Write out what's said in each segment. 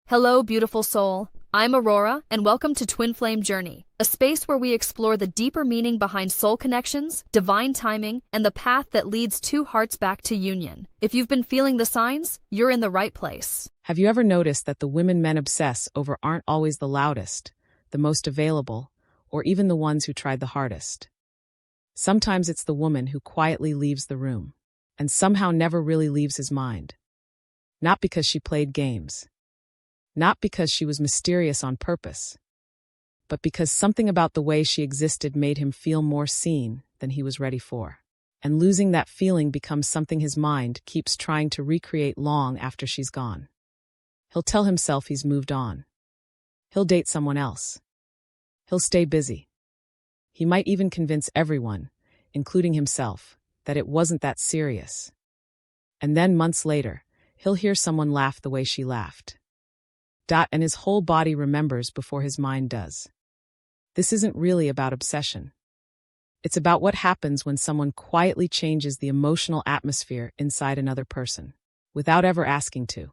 Hello, beautiful soul. I'm Aurora, and welcome to Twin Flame Journey, a space where we explore the deeper meaning behind soul connections, divine timing, and the path that leads two hearts back to union. If you've been feeling the signs, you're in the right place. Have you ever noticed that the women men obsess over aren't always the loudest, the most available, or even the ones who tried the hardest? Sometimes it's the woman who quietly leaves the room, and somehow never really leaves his mind. Not because she played games. Not because she was mysterious on purpose, but because something about the way she existed made him feel more seen than he was ready for. And losing that feeling becomes something his mind keeps trying to recreate long after she's gone. He'll tell himself he's moved on. He'll date someone else. He'll stay busy. He might even convince everyone, including himself, that it wasn't that serious. And then months later, he'll hear someone laugh the way she laughed. And his whole body remembers before his mind does. This isn't really about obsession. It's about what happens when someone quietly changes the emotional atmosphere inside another person, without ever asking to.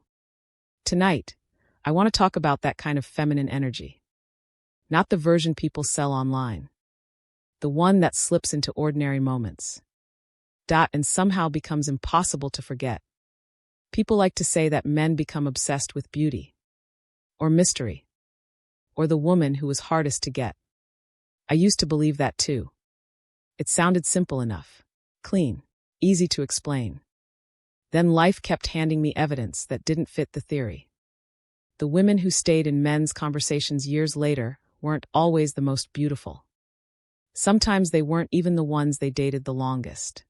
Tonight, I want to talk about that kind of feminine energy. Not the version people sell online. The one that slips into ordinary moments. And somehow becomes impossible to forget. People like to say that men become obsessed with beauty. Or mystery. Or the woman who was hardest to get. I used to believe that too. It sounded simple enough. Clean. Easy to explain. Then life kept handing me evidence that didn't fit the theory. The women who stayed in men's conversations years later weren't always the most beautiful. Sometimes they weren't even the ones they dated the longest.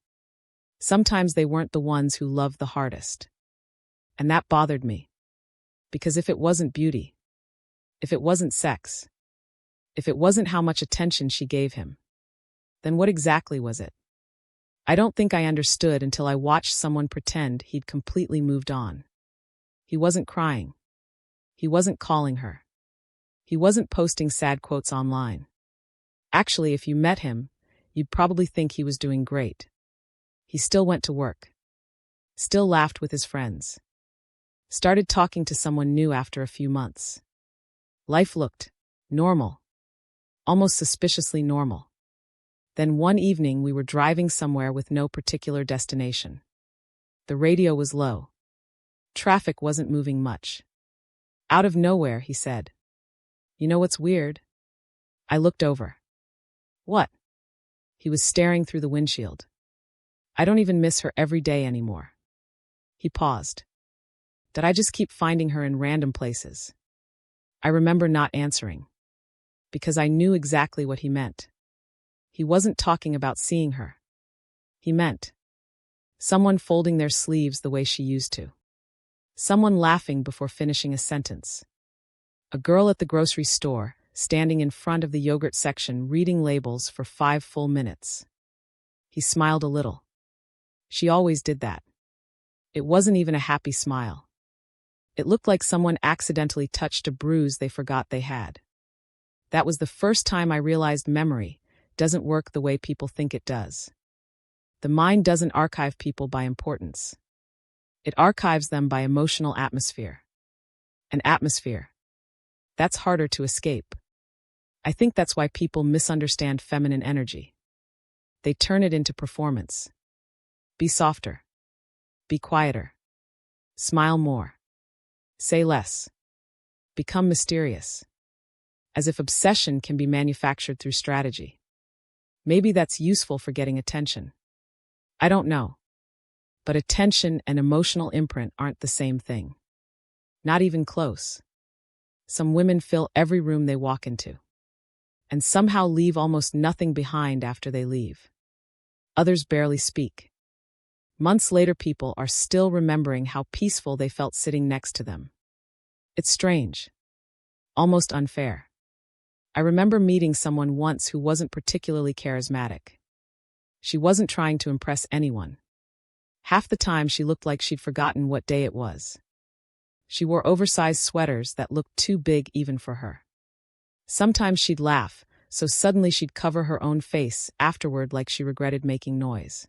Sometimes they weren't the ones who loved the hardest. And that bothered me. Because if it wasn't beauty, if it wasn't sex, if it wasn't how much attention she gave him, then what exactly was it? I don't think I understood until I watched someone pretend he'd completely moved on. He wasn't crying. He wasn't calling her. He wasn't posting sad quotes online. Actually, if you met him, you'd probably think he was doing great. He still went to work. Still laughed with his friends. Started talking to someone new after a few months. Life looked normal. Almost suspiciously normal. Then one evening we were driving somewhere with no particular destination. The radio was low. Traffic wasn't moving much. Out of nowhere, he said, "You know what's weird?" I looked over. "What?" He was staring through the windshield. "I don't even miss her every day anymore." He paused. Did I just keep finding her in random places? I remember not answering. Because I knew exactly what he meant. He wasn't talking about seeing her. He meant someone folding their sleeves the way she used to. Someone laughing before finishing a sentence. A girl at the grocery store, standing in front of the yogurt section reading labels for 5 full minutes. He smiled a little. She always did that. It wasn't even a happy smile. It looked like someone accidentally touched a bruise they forgot they had. That was the first time I realized memory doesn't work the way people think it does. The mind doesn't archive people by importance. It archives them by emotional atmosphere. An atmosphere. That's harder to escape. I think that's why people misunderstand feminine energy. They turn it into performance. Be softer. Be quieter. Smile more. Say less. Become mysterious. As if obsession can be manufactured through strategy. Maybe that's useful for getting attention. I don't know. But attention and emotional imprint aren't the same thing. Not even close. Some women fill every room they walk into. And somehow leave almost nothing behind after they leave. Others barely speak. Months later, people are still remembering how peaceful they felt sitting next to them. It's strange. Almost unfair. I remember meeting someone once who wasn't particularly charismatic. She wasn't trying to impress anyone. Half the time she looked like she'd forgotten what day it was. She wore oversized sweaters that looked too big even for her. Sometimes she'd laugh, so suddenly she'd cover her own face afterward like she regretted making noise.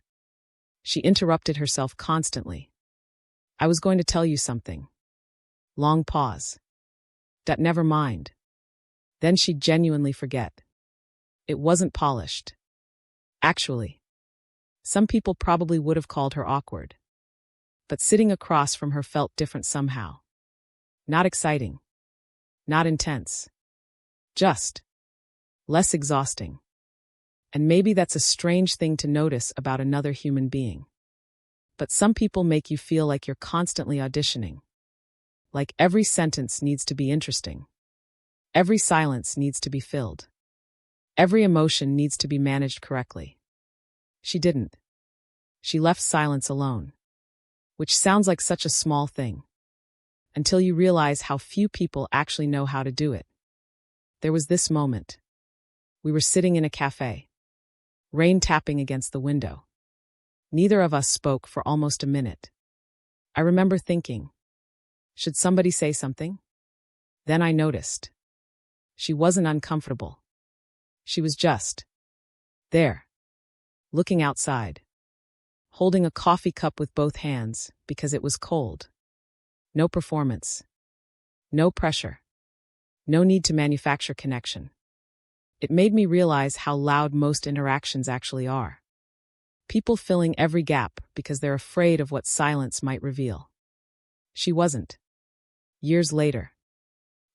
She interrupted herself constantly. I was going to tell you something. Long pause. Never mind. Then she'd genuinely forget. It wasn't polished. Actually, some people probably would have called her awkward. But sitting across from her felt different somehow. Not exciting. Not intense. Just less exhausting. And maybe that's a strange thing to notice about another human being. But some people make you feel like you're constantly auditioning. Like every sentence needs to be interesting. Every silence needs to be filled. Every emotion needs to be managed correctly. She didn't. She left silence alone. Which sounds like such a small thing. Until you realize how few people actually know how to do it. There was this moment. We were sitting in a cafe. Rain tapping against the window. Neither of us spoke for almost a minute. I remember thinking, should somebody say something? Then I noticed. She wasn't uncomfortable. She was just there, looking outside, holding a coffee cup with both hands because it was cold. No performance. No pressure. No need to manufacture connection. It made me realize how loud most interactions actually are. People filling every gap because they're afraid of what silence might reveal. She wasn't. Years later,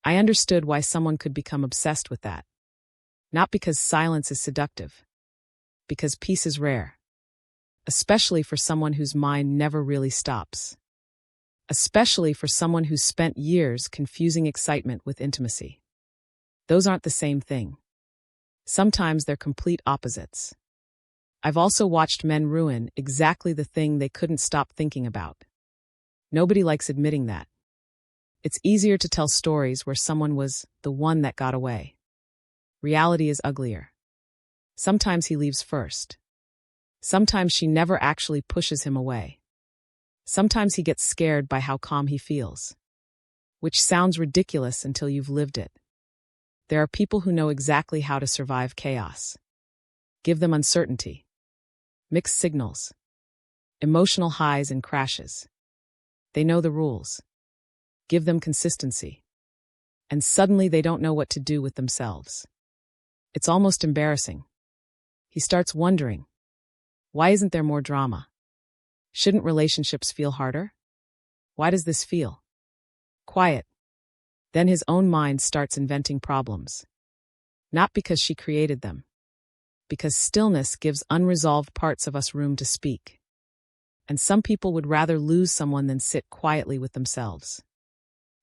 I understood why someone could become obsessed with that. Not because silence is seductive. Because peace is rare. Especially for someone whose mind never really stops. Especially for someone who's spent years confusing excitement with intimacy. Those aren't the same thing. Sometimes they're complete opposites. I've also watched men ruin exactly the thing they couldn't stop thinking about. Nobody likes admitting that. It's easier to tell stories where someone was the one that got away. Reality is uglier. Sometimes he leaves first. Sometimes she never actually pushes him away. Sometimes he gets scared by how calm he feels. Which sounds ridiculous until you've lived it. There are people who know exactly how to survive chaos. Give them uncertainty. Mixed signals. Emotional highs and crashes. They know the rules. Give them consistency. And suddenly they don't know what to do with themselves. It's almost embarrassing. He starts wondering, why isn't there more drama? Shouldn't relationships feel harder? Why does this feel quiet? Then his own mind starts inventing problems. Not because she created them. Because stillness gives unresolved parts of us room to speak. And some people would rather lose someone than sit quietly with themselves.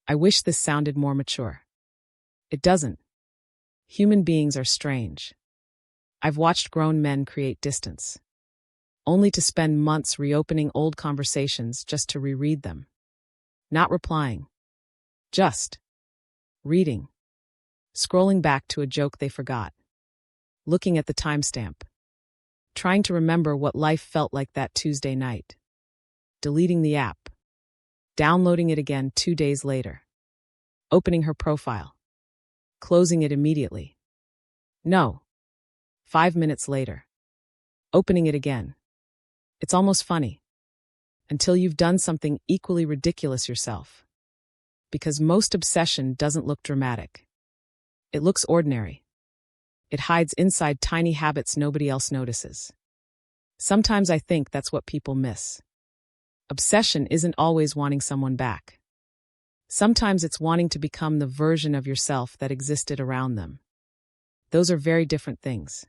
I wish this sounded more mature. It doesn't. Human beings are strange. I've watched grown men create distance. Only to spend months reopening old conversations just to reread them. Not replying. Just reading. Scrolling back to a joke they forgot. Looking at the timestamp. Trying to remember what life felt like that Tuesday night. Deleting the app. Downloading it again 2 days later. Opening her profile. Closing it immediately. No. 5 minutes later. Opening it again. It's almost funny. Until you've done something equally ridiculous yourself. Because most obsession doesn't look dramatic. It looks ordinary. It hides inside tiny habits nobody else notices. Sometimes I think that's what people miss. Obsession isn't always wanting someone back. Sometimes it's wanting to become the version of yourself that existed around them. Those are very different things.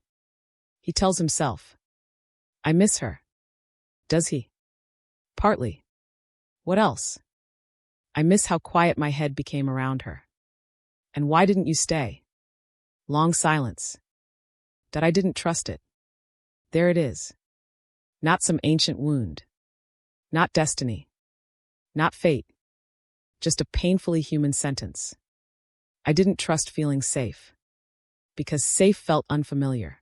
He tells himself, I miss her. Does he? Partly. What else? I miss how quiet my head became around her. And why didn't you stay? Long silence. That I didn't trust it. There it is. Not some ancient wound. Not destiny. Not fate. Just a painfully human sentence. I didn't trust feeling safe. Because safe felt unfamiliar.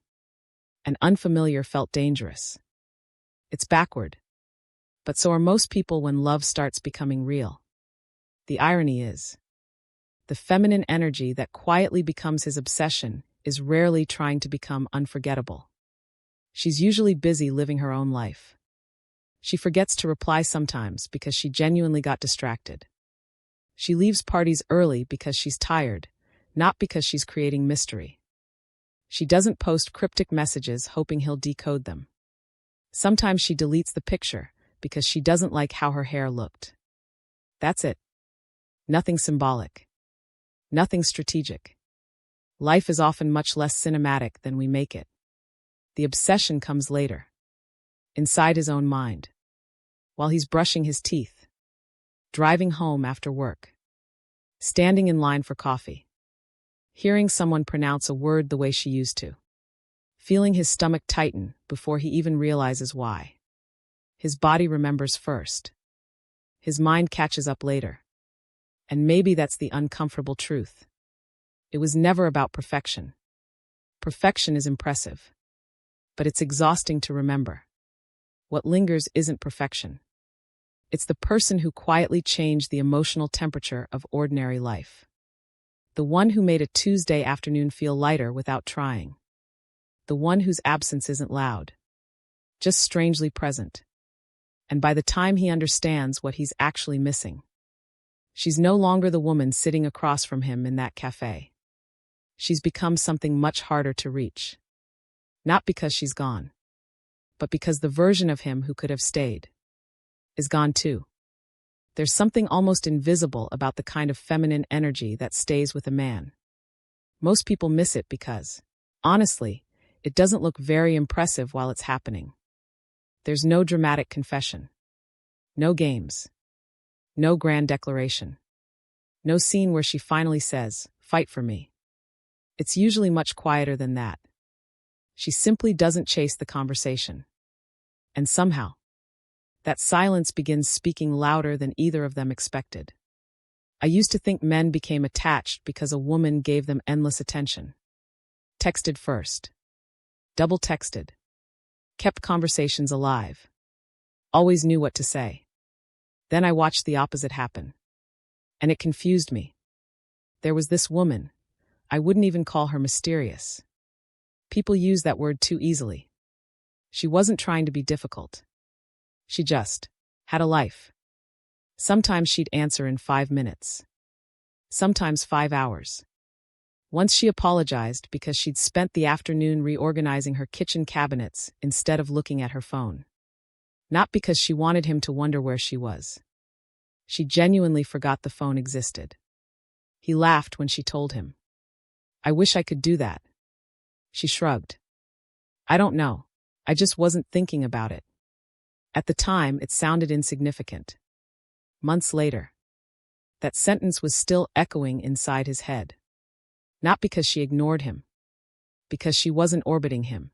And unfamiliar felt dangerous. It's backward. But so are most people when love starts becoming real. The irony is, the feminine energy that quietly becomes his obsession is rarely trying to become unforgettable. She's usually busy living her own life. She forgets to reply sometimes because she genuinely got distracted. She leaves parties early because she's tired, not because she's creating mystery. She doesn't post cryptic messages hoping he'll decode them. Sometimes she deletes the picture because she doesn't like how her hair looked. That's it. Nothing symbolic. Nothing strategic. Life is often much less cinematic than we make it. The obsession comes later. Inside his own mind. While he's brushing his teeth. Driving home after work. Standing in line for coffee. Hearing someone pronounce a word the way she used to. Feeling his stomach tighten before he even realizes why. His body remembers first. His mind catches up later. And maybe that's the uncomfortable truth. It was never about perfection. Perfection is impressive. But it's exhausting to remember. What lingers isn't perfection. It's the person who quietly changed the emotional temperature of ordinary life. The one who made a Tuesday afternoon feel lighter without trying. The one whose absence isn't loud. Just strangely present. And by the time he understands what he's actually missing, she's no longer the woman sitting across from him in that cafe. She's become something much harder to reach. Not because she's gone, but because the version of him who could have stayed is gone too. There's something almost invisible about the kind of feminine energy that stays with a man. Most people miss it because, honestly, it doesn't look very impressive while it's happening. There's no dramatic confession. No games. No grand declaration. No scene where she finally says, "Fight for me." It's usually much quieter than that. She simply doesn't chase the conversation. And somehow, that silence begins speaking louder than either of them expected. I used to think men became attached because a woman gave them endless attention. Texted first. Double texted. Kept conversations alive. Always knew what to say. Then I watched the opposite happen. And it confused me. There was this woman. I wouldn't even call her mysterious. People use that word too easily. She wasn't trying to be difficult. She just had a life. Sometimes she'd answer in 5 minutes. Sometimes 5 hours. Once she apologized because she'd spent the afternoon reorganizing her kitchen cabinets instead of looking at her phone. Not because she wanted him to wonder where she was. She genuinely forgot the phone existed. He laughed when she told him. "I wish I could do that." She shrugged. "I don't know. I just wasn't thinking about it." At the time, it sounded insignificant. Months later, that sentence was still echoing inside his head. Not because she ignored him. Because she wasn't orbiting him.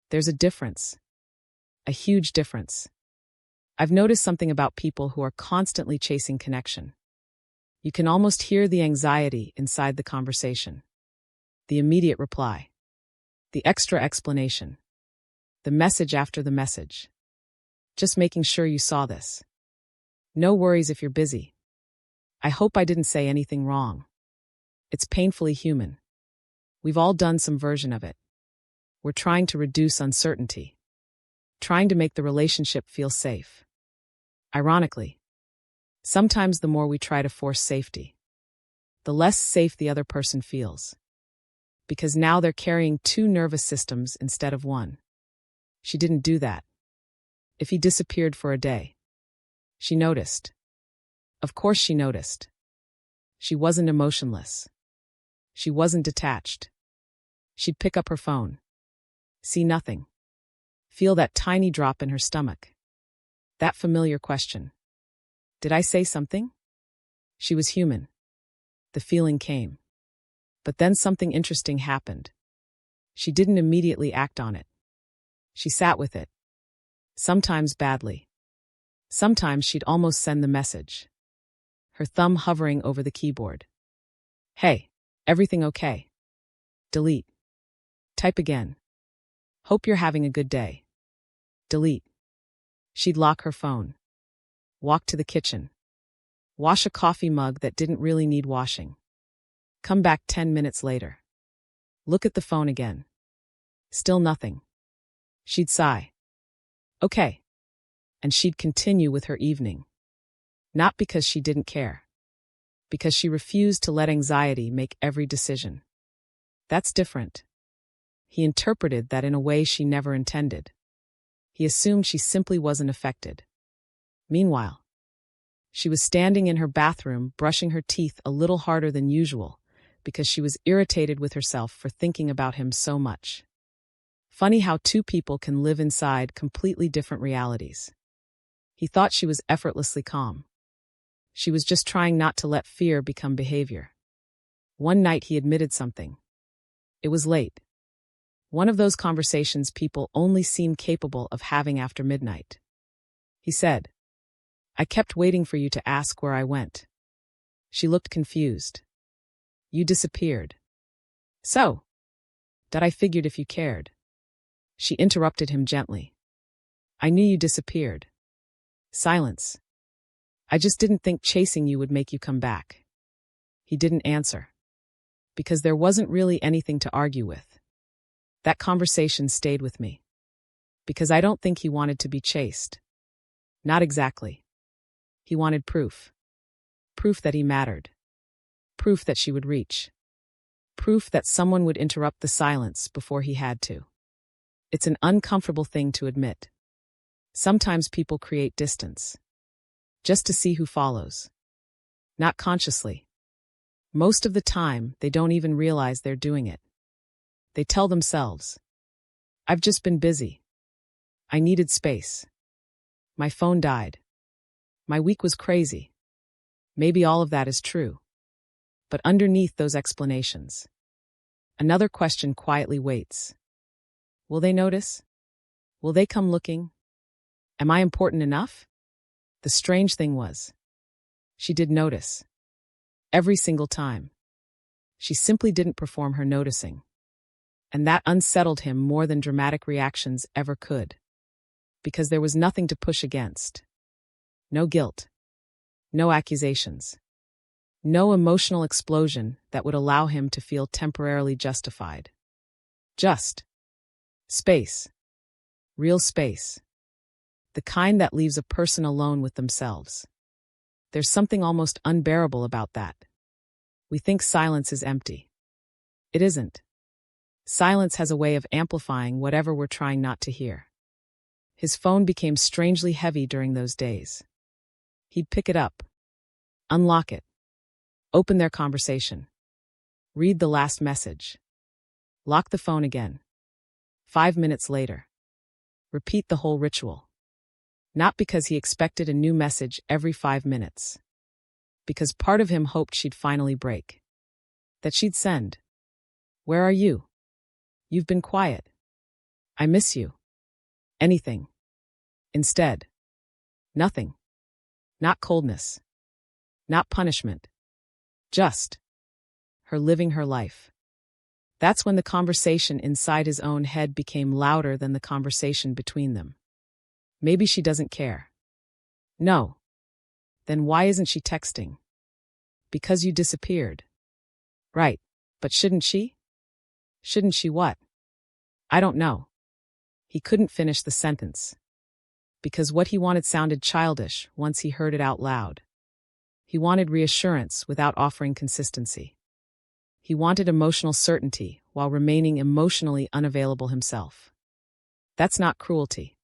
There's a difference. A huge difference. I've noticed something about people who are constantly chasing connection. You can almost hear the anxiety inside the conversation. The immediate reply. The extra explanation. The message after the message. Just making sure you saw this. No worries if you're busy. I hope I didn't say anything wrong. It's painfully human. We've all done some version of it. We're trying to reduce uncertainty. Trying to make the relationship feel safe. Ironically, sometimes the more we try to force safety, the less safe the other person feels. Because now they're carrying 2 nervous systems instead of 1. She didn't do that. If he disappeared for a day, she noticed. Of course she noticed. She wasn't emotionless. She wasn't detached. She'd pick up her phone. See nothing. Feel that tiny drop in her stomach. That familiar question. Did I say something? She was human. The feeling came. But then something interesting happened. She didn't immediately act on it. She sat with it. Sometimes badly. Sometimes she'd almost send the message. Her thumb hovering over the keyboard. "Hey, everything okay?" Delete. Type again. "Hope you're having a good day." Delete. She'd lock her phone. Walk to the kitchen. Wash a coffee mug that didn't really need washing. Come back 10 minutes later. Look at the phone again. Still nothing. She'd sigh. Okay. And she'd continue with her evening. Not because she didn't care. because she refused to let anxiety make every decision. That's different. He interpreted that in a way she never intended. He assumed she simply wasn't affected. Meanwhile, she was standing in her bathroom brushing her teeth a little harder than usual because she was irritated with herself for thinking about him so much. Funny how two people can live inside completely different realities. He thought she was effortlessly calm. She was just trying not to let fear become behavior. One night he admitted something. It was late. One of those conversations people only seem capable of having after midnight. He said, "I kept waiting for you to ask where I went." She looked confused. "You disappeared." "So? That I figured if you cared." She interrupted him gently. "I knew you disappeared." Silence. "I just didn't think chasing you would make you come back." He didn't answer. Because there wasn't really anything to argue with. That conversation stayed with me. Because I don't think he wanted to be chased. Not exactly. He wanted proof. Proof that he mattered. Proof that she would reach. Proof that someone would interrupt the silence before he had to. It's an uncomfortable thing to admit. Sometimes people create distance. Just to see who follows. Not consciously. Most of the time, they don't even realize they're doing it. They tell themselves, "I've just been busy. I needed space. My phone died. My week was crazy." Maybe all of that is true. But underneath those explanations, another question quietly waits. Will they notice? Will they come looking? Am I important enough? The strange thing was, she did notice. Every single time. She simply didn't perform her noticing. And that unsettled him more than dramatic reactions ever could. Because there was nothing to push against. No guilt. No accusations. No emotional explosion that would allow him to feel temporarily justified. Just space. Real space. The kind that leaves a person alone with themselves. There's something almost unbearable about that. We think silence is empty. It isn't. Silence has a way of amplifying whatever we're trying not to hear. His phone became strangely heavy during those days. He'd pick it up, unlock it, open their conversation, read the last message, lock the phone again. 5 minutes later. Repeat the whole ritual. Not because he expected a new message every 5 minutes. Because part of him hoped she'd finally break. That she'd send, "Where are you? You've been quiet. I miss you." Anything. Instead. Nothing. Not coldness. Not punishment. Just her living her life. That's when the conversation inside his own head became louder than the conversation between them. Maybe she doesn't care. No. Then why isn't she texting? Because you disappeared. Right, but shouldn't she? Shouldn't she what? I don't know. He couldn't finish the sentence. Because what he wanted sounded childish once he heard it out loud. He wanted reassurance without offering consistency. He wanted emotional certainty while remaining emotionally unavailable himself. That's not cruelty.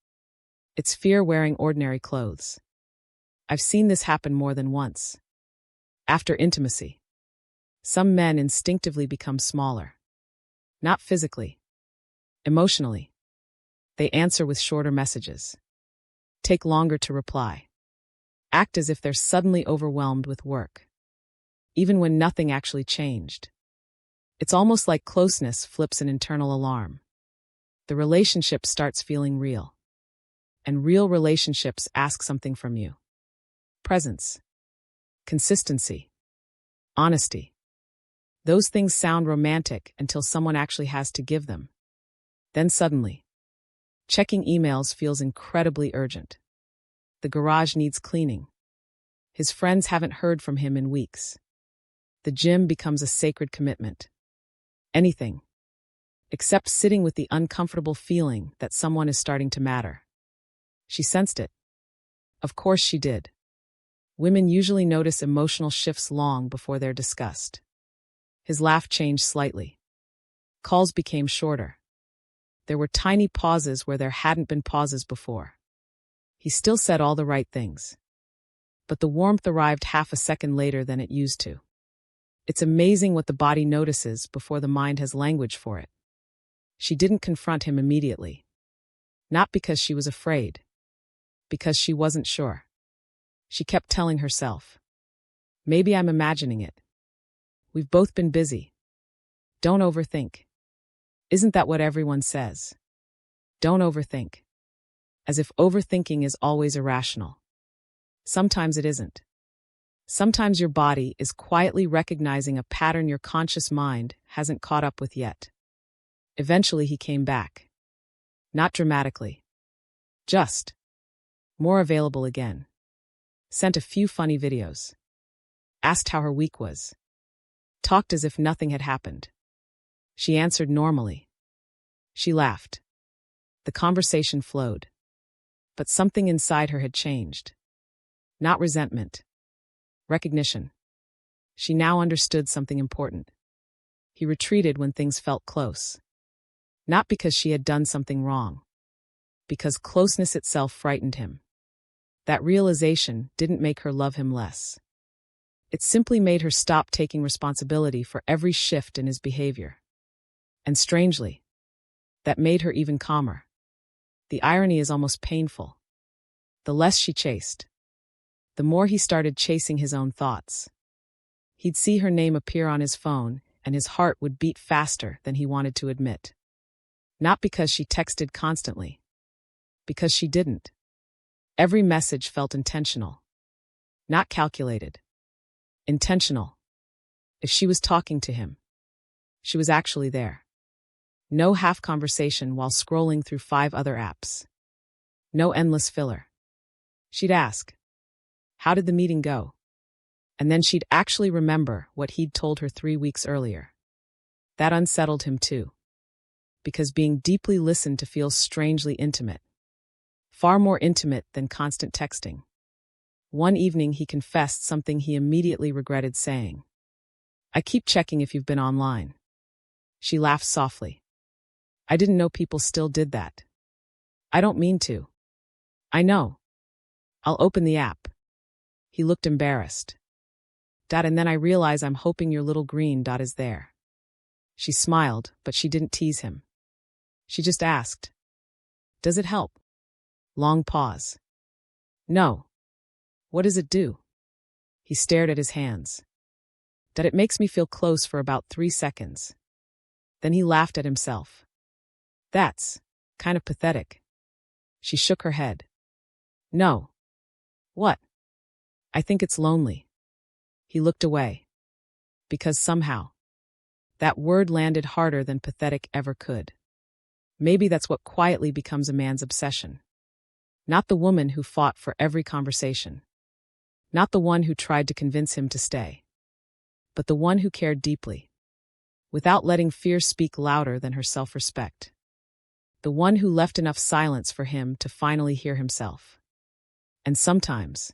It's fear wearing ordinary clothes. I've seen this happen more than once. After intimacy, some men instinctively become smaller. Not physically. Emotionally. They answer with shorter messages. Take longer to reply. Act as if they're suddenly overwhelmed with work. Even when nothing actually changed. It's almost like closeness flips an internal alarm. The relationship starts feeling real. And real relationships ask something from you. Presence. Consistency. Honesty. Those things sound romantic until someone actually has to give them. Then suddenly, checking emails feels incredibly urgent. The garage needs cleaning. His friends haven't heard from him in weeks. The gym becomes a sacred commitment. Anything. Except sitting with the uncomfortable feeling that someone is starting to matter. She sensed it. Of course she did. Women usually notice emotional shifts long before they're discussed. His laugh changed slightly. Calls became shorter. There were tiny pauses where there hadn't been pauses before. He still said all the right things. But the warmth arrived half a second later than it used to. It's amazing what the body notices before the mind has language for it. She didn't confront him immediately. Not because she was afraid. Because she wasn't sure. She kept telling herself, maybe I'm imagining it. We've both been busy. Don't overthink. Isn't that what everyone says? Don't overthink. As if overthinking is always irrational. Sometimes it isn't. Sometimes your body is quietly recognizing a pattern your conscious mind hasn't caught up with yet. Eventually he came back. Not dramatically. Just. More available again. Sent a few funny videos. Asked how her week was. Talked as if nothing had happened. She answered normally. She laughed. The conversation flowed. But something inside her had changed. Not resentment. Recognition. She now understood something important. He retreated when things felt close. Not because she had done something wrong. Because closeness itself frightened him. That realization didn't make her love him less. It simply made her stop taking responsibility for every shift in his behavior. And strangely, that made her even calmer. The irony is almost painful. The less she chased, the more he started chasing his own thoughts. He'd see her name appear on his phone, and his heart would beat faster than he wanted to admit. Not because she texted constantly. Because she didn't. Every message felt intentional. Not calculated. Intentional. If she was talking to him, she was actually there. No half conversation while scrolling through 5 other apps. No endless filler. She'd ask, how did the meeting go? And then she'd actually remember what he'd told her 3 weeks earlier. That unsettled him too. Because being deeply listened to feels strangely intimate. Far more intimate than constant texting. One evening he confessed something he immediately regretted saying. I keep checking if you've been online. She laughed softly. I didn't know people still did that. I don't mean to. I know. I'll open the app. He looked embarrassed. And then I realize I'm hoping your little green dot is there. She smiled, but she didn't tease him. She just asked. Does it help? Long pause. No. What does it do? He stared at his hands. It makes me feel close for about 3 seconds. Then he laughed at himself. That's kind of pathetic. She shook her head. No. What? I think it's lonely. He looked away. Because somehow, that word landed harder than pathetic ever could. Maybe that's what quietly becomes a man's obsession. Not the woman who fought for every conversation. Not the one who tried to convince him to stay. But the one who cared deeply. Without letting fear speak louder than her self-respect. The one who left enough silence for him to finally hear himself. And sometimes,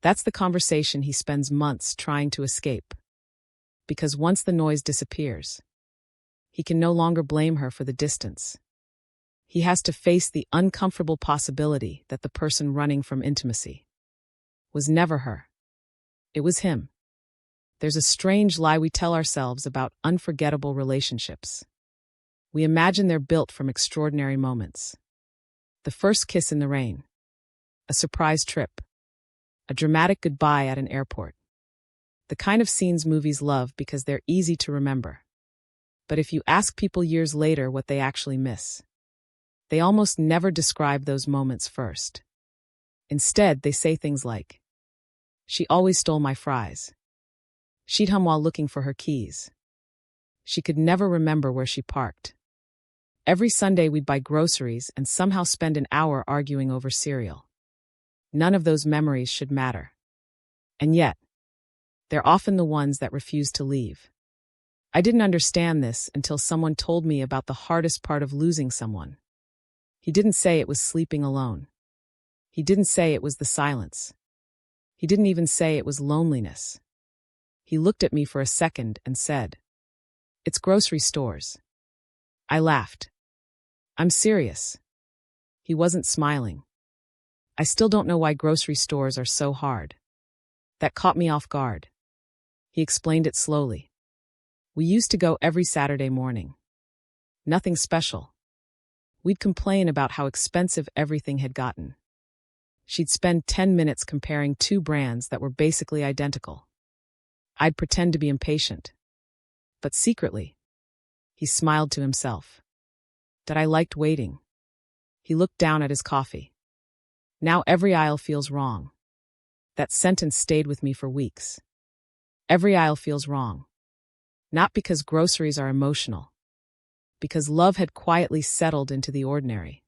that's the conversation he spends months trying to escape. Because once the noise disappears, he can no longer blame her for the distance. He has to face the uncomfortable possibility that the person running from intimacy was never her. It was him. There's a strange lie we tell ourselves about unforgettable relationships. We imagine they're built from extraordinary moments. The first kiss in the rain. A surprise trip. A dramatic goodbye at an airport. The kind of scenes movies love because they're easy to remember. But if you ask people years later what they actually miss, they almost never describe those moments first. Instead, they say things like, she always stole my fries. She'd hum while looking for her keys. She could never remember where she parked. Every Sunday we'd buy groceries and somehow spend an hour arguing over cereal. None of those memories should matter. And yet, they're often the ones that refuse to leave. I didn't understand this until someone told me about the hardest part of losing someone. He didn't say it was sleeping alone. He didn't say it was the silence. He didn't even say it was loneliness. He looked at me for a second and said, "It's grocery stores." I laughed. "I'm serious." He wasn't smiling. "I still don't know why grocery stores are so hard." That caught me off guard. He explained it slowly. "We used to go every Saturday morning. Nothing special. We'd complain about how expensive everything had gotten. She'd spend 10 minutes comparing two brands that were basically identical. I'd pretend to be impatient. But secretly," he smiled to himself, "that I liked waiting." He looked down at his coffee. "Now every aisle feels wrong." That sentence stayed with me for weeks. Every aisle feels wrong. Not because groceries are emotional. Because love had quietly settled into the ordinary.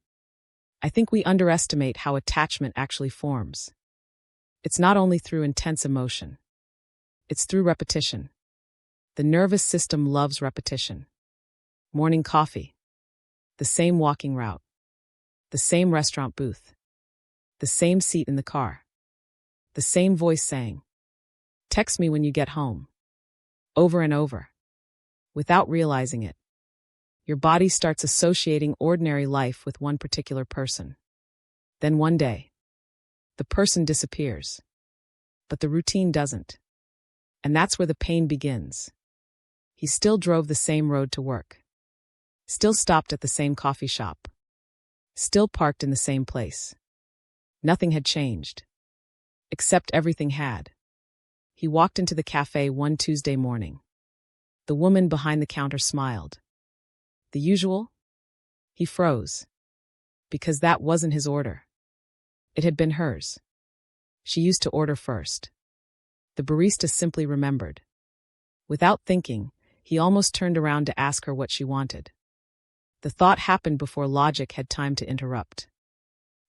I think we underestimate how attachment actually forms. It's not only through intense emotion. It's through repetition. The nervous system loves repetition. Morning coffee. The same walking route. The same restaurant booth. The same seat in the car. The same voice saying, "Text me when you get home." Over and over. Without realizing it. Your body starts associating ordinary life with one particular person. Then one day, the person disappears. But the routine doesn't. And that's where the pain begins. He still drove the same road to work. Still stopped at the same coffee shop. Still parked in the same place. Nothing had changed. Except everything had. He walked into the cafe one Tuesday morning. The woman behind the counter smiled. The usual? He froze. Because that wasn't his order. It had been hers. She used to order first. The barista simply remembered. Without thinking, he almost turned around to ask her what she wanted. The thought happened before logic had time to interrupt.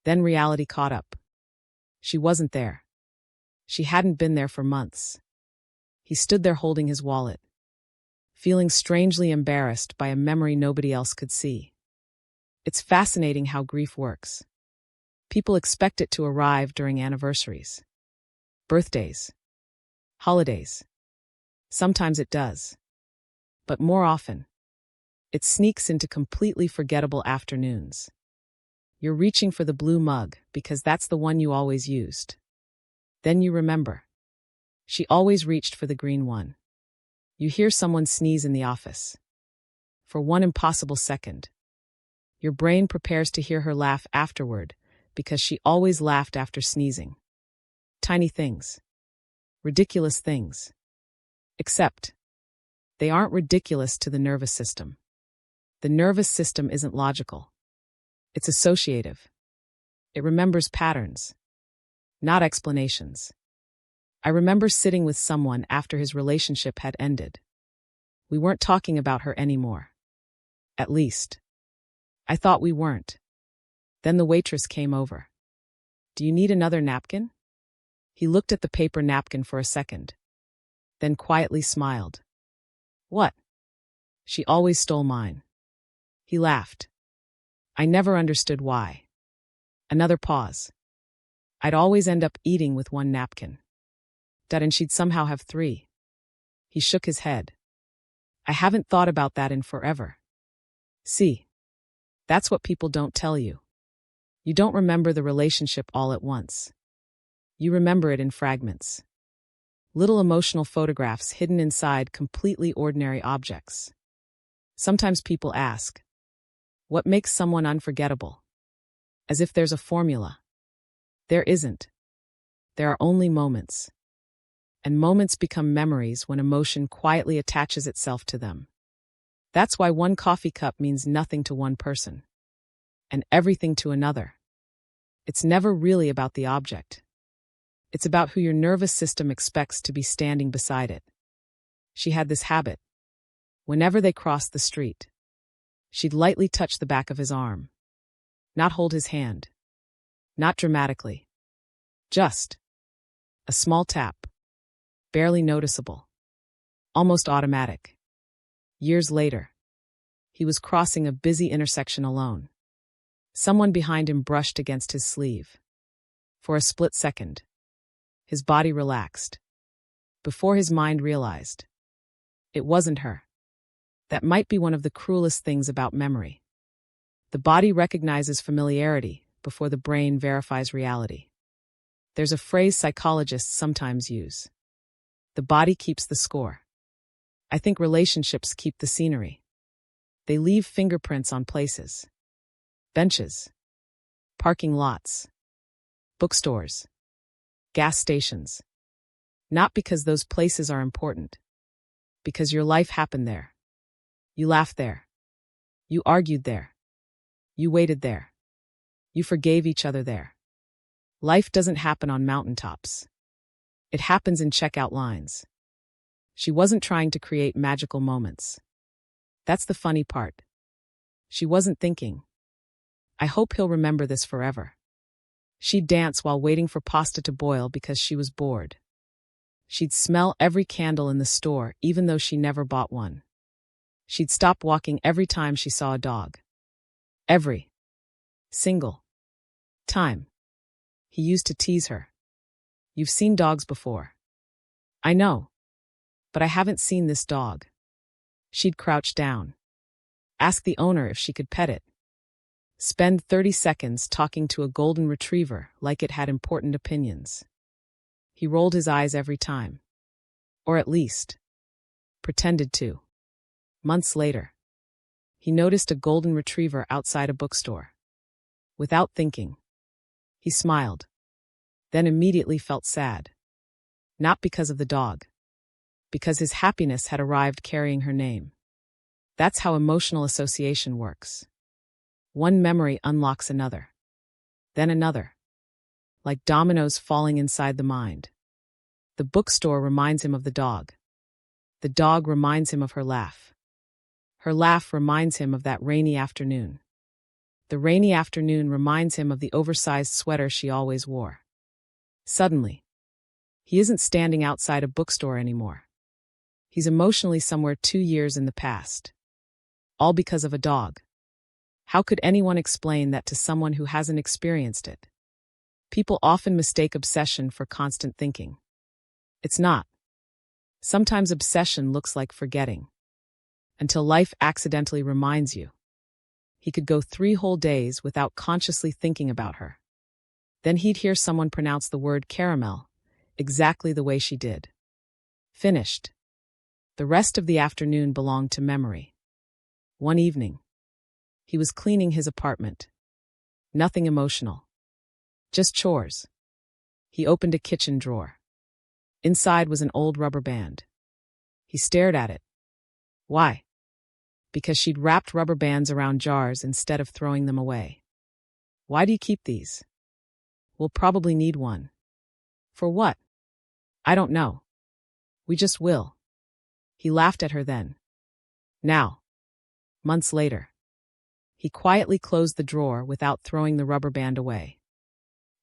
Then reality caught up. She wasn't there. She hadn't been there for months. He stood there holding his wallet, feeling strangely embarrassed by a memory nobody else could see. It's fascinating how grief works. People expect it to arrive during anniversaries, birthdays, holidays. Sometimes it does. But more often, it sneaks into completely forgettable afternoons. You're reaching for the blue mug because that's the one you always used. Then you remember. She always reached for the green one. You hear someone sneeze in the office. For one impossible second. Your brain prepares to hear her laugh afterward because she always laughed after sneezing. Tiny things. Ridiculous things. Except, they aren't ridiculous to the nervous system. The nervous system isn't logical. It's associative. It remembers patterns. Not explanations. I remember sitting with someone after his relationship had ended. We weren't talking about her anymore. At least, I thought we weren't. Then the waitress came over. "Do you need another napkin?" He looked at the paper napkin for a second. Then quietly smiled. "What?" "She always stole mine." He laughed. I never understood why. Another pause. I'd always end up eating with one napkin. And she'd somehow have three. He shook his head. "I haven't thought about that in forever." See, that's what people don't tell you. You don't remember the relationship all at once. You remember it in fragments. Little emotional photographs hidden inside completely ordinary objects. Sometimes people ask, what makes someone unforgettable? As if there's a formula. There isn't. There are only moments. And moments become memories when emotion quietly attaches itself to them. That's why one coffee cup means nothing to one person. And everything to another. It's never really about the object. It's about who your nervous system expects to be standing beside it. She had this habit. Whenever they crossed the street, she'd lightly touch the back of his arm. Not hold his hand. Not dramatically. Just a small tap. Barely noticeable. Almost automatic. Years later, he was crossing a busy intersection alone. Someone behind him brushed against his sleeve. For a split second, His body relaxed. Before his mind realized. It wasn't her. That might be one of the cruelest things about memory. The body recognizes familiarity before the brain verifies reality. There's a phrase psychologists sometimes use. The body keeps the score. I think relationships keep the scenery. They leave fingerprints on places. Benches. Parking lots. Bookstores. Gas stations. Not because those places are important. Because your life happened there. You laughed there. You argued there. You waited there. You forgave each other there. Life doesn't happen on mountaintops. It happens in checkout lines. She wasn't trying to create magical moments. That's the funny part. She wasn't thinking, I hope he'll remember this forever. She'd dance while waiting for pasta to boil because she was bored. She'd smell every candle in the store even though she never bought one. She'd stop walking every time she saw a dog. Every single time. He used to tease her. You've seen dogs before. I know. But I haven't seen this dog. She'd crouch down. Ask the owner if she could pet it. Spend 30 seconds talking to a golden retriever like it had important opinions. He rolled his eyes every time. Or at least, pretended to. Months later, he noticed a golden retriever outside a bookstore. Without thinking, he smiled, then immediately felt sad. Not because of the dog. Because his happiness had arrived carrying her name. That's how emotional association works. One memory unlocks another. Then another. Like dominoes falling inside the mind. The bookstore reminds him of the dog. The dog reminds him of her laugh. Her laugh reminds him of that rainy afternoon. The rainy afternoon reminds him of the oversized sweater she always wore. Suddenly, he isn't standing outside a bookstore anymore. He's emotionally somewhere 2 years in the past. All because of a dog. How could anyone explain that to someone who hasn't experienced it? People often mistake obsession for constant thinking. It's not. Sometimes obsession looks like forgetting. Until life accidentally reminds you. He could go 3 whole days without consciously thinking about her. Then he'd hear someone pronounce the word caramel, exactly the way she did. Finished. The rest of the afternoon belonged to memory. One evening, he was cleaning his apartment. Nothing emotional. Just chores. He opened a kitchen drawer. Inside was an old rubber band. He stared at it. Why? Because she'd wrapped rubber bands around jars instead of throwing them away. Why do you keep these? We'll probably need one. For what? I don't know. We just will. He laughed at her then. Now, months later, he quietly closed the drawer without throwing the rubber band away.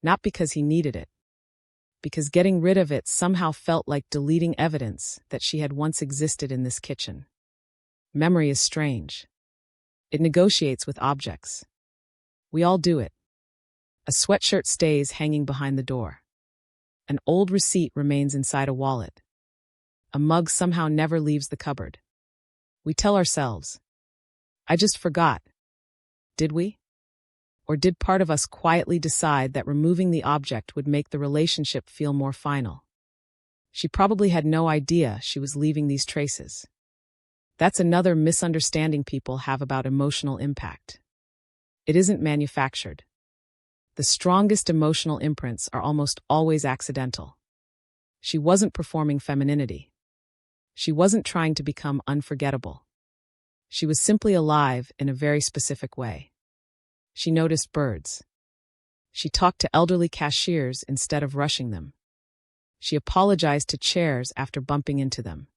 Not because he needed it. Because getting rid of it somehow felt like deleting evidence that she had once existed in this kitchen. Memory is strange. It negotiates with objects. We all do it. A sweatshirt stays hanging behind the door. An old receipt remains inside a wallet. A mug somehow never leaves the cupboard. We tell ourselves, I just forgot. Did we? Or did part of us quietly decide that removing the object would make the relationship feel more final? She probably had no idea she was leaving these traces. That's another misunderstanding people have about emotional impact. It isn't manufactured. The strongest emotional imprints are almost always accidental. She wasn't performing femininity. She wasn't trying to become unforgettable. She was simply alive in a very specific way. She noticed birds. She talked to elderly cashiers instead of rushing them. She apologized to chairs after bumping into them.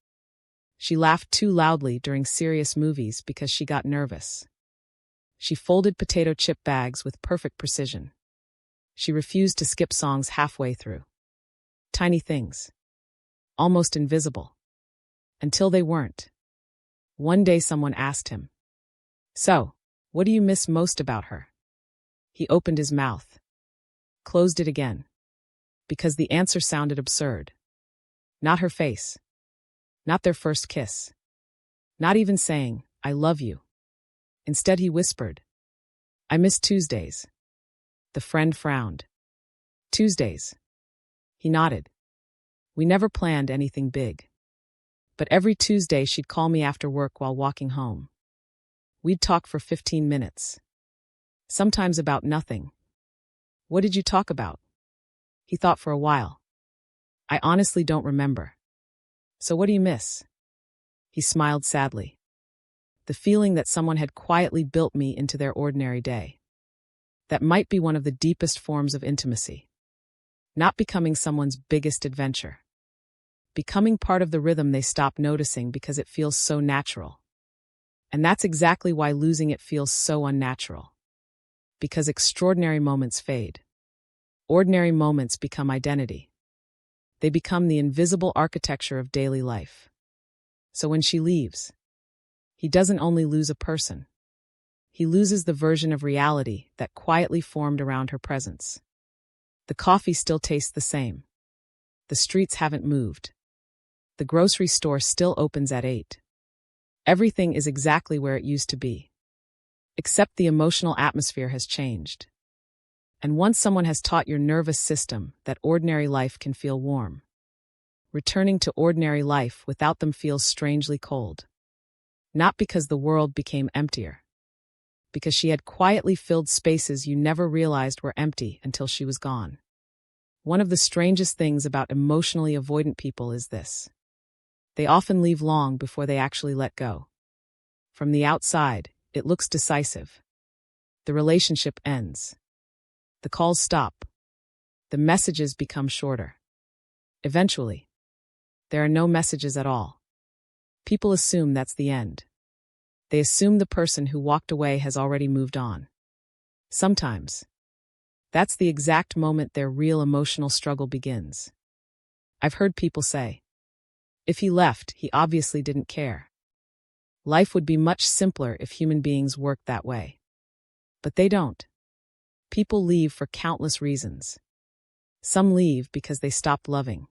She laughed too loudly during serious movies because she got nervous. She folded potato chip bags with perfect precision. She refused to skip songs halfway through. Tiny things. Almost invisible. Until they weren't. One day someone asked him, So, what do you miss most about her? He opened his mouth. Closed it again. Because the answer sounded absurd. Not her face. Not their first kiss. Not even saying, "I love you." Instead, he whispered, "I miss Tuesdays." The friend frowned. "Tuesdays?" He nodded. "We never planned anything big. But every Tuesday she'd call me after work while walking home. We'd talk for 15 minutes. Sometimes about nothing." "What did you talk about?" He thought for a while. "I honestly don't remember." "So what do you miss?" He smiled sadly. "The feeling that someone had quietly built me into their ordinary day. That might be one of the deepest forms of intimacy. Not becoming someone's biggest adventure. Becoming part of the rhythm they stop noticing because it feels so natural. And that's exactly why losing it feels so unnatural. Because extraordinary moments fade. Ordinary moments become identity. They become the invisible architecture of daily life. So when she leaves, he doesn't only lose a person. He loses the version of reality that quietly formed around her presence. The coffee still tastes the same. The streets haven't moved. The grocery store still opens at 8. Everything is exactly where it used to be. Except the emotional atmosphere has changed. And once someone has taught your nervous system that ordinary life can feel warm, returning to ordinary life without them feels strangely cold. Not because the world became emptier. Because she had quietly filled spaces you never realized were empty until she was gone. One of the strangest things about emotionally avoidant people is this. They often leave long before they actually let go. From the outside, it looks decisive. The relationship ends. The calls stop. The messages become shorter. Eventually, there are no messages at all. People assume that's the end. They assume the person who walked away has already moved on. Sometimes, that's the exact moment their real emotional struggle begins. I've heard people say, if he left, he obviously didn't care. Life would be much simpler if human beings worked that way. But they don't. People leave for countless reasons. Some leave because they stopped loving.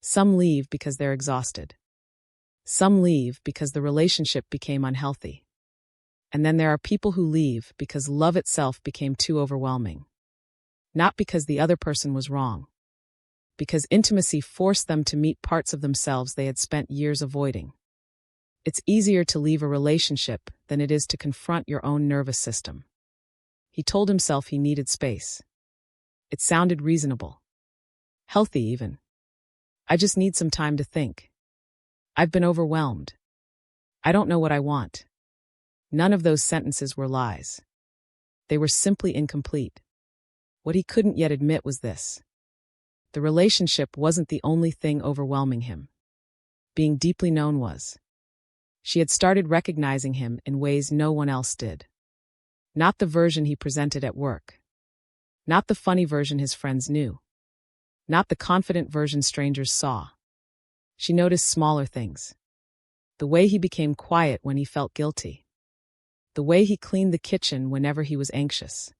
Some leave because they're exhausted. Some leave because the relationship became unhealthy. And then there are people who leave because love itself became too overwhelming. Not because the other person was wrong. Because intimacy forced them to meet parts of themselves they had spent years avoiding. It's easier to leave a relationship than it is to confront your own nervous system. He told himself he needed space. It sounded reasonable. Healthy even. I just need some time to think. I've been overwhelmed. I don't know what I want. None of those sentences were lies. They were simply incomplete. What he couldn't yet admit was this. The relationship wasn't the only thing overwhelming him. Being deeply known was. She had started recognizing him in ways no one else did. Not the version he presented at work. Not the funny version his friends knew. Not the confident version strangers saw. She noticed smaller things. The way he became quiet when he felt guilty. The way he cleaned the kitchen whenever he was anxious.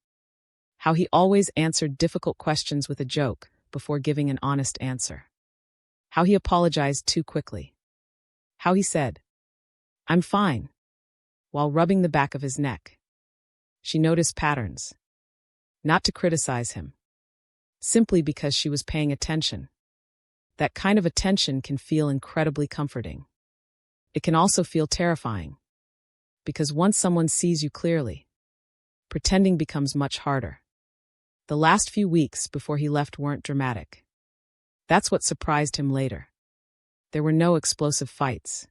How he always answered difficult questions with a joke before giving an honest answer. How he apologized too quickly. How he said, "I'm fine," while rubbing the back of his neck. She noticed patterns. Not to criticize him. Simply because she was paying attention. That kind of attention can feel incredibly comforting. It can also feel terrifying. Because once someone sees you clearly, pretending becomes much harder. The last few weeks before he left weren't dramatic. That's what surprised him later. There were no explosive fights.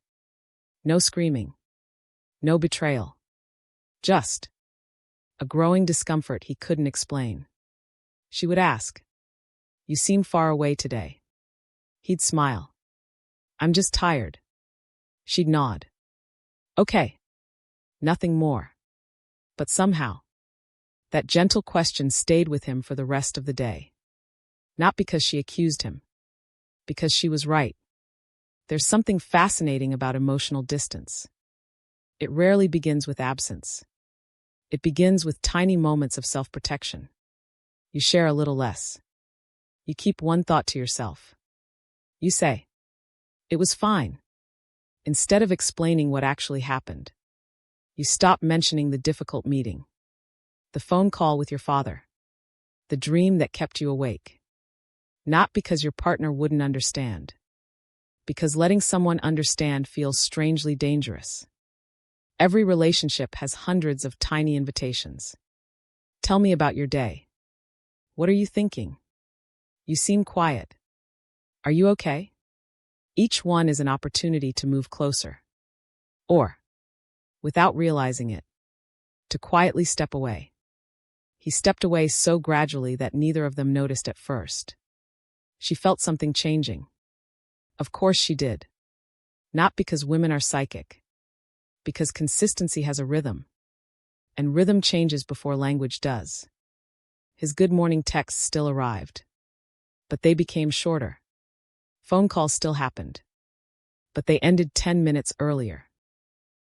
No screaming. No betrayal. Just a growing discomfort he couldn't explain. She would ask, "You seem far away today." He'd smile. "I'm just tired." She'd nod. "Okay." Nothing more. But somehow, that gentle question stayed with him for the rest of the day. Not because she accused him. Because she was right. There's something fascinating about emotional distance. It rarely begins with absence. It begins with tiny moments of self-protection. You share a little less. You keep one thought to yourself. You say, "It was fine," instead of explaining what actually happened. You stop mentioning the difficult meeting, the phone call with your father, the dream that kept you awake. Not because your partner wouldn't understand, because letting someone understand feels strangely dangerous. Every relationship has hundreds of tiny invitations. Tell me about your day. What are you thinking? You seem quiet. Are you okay? Each one is an opportunity to move closer. Or, without realizing it, to quietly step away. He stepped away so gradually that neither of them noticed at first. She felt something changing. Of course she did. Not because women are psychic. Because consistency has a rhythm. And rhythm changes before language does. His good morning texts still arrived. But they became shorter. Phone calls still happened. But they ended 10 minutes earlier.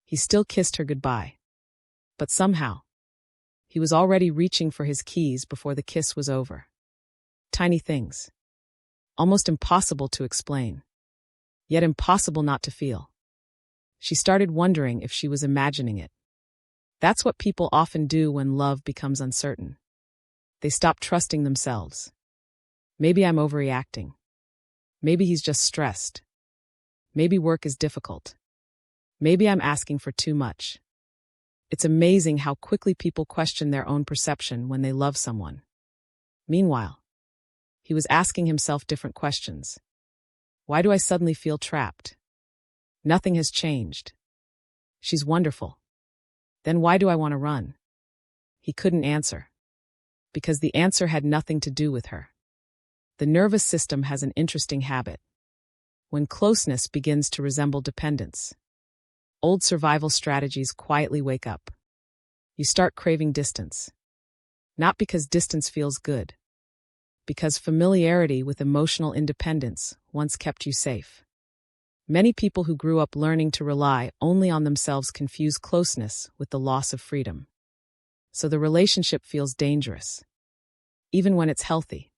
He still kissed her goodbye. But somehow, he was already reaching for his keys before the kiss was over. Tiny things. Almost impossible to explain. Yet impossible not to feel. She started wondering if she was imagining it. That's what people often do when love becomes uncertain. They stop trusting themselves. Maybe I'm overreacting. Maybe he's just stressed. Maybe work is difficult. Maybe I'm asking for too much. It's amazing how quickly people question their own perception when they love someone. Meanwhile, he was asking himself different questions. Why do I suddenly feel trapped? Nothing has changed. She's wonderful. Then why do I want to run? He couldn't answer. Because the answer had nothing to do with her. The nervous system has an interesting habit. When closeness begins to resemble dependence, old survival strategies quietly wake up. You start craving distance. Not because distance feels good. Because familiarity with emotional independence once kept you safe. Many people who grew up learning to rely only on themselves confuse closeness with the loss of freedom. So the relationship feels dangerous. Even when it's healthy.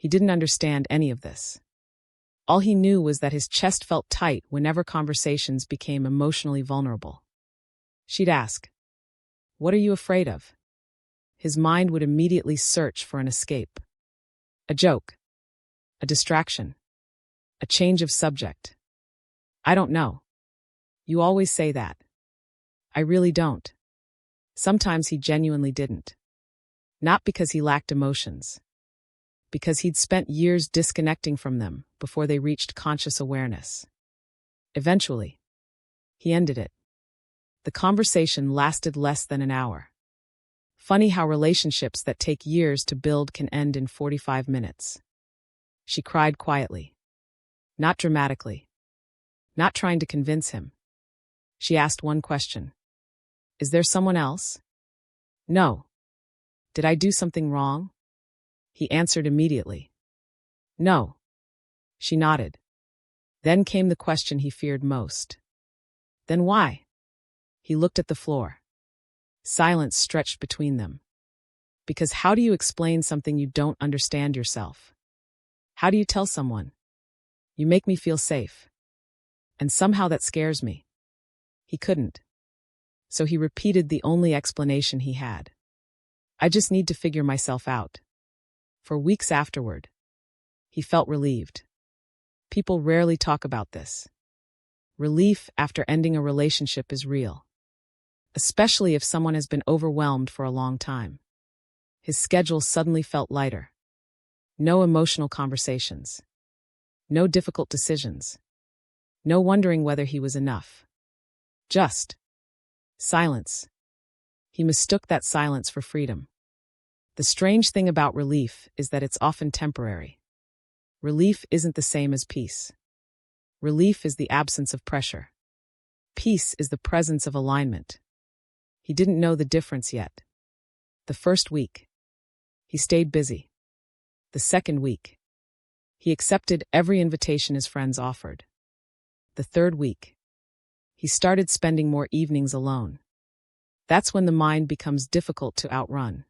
He didn't understand any of this. All he knew was that his chest felt tight whenever conversations became emotionally vulnerable. She'd ask, "What are you afraid of?" His mind would immediately search for an escape. A joke. A distraction. A change of subject. I don't know. You always say that. I really don't. Sometimes he genuinely didn't. Not because he lacked emotions. Because he'd spent years disconnecting from them before they reached conscious awareness. Eventually, he ended it. The conversation lasted less than an hour. Funny how relationships that take years to build can end in 45 minutes. She cried quietly. Not dramatically. Not trying to convince him. She asked one question. Is there someone else? No. Did I do something wrong? He answered immediately. No. She nodded. Then came the question he feared most. Then why? He looked at the floor. Silence stretched between them. Because how do you explain something you don't understand yourself? How do you tell someone? You make me feel safe. And somehow that scares me. He couldn't. So he repeated the only explanation he had. I just need to figure myself out. For weeks afterward, he felt relieved. People rarely talk about this. Relief after ending a relationship is real. Especially if someone has been overwhelmed for a long time. His schedule suddenly felt lighter. No emotional conversations. No difficult decisions. No wondering whether he was enough. Just silence. He mistook that silence for freedom. The strange thing about relief is that it's often temporary. Relief isn't the same as peace. Relief is the absence of pressure. Peace is the presence of alignment. He didn't know the difference yet. The first week, he stayed busy. The second week, he accepted every invitation his friends offered. The third week, he started spending more evenings alone. That's when the mind becomes difficult to outrun.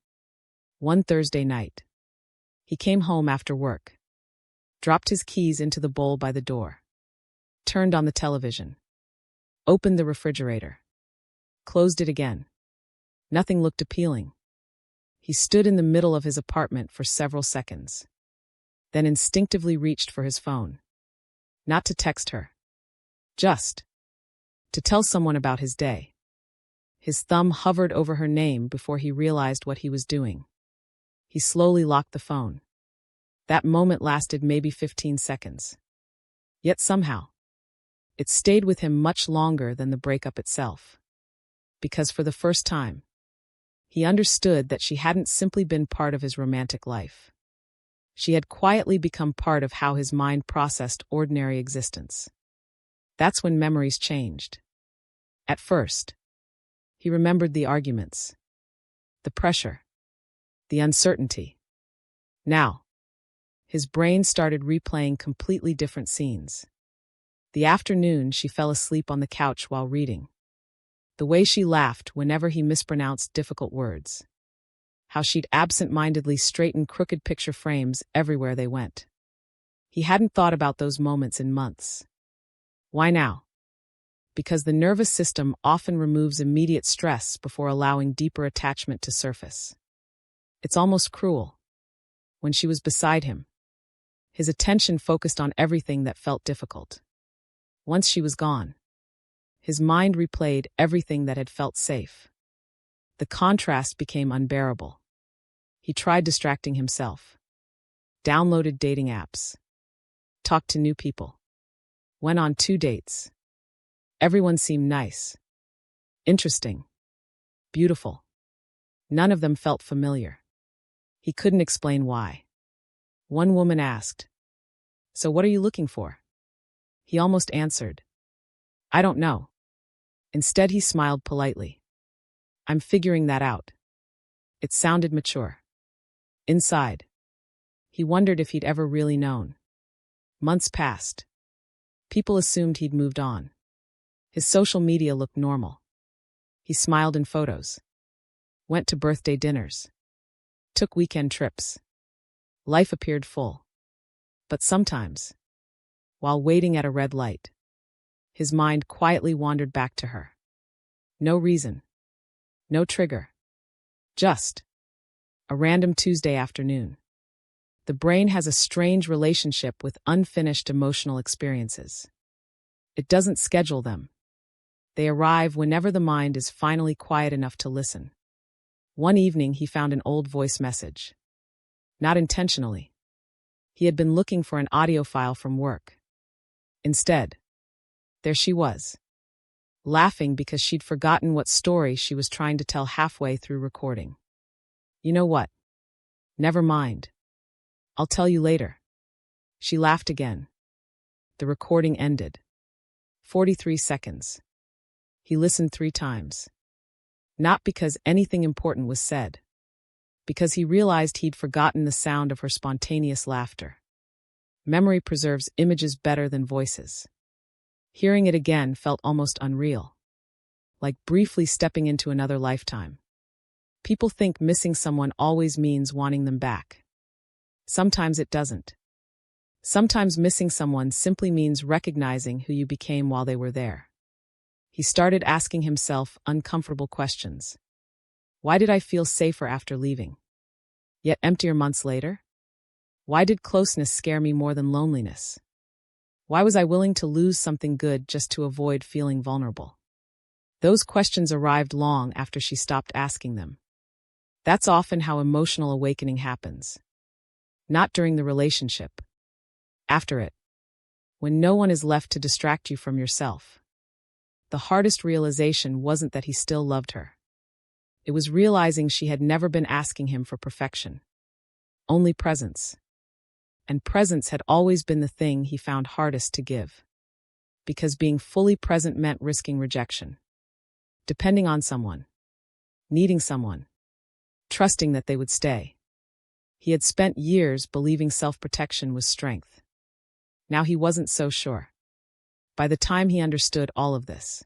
One Thursday night, He came home after work, dropped his keys into the bowl by the door, turned on the television, opened the refrigerator, closed it again. Nothing looked appealing. He stood in the middle of his apartment for several seconds, then instinctively reached for his phone. Not to text her, just to tell someone about his day. His thumb hovered over her name before he realized what he was doing. He slowly locked the phone. That moment lasted maybe 15 seconds. Yet somehow, it stayed with him much longer than the breakup itself. Because for the first time, he understood that she hadn't simply been part of his romantic life. She had quietly become part of how his mind processed ordinary existence. That's when memories changed. At first, he remembered the arguments, the pressure, the uncertainty. Now, his brain started replaying completely different scenes. The afternoon she fell asleep on the couch while reading. The way she laughed whenever he mispronounced difficult words. How she'd absent-mindedly straighten crooked picture frames everywhere they went. He hadn't thought about those moments in months. Why now? Because the nervous system often removes immediate stress before allowing deeper attachment to surface. It's almost cruel. When she was beside him, his attention focused on everything that felt difficult. Once she was gone, his mind replayed everything that had felt safe. The contrast became unbearable. He tried distracting himself, downloaded dating apps, talked to new people, went on 2 dates. Everyone seemed nice, interesting, beautiful. None of them felt familiar. He couldn't explain why. One woman asked, "So what are you looking for?" He almost answered, "I don't know." Instead, he smiled politely. "I'm figuring that out." It sounded mature. Inside, he wondered if he'd ever really known. Months passed. People assumed he'd moved on. His social media looked normal. He smiled in photos, went to birthday dinners, took weekend trips. Life appeared full. But sometimes, while waiting at a red light, his mind quietly wandered back to her. No reason. No trigger. Just a random Tuesday afternoon. The brain has a strange relationship with unfinished emotional experiences. It doesn't schedule them. They arrive whenever the mind is finally quiet enough to listen. One evening, he found an old voice message. Not intentionally. He had been looking for an audio file from work. Instead, there she was, laughing because she'd forgotten what story she was trying to tell halfway through recording. "You know what? Never mind. I'll tell you later." She laughed again. The recording ended. 43 seconds. He listened 3 times. Not because anything important was said. Because he realized he'd forgotten the sound of her spontaneous laughter. Memory preserves images better than voices. Hearing it again felt almost unreal. Like briefly stepping into another lifetime. People think missing someone always means wanting them back. Sometimes it doesn't. Sometimes missing someone simply means recognizing who you became while they were there. He started asking himself uncomfortable questions. Why did I feel safer after leaving, yet emptier months later? Why did closeness scare me more than loneliness? Why was I willing to lose something good just to avoid feeling vulnerable? Those questions arrived long after she stopped asking them. That's often how emotional awakening happens. Not during the relationship. After it. When no one is left to distract you from yourself. The hardest realization wasn't that he still loved her. It was realizing she had never been asking him for perfection. Only presence. And presence had always been the thing he found hardest to give. Because being fully present meant risking rejection. Depending on someone. Needing someone. Trusting that they would stay. He had spent years believing self-protection was strength. Now he wasn't so sure. By the time he understood all of this,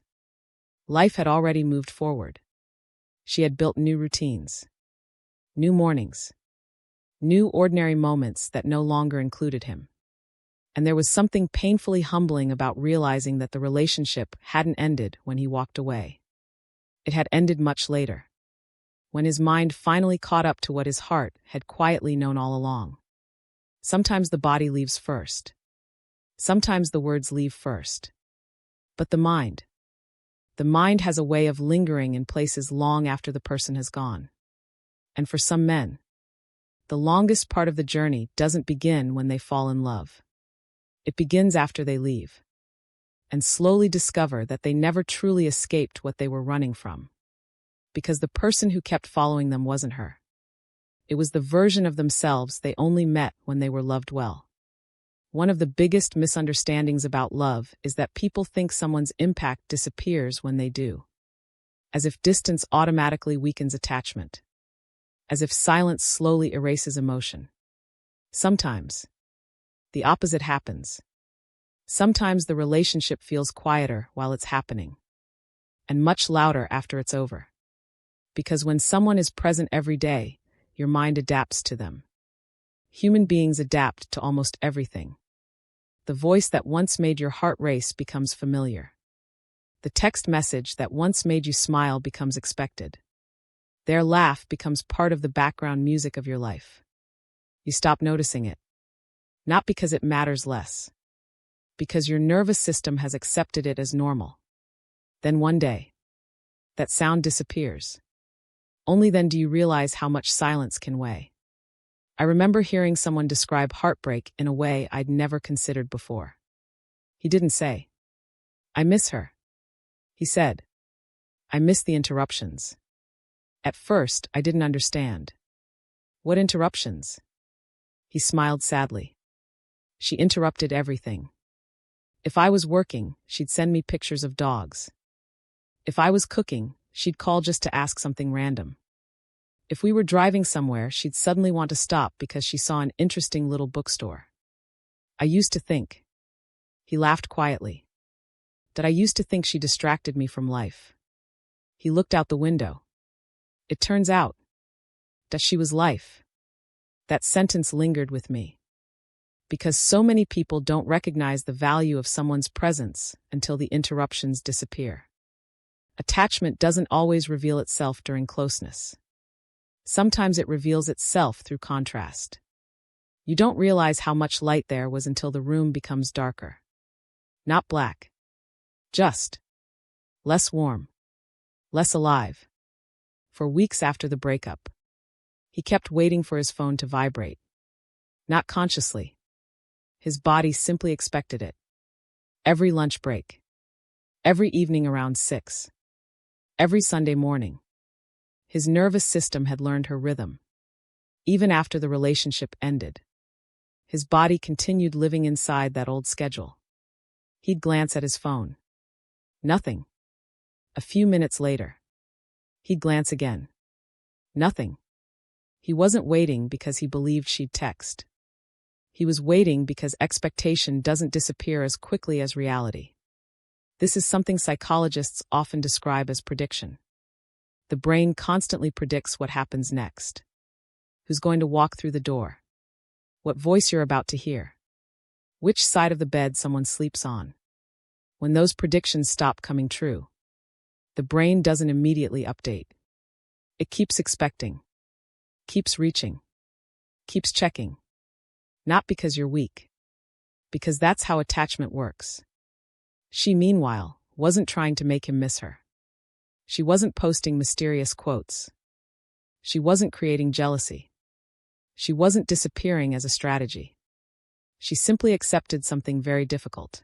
life had already moved forward. She had built new routines. New mornings. New ordinary moments that no longer included him. And there was something painfully humbling about realizing that the relationship hadn't ended when he walked away. It had ended much later, when his mind finally caught up to what his heart had quietly known all along. Sometimes the body leaves first. Sometimes the words leave first. But the mind has a way of lingering in places long after the person has gone. And for some men, the longest part of the journey doesn't begin when they fall in love. It begins after they leave, and slowly discover that they never truly escaped what they were running from. Because the person who kept following them wasn't her. It was the version of themselves they only met when they were loved well. One of the biggest misunderstandings about love is that people think someone's impact disappears when they do. As if distance automatically weakens attachment. As if silence slowly erases emotion. Sometimes the opposite happens. Sometimes the relationship feels quieter while it's happening, and much louder after it's over. Because when someone is present every day, your mind adapts to them. Human beings adapt to almost everything. The voice that once made your heart race becomes familiar. The text message that once made you smile becomes expected. Their laugh becomes part of the background music of your life. You stop noticing it. Not because it matters less. Because your nervous system has accepted it as normal. Then one day, that sound disappears. Only then do you realize how much silence can weigh. I remember hearing someone describe heartbreak in a way I'd never considered before. He didn't say, "I miss her." He said, "I miss the interruptions." At first, I didn't understand. What interruptions? He smiled sadly. She interrupted everything. If I was working, she'd send me pictures of dogs. If I was cooking, she'd call just to ask something random. If we were driving somewhere, she'd suddenly want to stop because she saw an interesting little bookstore. I used to think. He laughed quietly. That I used to think she distracted me from life. He looked out the window. It turns out that she was life. That sentence lingered with me. Because so many people don't recognize the value of someone's presence until the interruptions disappear. Attachment doesn't always reveal itself during closeness. Sometimes it reveals itself through contrast. You don't realize how much light there was until the room becomes darker. Not black. Just less warm. Less alive. For weeks after the breakup, he kept waiting for his phone to vibrate. Not consciously. His body simply expected it. Every lunch break. Every evening around 6. Every Sunday morning. His nervous system had learned her rhythm. Even after the relationship ended, his body continued living inside that old schedule. He'd glance at his phone. Nothing. A few minutes later, he'd glance again. Nothing. He wasn't waiting because he believed she'd text. He was waiting because expectation doesn't disappear as quickly as reality. This is something psychologists often describe as prediction. The brain constantly predicts what happens next. Who's going to walk through the door? What voice you're about to hear? Which side of the bed someone sleeps on? When those predictions stop coming true, the brain doesn't immediately update. It keeps expecting, keeps reaching, keeps checking. Not because you're weak. Because that's how attachment works. She, meanwhile, wasn't trying to make him miss her. She wasn't posting mysterious quotes. She wasn't creating jealousy. She wasn't disappearing as a strategy. She simply accepted something very difficult.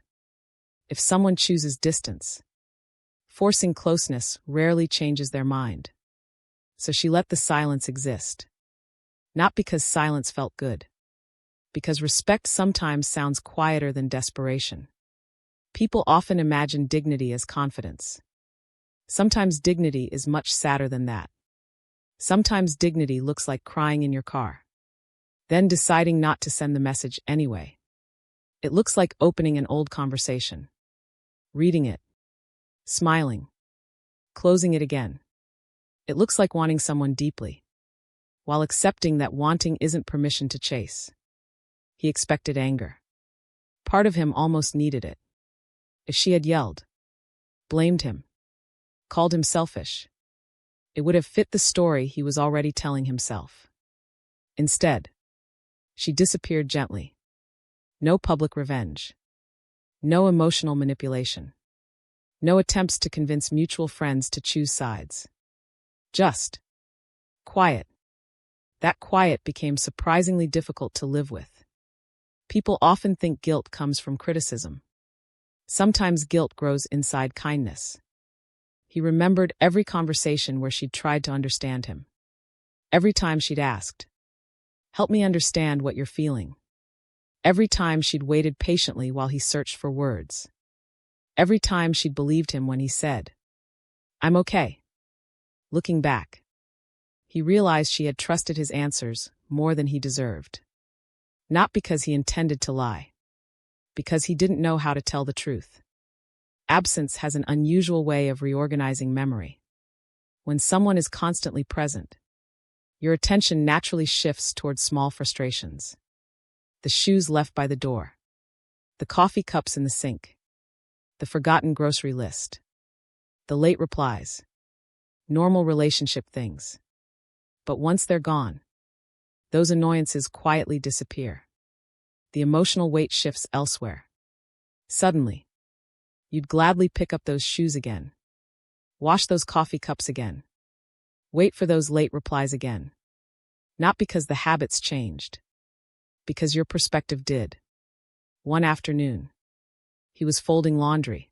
If someone chooses distance, forcing closeness rarely changes their mind. So she let the silence exist. Not because silence felt good. Because respect sometimes sounds quieter than desperation. People often imagine dignity as confidence. Sometimes dignity is much sadder than that. Sometimes dignity looks like crying in your car, then deciding not to send the message anyway. It looks like opening an old conversation, reading it, smiling, closing it again. It looks like wanting someone deeply, while accepting that wanting isn't permission to chase. He expected anger. Part of him almost needed it. If she had yelled, blamed him, called him selfish, it would have fit the story he was already telling himself. Instead, she disappeared gently. No public revenge. No emotional manipulation. No attempts to convince mutual friends to choose sides. Just quiet. That quiet became surprisingly difficult to live with. People often think guilt comes from criticism. Sometimes guilt grows inside kindness. He remembered every conversation where she'd tried to understand him. Every time she'd asked, "Help me understand what you're feeling." Every time she'd waited patiently while he searched for words. Every time she'd believed him when he said, "I'm okay." Looking back, he realized she had trusted his answers more than he deserved. Not because he intended to lie, because he didn't know how to tell the truth. Absence has an unusual way of reorganizing memory. When someone is constantly present, your attention naturally shifts towards small frustrations. The shoes left by the door, the coffee cups in the sink, the forgotten grocery list, the late replies, normal relationship things. But once they're gone, those annoyances quietly disappear. The emotional weight shifts elsewhere. Suddenly, you'd gladly pick up those shoes again, wash those coffee cups again, wait for those late replies again. Not because the habits changed, because your perspective did. One afternoon, he was folding laundry,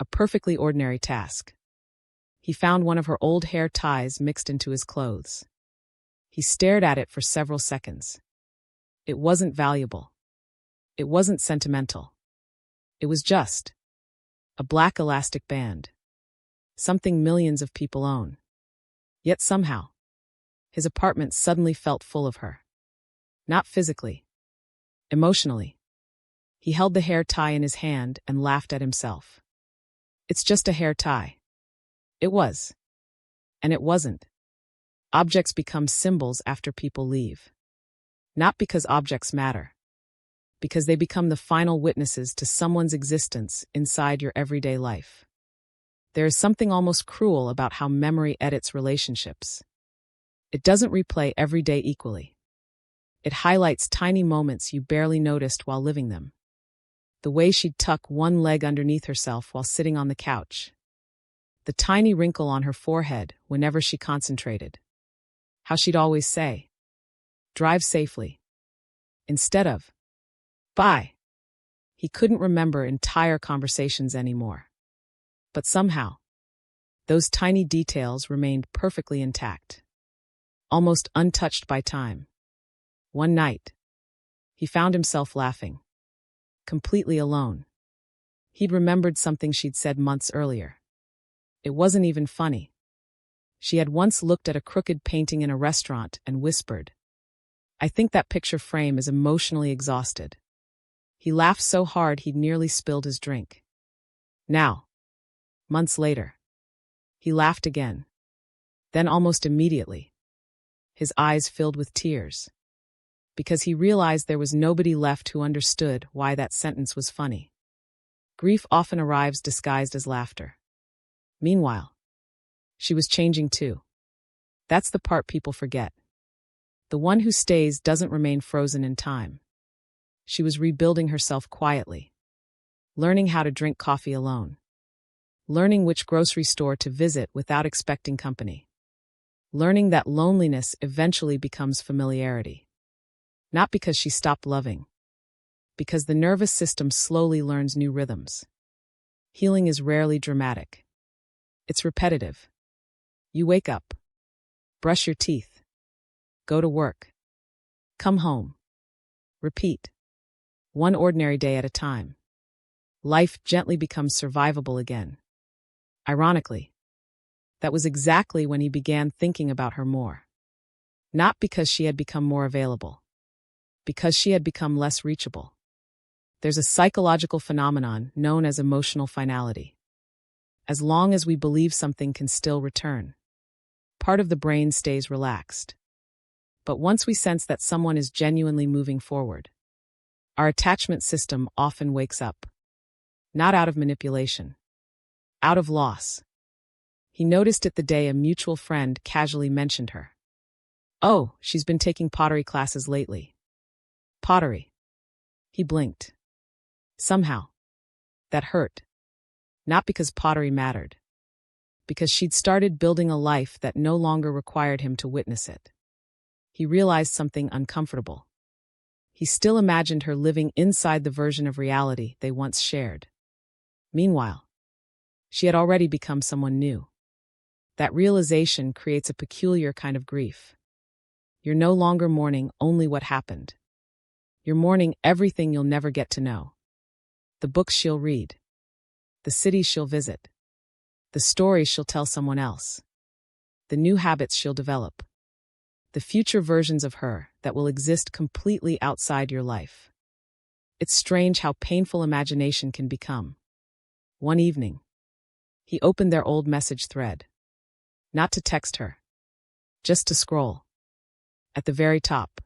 a perfectly ordinary task. He found one of her old hair ties mixed into his clothes. He stared at it for several seconds. It wasn't valuable. It wasn't sentimental. It was just a black elastic band. Something millions of people own. Yet somehow, his apartment suddenly felt full of her. Not physically, emotionally. He held the hair tie in his hand and laughed at himself. It's just a hair tie. It was. And it wasn't. Objects become symbols after people leave. Not because objects matter. Because they become the final witnesses to someone's existence inside your everyday life. There is something almost cruel about how memory edits relationships. It doesn't replay every day equally. It highlights tiny moments you barely noticed while living them. The way she'd tuck one leg underneath herself while sitting on the couch. The tiny wrinkle on her forehead whenever she concentrated. How she'd always say, "Drive safely," instead of, "Bye." He couldn't remember entire conversations anymore. But somehow, those tiny details remained perfectly intact. Almost untouched by time. One night, he found himself laughing. Completely alone. He'd remembered something she'd said months earlier. It wasn't even funny. She had once looked at a crooked painting in a restaurant and whispered, "I think that picture frame is emotionally exhausted." He laughed so hard he'd nearly spilled his drink. Now, months later, he laughed again. Then almost immediately, his eyes filled with tears. Because he realized there was nobody left who understood why that sentence was funny. Grief often arrives disguised as laughter. Meanwhile, she was changing too. That's the part people forget. The one who stays doesn't remain frozen in time. She was rebuilding herself quietly. Learning how to drink coffee alone. Learning which grocery store to visit without expecting company. Learning that loneliness eventually becomes familiarity. Not because she stopped loving. Because the nervous system slowly learns new rhythms. Healing is rarely dramatic. It's repetitive. You wake up. Brush your teeth. Go to work. Come home. Repeat. One ordinary day at a time. Life gently becomes survivable again. Ironically, that was exactly when he began thinking about her more. Not because she had become more available. Because she had become less reachable. There's a psychological phenomenon known as emotional finality. As long as we believe something can still return, part of the brain stays relaxed. But once we sense that someone is genuinely moving forward, our attachment system often wakes up. Not out of manipulation, out of loss. He noticed it the day a mutual friend casually mentioned her. "Oh, she's been taking pottery classes lately." Pottery. He blinked. Somehow, that hurt. Not because pottery mattered. Because she'd started building a life that no longer required him to witness it. He realized something uncomfortable. He still imagined her living inside the version of reality they once shared. Meanwhile, she had already become someone new. That realization creates a peculiar kind of grief. You're no longer mourning only what happened. You're mourning everything you'll never get to know. The books she'll read. The cities she'll visit. The stories she'll tell someone else. The new habits she'll develop. The future versions of her that will exist completely outside your life. It's strange how painful imagination can become. One evening, he opened their old message thread. Not to text her. Just to scroll. At the very top.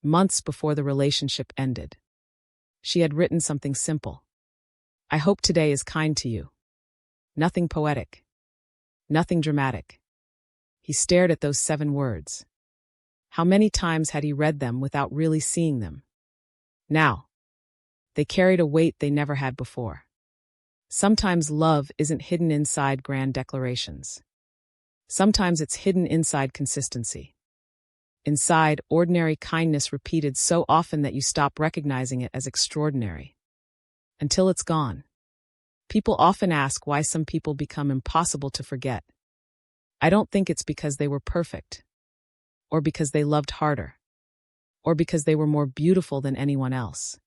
Months before the relationship ended. She had written something simple. "I hope today is kind to you." Nothing poetic. Nothing dramatic. He stared at those 7 words. How many times had he read them without really seeing them? Now, they carried a weight they never had before. Sometimes love isn't hidden inside grand declarations. Sometimes it's hidden inside consistency. Inside ordinary kindness repeated so often that you stop recognizing it as extraordinary. Until it's gone. People often ask why some people become impossible to forget. I don't think it's because they were perfect. Or because they loved harder. Or because they were more beautiful than anyone else.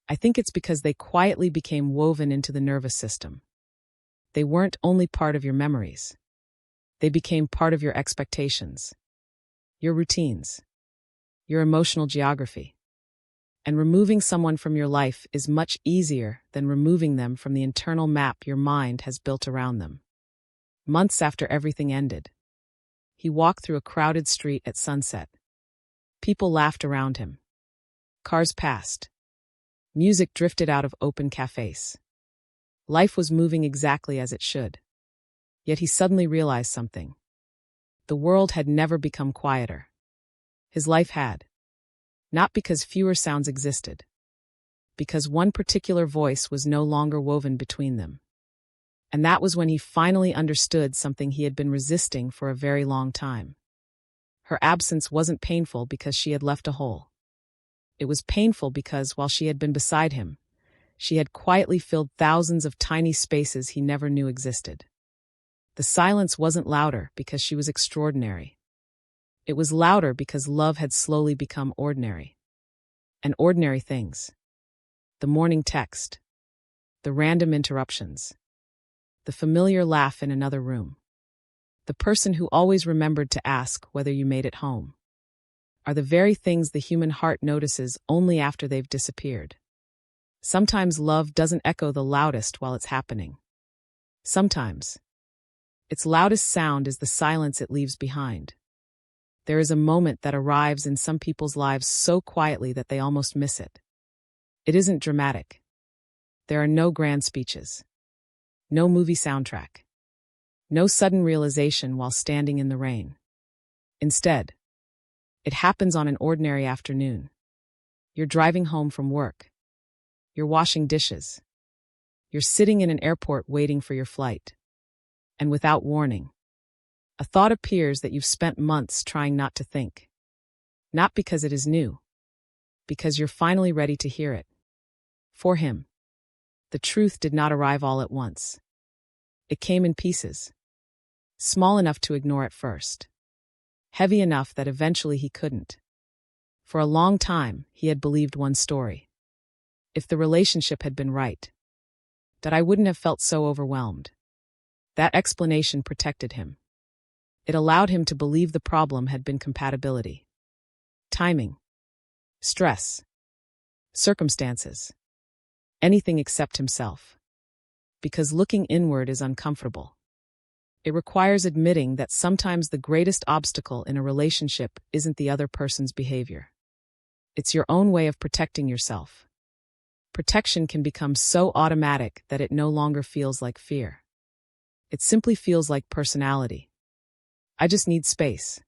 I think it's because they quietly became woven into the nervous system. They weren't only part of your memories. They became part of your expectations. Your routines. Your emotional geography. And removing someone from your life is much easier than removing them from the internal map your mind has built around them. Months after everything ended, he walked through a crowded street at sunset. People laughed around him. Cars passed. Music drifted out of open cafes. Life was moving exactly as it should. Yet he suddenly realized something. The world had never become quieter. His life had. Not because fewer sounds existed. Because one particular voice was no longer woven between them. And that was when he finally understood something he had been resisting for a very long time. Her absence wasn't painful because she had left a hole. It was painful because, while she had been beside him, she had quietly filled thousands of tiny spaces he never knew existed. The silence wasn't louder because she was extraordinary. It was louder because love had slowly become ordinary. And ordinary things. The morning text. The random interruptions. The familiar laugh in another room. The person who always remembered to ask whether you made it home. Are the very things the human heart notices only after they've disappeared. Sometimes love doesn't echo the loudest while it's happening. Sometimes its loudest sound is the silence it leaves behind. There is a moment that arrives in some people's lives so quietly that they almost miss it. It isn't dramatic. There are no grand speeches. No movie soundtrack. No sudden realization while standing in the rain. Instead, it happens on an ordinary afternoon. You're driving home from work. You're washing dishes. You're sitting in an airport waiting for your flight. And without warning, a thought appears that you've spent months trying not to think. Not because it is new. Because you're finally ready to hear it. For him, the truth did not arrive all at once. It came in pieces. Small enough to ignore at first. Heavy enough that eventually he couldn't. For a long time, he had believed one story. If the relationship had been right, that I wouldn't have felt so overwhelmed. That explanation protected him. It allowed him to believe the problem had been compatibility. Timing. Stress. Circumstances. Anything except himself. Because looking inward is uncomfortable. It requires admitting that sometimes the greatest obstacle in a relationship isn't the other person's behavior. It's your own way of protecting yourself. Protection can become so automatic that it no longer feels like fear. It simply feels like personality. I just need space.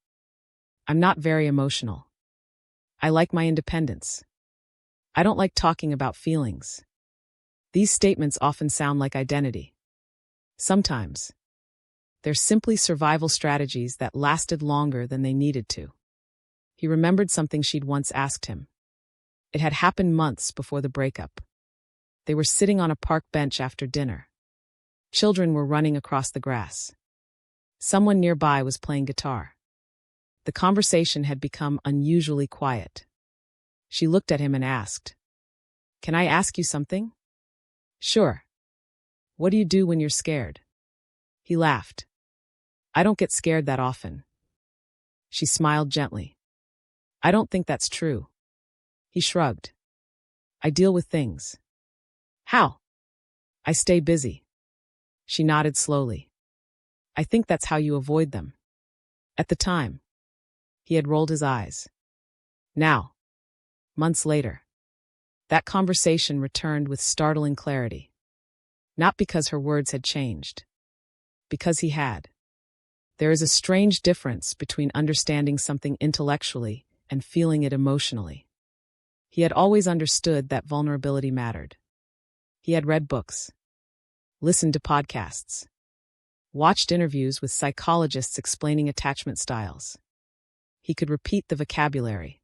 I'm not very emotional. I like my independence. I don't like talking about feelings. These statements often sound like identity. Sometimes, they're simply survival strategies that lasted longer than they needed to. He remembered something she'd once asked him. It had happened months before the breakup. They were sitting on a park bench after dinner. Children were running across the grass. Someone nearby was playing guitar. The conversation had become unusually quiet. She looked at him and asked, "Can I ask you something?" "Sure. What do you do when you're scared?" He laughed. "I don't get scared that often." She smiled gently. "I don't think that's true." He shrugged. "I deal with things." "How?" "I stay busy." She nodded slowly. "I think that's how you avoid them." At the time, he had rolled his eyes. Now, months later, that conversation returned with startling clarity. Not because her words had changed, because he had. There is a strange difference between understanding something intellectually and feeling it emotionally. He had always understood that vulnerability mattered. He had read books, listened to podcasts, watched interviews with psychologists explaining attachment styles. He could repeat the vocabulary: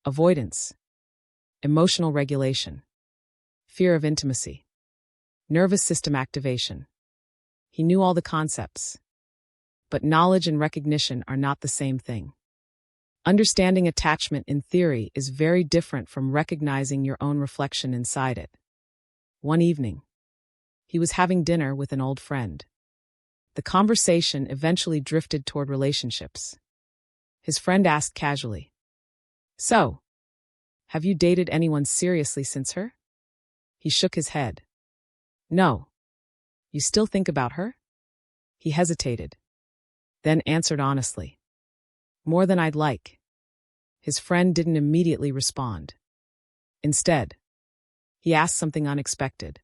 avoidance, emotional regulation, fear of intimacy, nervous system activation. He knew all the concepts. But knowledge and recognition are not the same thing. Understanding attachment in theory is very different from recognizing your own reflection inside it. One evening, he was having dinner with an old friend. The conversation eventually drifted toward relationships. His friend asked casually, "So, have you dated anyone seriously since her?" He shook his head. "No. You still think about her?" He hesitated, then answered honestly, "More than I'd like." His friend didn't immediately respond. Instead, he asked something unexpected.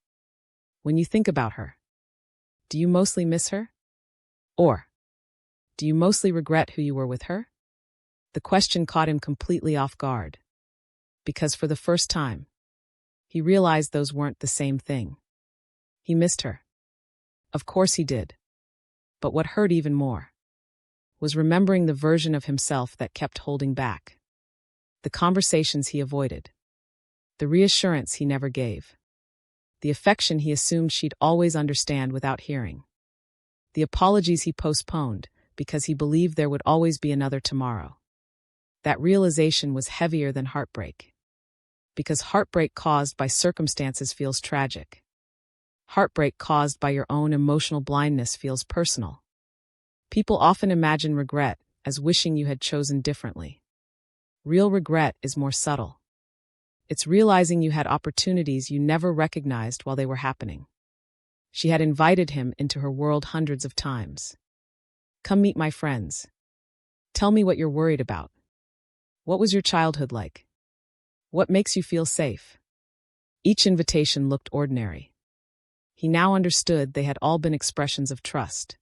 "When you think about her, do you mostly miss her? Or, do you mostly regret who you were with her?" The question caught him completely off guard. Because for the first time, he realized those weren't the same thing. He missed her. Of course he did. But what hurt even more was remembering the version of himself that kept holding back. The conversations he avoided. The reassurance he never gave. The affection he assumed she'd always understand without hearing. The apologies he postponed because he believed there would always be another tomorrow. That realization was heavier than heartbreak. Because heartbreak caused by circumstances feels tragic. Heartbreak caused by your own emotional blindness feels personal. People often imagine regret as wishing you had chosen differently. Real regret is more subtle. It's realizing you had opportunities you never recognized while they were happening. She had invited him into her world hundreds of times. "Come meet my friends. Tell me what you're worried about. What was your childhood like? What makes you feel safe?" Each invitation looked ordinary. He now understood they had all been expressions of trust.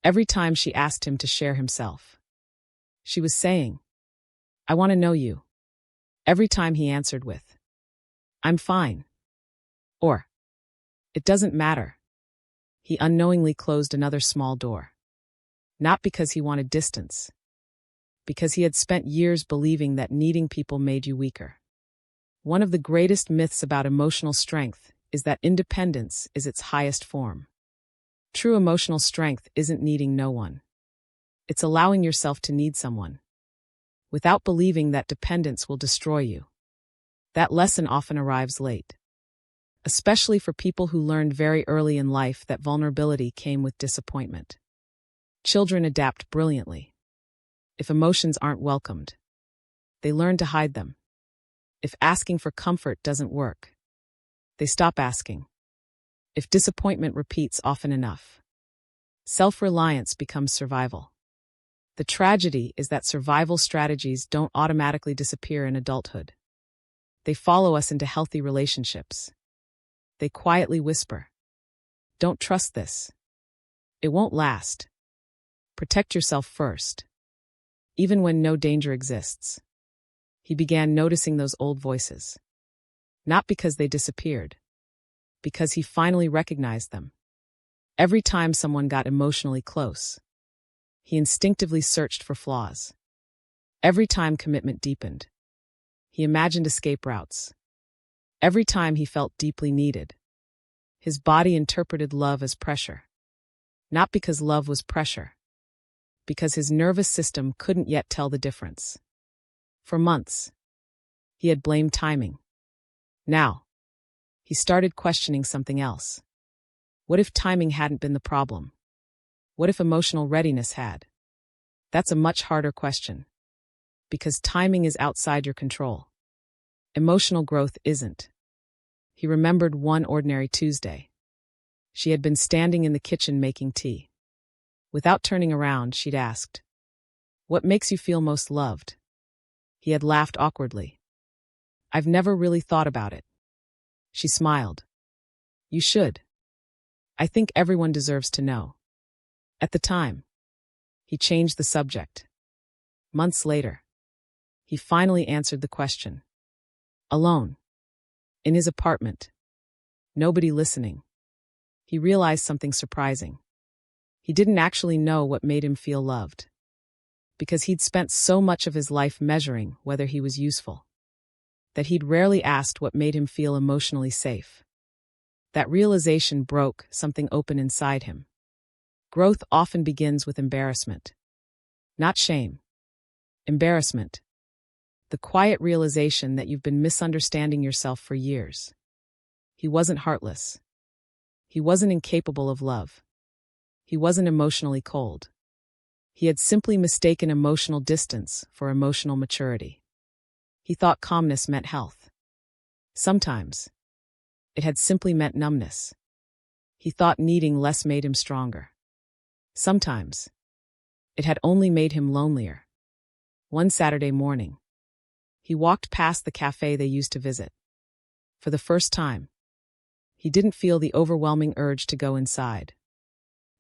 Every time she asked him to share himself, she was saying, "I want to know you." Every time he answered with, "I'm fine," or "It doesn't matter," he unknowingly closed another small door. Not because he wanted distance, because he had spent years believing that needing people made you weaker. One of the greatest myths about emotional strength is that independence is its highest form. True emotional strength isn't needing no one. It's allowing yourself to need someone, without believing that dependence will destroy you. That lesson often arrives late, especially for people who learned very early in life that vulnerability came with disappointment. Children adapt brilliantly. If emotions aren't welcomed, they learn to hide them. If asking for comfort doesn't work, they stop asking. If disappointment repeats often enough, Self-reliance becomes survival. The tragedy is that survival strategies don't automatically disappear in adulthood. They follow us into healthy relationships. They quietly whisper, "Don't trust this. It won't last. Protect yourself first." Even when no danger exists. He began noticing those old voices. Not because they disappeared, because he finally recognized them. Every time someone got emotionally close, he instinctively searched for flaws. Every time commitment deepened, he imagined escape routes. Every time he felt deeply needed, his body interpreted love as pressure. Not because love was pressure, because his nervous system couldn't yet tell the difference. For months, he had blamed timing. Now, he started questioning something else. What if timing hadn't been the problem? What if emotional readiness had? That's a much harder question. Because timing is outside your control. Emotional growth isn't. He remembered one ordinary Tuesday. She had been standing in the kitchen making tea. Without turning around, she'd asked, "What makes you feel most loved?" He had laughed awkwardly. "I've never really thought about it." She smiled. "You should. I think everyone deserves to know." At the time, he changed the subject. Months later, he finally answered the question. Alone. In his apartment. Nobody listening. He realized something surprising. He didn't actually know what made him feel loved. Because he'd spent so much of his life measuring whether he was useful. That he'd rarely asked what made him feel emotionally safe. That realization broke something open inside him. Growth often begins with embarrassment. Not shame. Embarrassment. The quiet realization that you've been misunderstanding yourself for years. He wasn't heartless. He wasn't incapable of love. He wasn't emotionally cold. He had simply mistaken emotional distance for emotional maturity. He thought calmness meant health. Sometimes, it had simply meant numbness. He thought needing less made him stronger. Sometimes, it had only made him lonelier. One Saturday morning, he walked past the cafe they used to visit. For the first time, he didn't feel the overwhelming urge to go inside.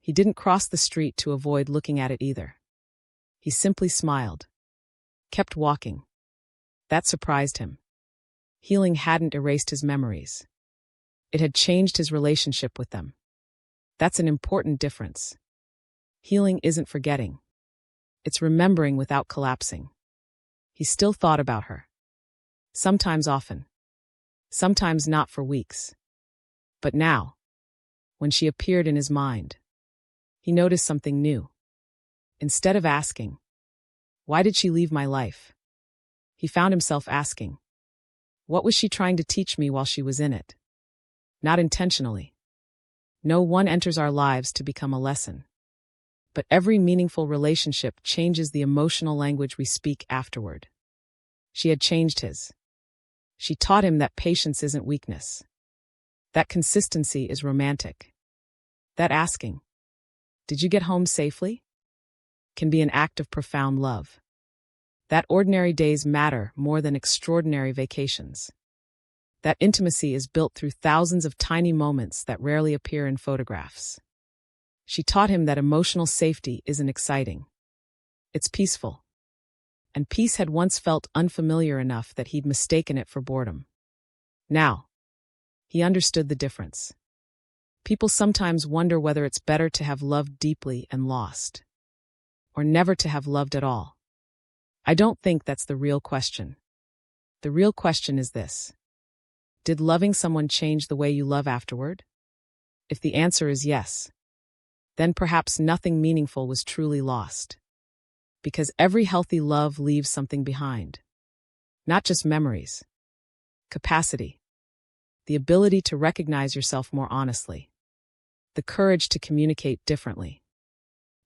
He didn't cross the street to avoid looking at it either. He simply smiled. Kept walking. That surprised him. Healing hadn't erased his memories. It had changed his relationship with them. That's an important difference. Healing isn't forgetting. It's remembering without collapsing. He still thought about her. Sometimes often. Sometimes not for weeks. But now, when she appeared in his mind, he noticed something new. Instead of asking, "Why did she leave my life?" he found himself asking, "What was she trying to teach me while she was in it?" Not intentionally. No one enters our lives to become a lesson. But every meaningful relationship changes the emotional language we speak afterward. She had changed his. She taught him that patience isn't weakness. That consistency is romantic. That asking, "Did you get home safely?" can be an act of profound love. That ordinary days matter more than extraordinary vacations. That intimacy is built through thousands of tiny moments that rarely appear in photographs. She taught him that emotional safety isn't exciting. It's peaceful. And peace had once felt unfamiliar enough that he'd mistaken it for boredom. Now, he understood the difference. People sometimes wonder whether it's better to have loved deeply and lost, or never to have loved at all. I don't think that's the real question. The real question is this. Did loving someone change the way you love afterward? If the answer is yes, then perhaps nothing meaningful was truly lost. Because every healthy love leaves something behind. Not just memories. Capacity. The ability to recognize yourself more honestly. The courage to communicate differently.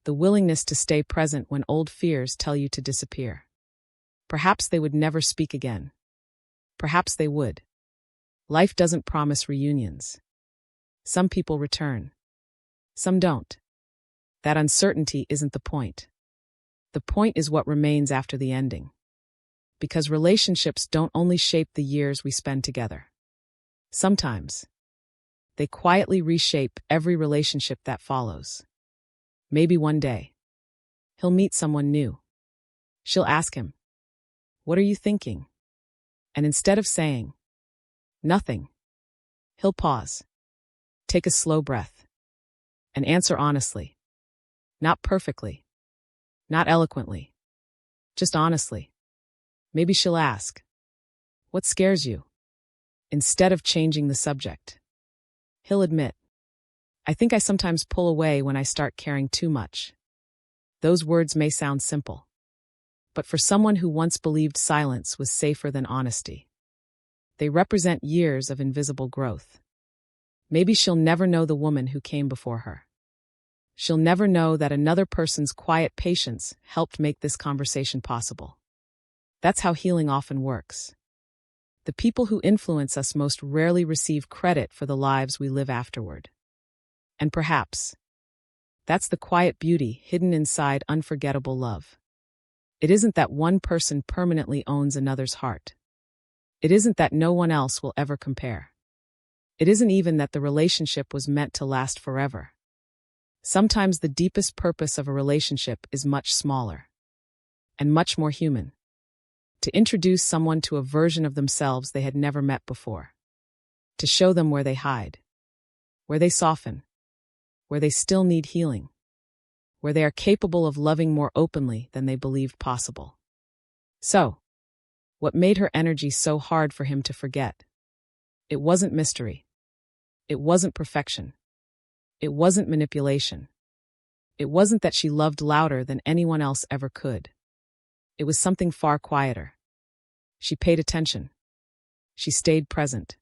The willingness to stay present when old fears tell you to disappear. Perhaps they would never speak again. Perhaps they would. Life doesn't promise reunions. Some people return. Some don't. That uncertainty isn't the point. The point is what remains after the ending. Because relationships don't only shape the years we spend together. Sometimes, they quietly reshape every relationship that follows. Maybe one day, he'll meet someone new. She'll ask him, "What are you thinking?" And instead of saying, "Nothing," he'll pause, take a slow breath, and answer honestly. Not perfectly, not eloquently, just honestly. Maybe she'll ask, "What scares you?" Instead of changing the subject. He'll admit, "I think I sometimes pull away when I start caring too much." Those words may sound simple, but for someone who once believed silence was safer than honesty, they represent years of invisible growth. Maybe she'll never know the woman who came before her. She'll never know that another person's quiet patience helped make this conversation possible. That's how healing often works. The people who influence us most rarely receive credit for the lives we live afterward. And perhaps, that's the quiet beauty hidden inside unforgettable love. It isn't that one person permanently owns another's heart. It isn't that no one else will ever compare. It isn't even that the relationship was meant to last forever. Sometimes the deepest purpose of a relationship is much smaller and much more human. To introduce someone to a version of themselves they had never met before. To show them where they hide, where they soften, where they still need healing, where they are capable of loving more openly than they believed possible. So, what made her energy so hard for him to forget? It wasn't mystery. It wasn't perfection. It wasn't manipulation. It wasn't that she loved louder than anyone else ever could. It was something far quieter. She paid attention. She stayed present.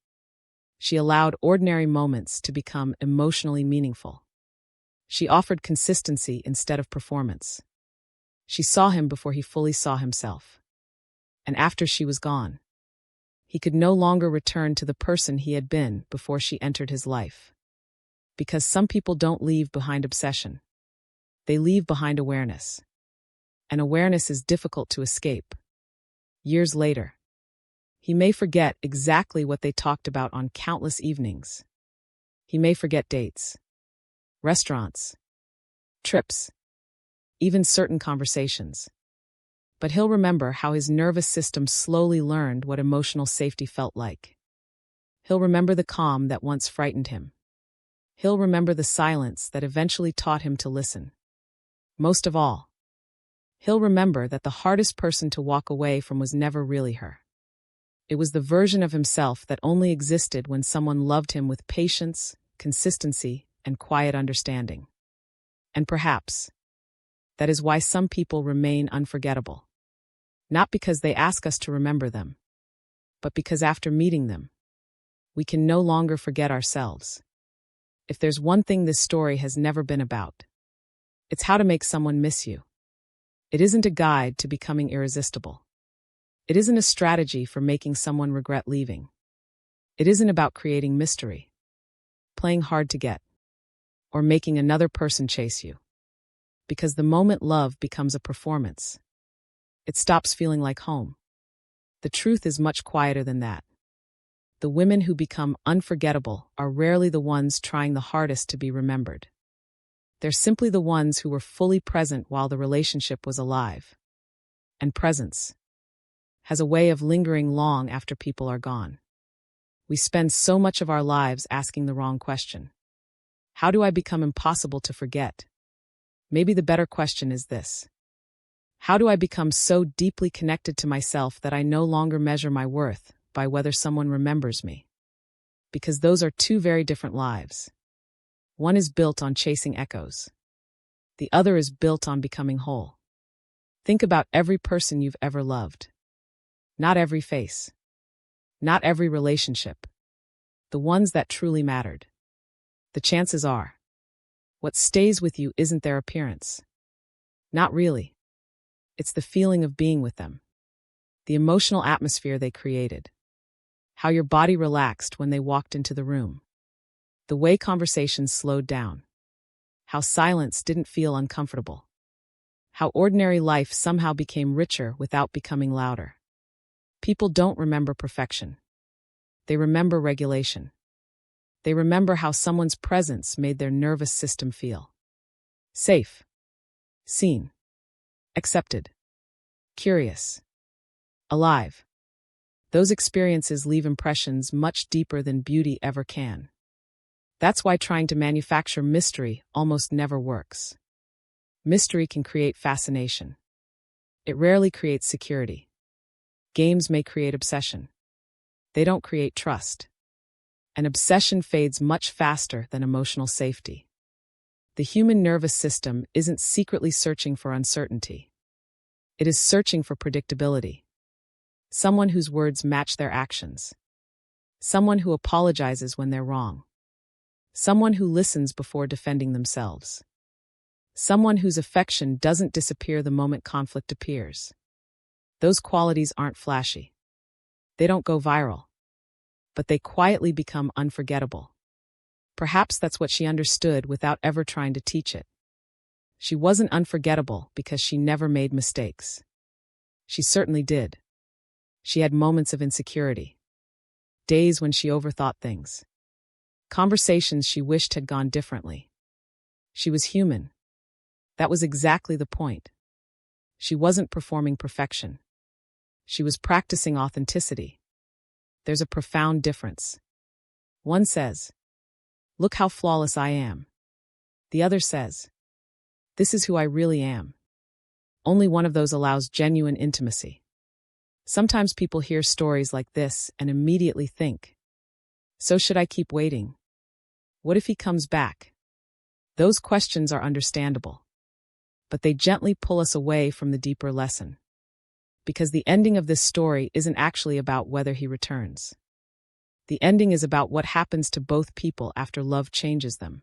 She allowed ordinary moments to become emotionally meaningful. She offered consistency instead of performance. She saw him before he fully saw himself. And after she was gone, he could no longer return to the person he had been before she entered his life. Because some people don't leave behind obsession. They leave behind awareness. And awareness is difficult to escape. Years later, he may forget exactly what they talked about on countless evenings. He may forget dates, restaurants, trips, even certain conversations. But he'll remember how his nervous system slowly learned what emotional safety felt like. He'll remember the calm that once frightened him. He'll remember the silence that eventually taught him to listen. Most of all, he'll remember that the hardest person to walk away from was never really her. It was the version of himself that only existed when someone loved him with patience, consistency, and quiet understanding. And perhaps, that is why some people remain unforgettable. Not because they ask us to remember them, but because after meeting them, we can no longer forget ourselves. If there's one thing this story has never been about, it's how to make someone miss you. It isn't a guide to becoming irresistible. It isn't a strategy for making someone regret leaving. It isn't about creating mystery, playing hard to get, or making another person chase you. Because the moment love becomes a performance, it stops feeling like home. The truth is much quieter than that. The women who become unforgettable are rarely the ones trying the hardest to be remembered. They're simply the ones who were fully present while the relationship was alive. And presence has a way of lingering long after people are gone. We spend so much of our lives asking the wrong question. How do I become impossible to forget? Maybe the better question is this. How do I become so deeply connected to myself that I no longer measure my worth by whether someone remembers me? Because those are two very different lives. One is built on chasing echoes. The other is built on becoming whole. Think about every person you've ever loved. Not every face. Not every relationship. The ones that truly mattered. The chances are, what stays with you isn't their appearance. Not really. It's the feeling of being with them. The emotional atmosphere they created. How your body relaxed when they walked into the room. The way conversations slowed down. how silence didn't feel uncomfortable. How ordinary life somehow became richer without becoming louder. People don't remember perfection. They remember regulation. They remember how someone's presence made their nervous system feel. Safe. Seen. Accepted. Curious. Alive. Those experiences leave impressions much deeper than beauty ever can. That's why trying to manufacture mystery almost never works. Mystery can create fascination. It rarely creates security. Games may create obsession. They don't create trust. An obsession fades much faster than emotional safety. The human nervous system isn't secretly searching for uncertainty. It is searching for predictability. Someone whose words match their actions. Someone who apologizes when they're wrong. Someone who listens before defending themselves. Someone whose affection doesn't disappear the moment conflict appears. Those qualities aren't flashy. They don't go viral. But they quietly become unforgettable. Perhaps that's what she understood without ever trying to teach it. She wasn't unforgettable because she never made mistakes. She certainly did. She had moments of insecurity. Days when she overthought things. Conversations she wished had gone differently. She was human. That was exactly the point. She wasn't performing perfection. She was practicing authenticity. There's a profound difference. One says, "Look how flawless I am." The other says, "This is who I really am." Only one of those allows genuine intimacy. Sometimes people hear stories like this and immediately think, so should I keep waiting? What if he comes back? Those questions are understandable. But they gently pull us away from the deeper lesson. Because the ending of this story isn't actually about whether he returns. The ending is about what happens to both people after love changes them.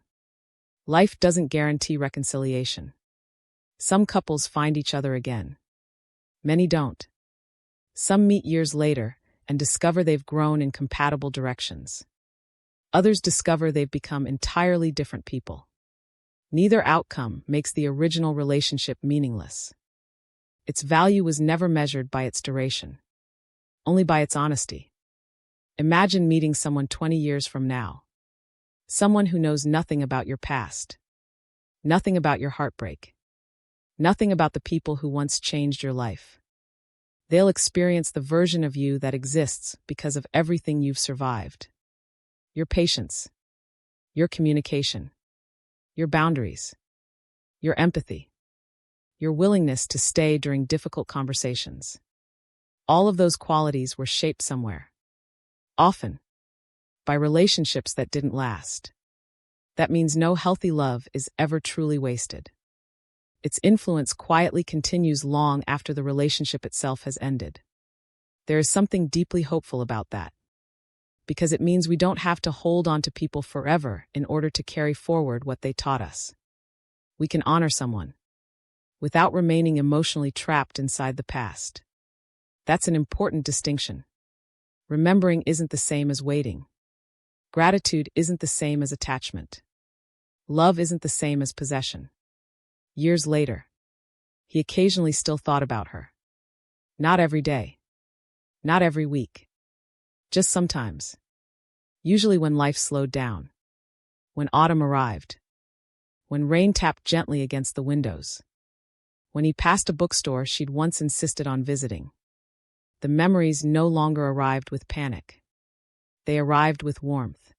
Life doesn't guarantee reconciliation. Some couples find each other again. Many don't. Some meet years later and discover they've grown in compatible directions. Others discover they've become entirely different people. Neither outcome makes the original relationship meaningless. Its value was never measured by its duration, only by its honesty. Imagine meeting someone 20 years from now. Someone who knows nothing about your past. Nothing about your heartbreak. Nothing about the people who once changed your life. They'll experience the version of you that exists because of everything you've survived. Your patience. Your communication. Your boundaries. Your empathy. Your willingness to stay during difficult conversations. All of those qualities were shaped somewhere. Often. By relationships that didn't last. That means no healthy love is ever truly wasted. Its influence quietly continues long after the relationship itself has ended. There is something deeply hopeful about that. Because it means we don't have to hold on to people forever in order to carry forward what they taught us. We can honor someone without remaining emotionally trapped inside the past. That's an important distinction. Remembering isn't the same as waiting. Gratitude isn't the same as attachment. Love isn't the same as possession. Years later, he occasionally still thought about her. Not every day. Not every week. Just sometimes. Usually when life slowed down. When autumn arrived. When rain tapped gently against the windows. When he passed a bookstore she'd once insisted on visiting. The memories no longer arrived with panic. They arrived with warmth.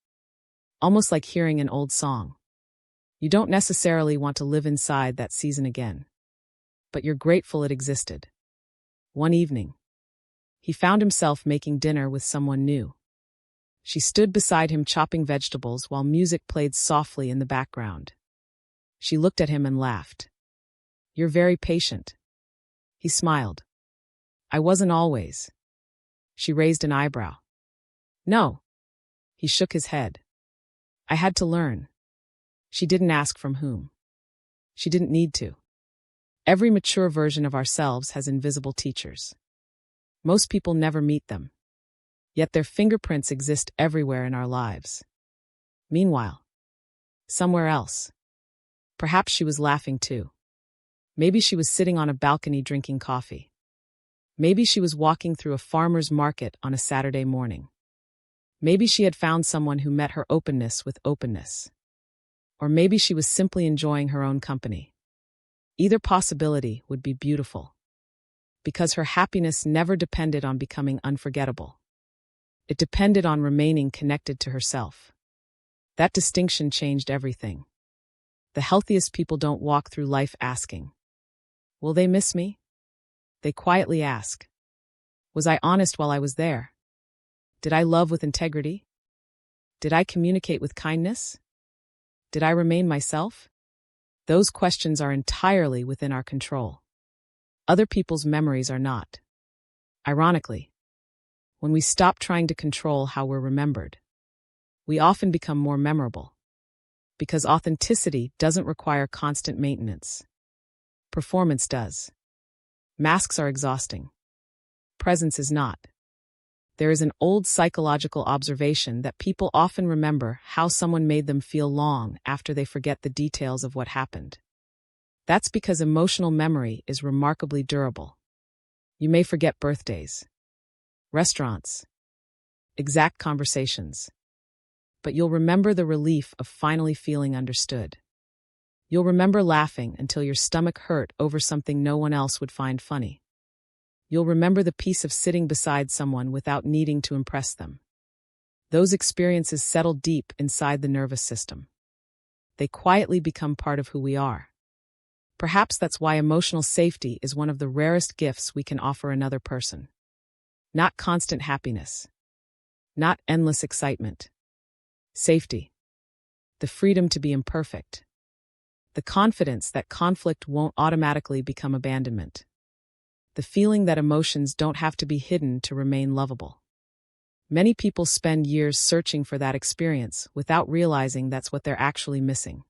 Almost like hearing an old song. You don't necessarily want to live inside that season again. But you're grateful it existed. One evening, he found himself making dinner with someone new. She stood beside him chopping vegetables while music played softly in the background. She looked at him and laughed. "You're very patient." He smiled. "I wasn't always." She raised an eyebrow. "No." He shook his head. "I had to learn." She didn't ask from whom. She didn't need to. Every mature version of ourselves has invisible teachers. Most people never meet them. Yet their fingerprints exist everywhere in our lives. Meanwhile, somewhere else, Perhaps she was laughing too. Maybe she was sitting on a balcony drinking coffee. Maybe she was walking through a farmer's market on a Saturday morning. Maybe she had found someone who met her openness with openness. Or maybe she was simply enjoying her own company. Either possibility would be beautiful, because her happiness never depended on becoming unforgettable. It depended on remaining connected to herself. That distinction changed everything. The healthiest people don't walk through life asking, "Will they miss me?" They quietly ask, "Was I honest while I was there? Did I love with integrity? Did I communicate with kindness? Did I remain myself?" Those questions are entirely within our control. Other people's memories are not. Ironically, when we stop trying to control how we're remembered, we often become more memorable. Because authenticity doesn't require constant maintenance. Performance does. Masks are exhausting. Presence is not. There is an old psychological observation that people often remember how someone made them feel long after they forget the details of what happened. That's because emotional memory is remarkably durable. You may forget birthdays, restaurants, exact conversations, but you'll remember the relief of finally feeling understood. You'll remember laughing until your stomach hurt over something no one else would find funny. You'll remember the peace of sitting beside someone without needing to impress them. Those experiences settle deep inside the nervous system. They quietly become part of who we are. Perhaps that's why emotional safety is one of the rarest gifts we can offer another person. Not constant happiness. Not endless excitement. Safety. The freedom to be imperfect. The confidence that conflict won't automatically become abandonment. The feeling that emotions don't have to be hidden to remain lovable. Many people spend years searching for that experience without realizing that's what they're actually missing.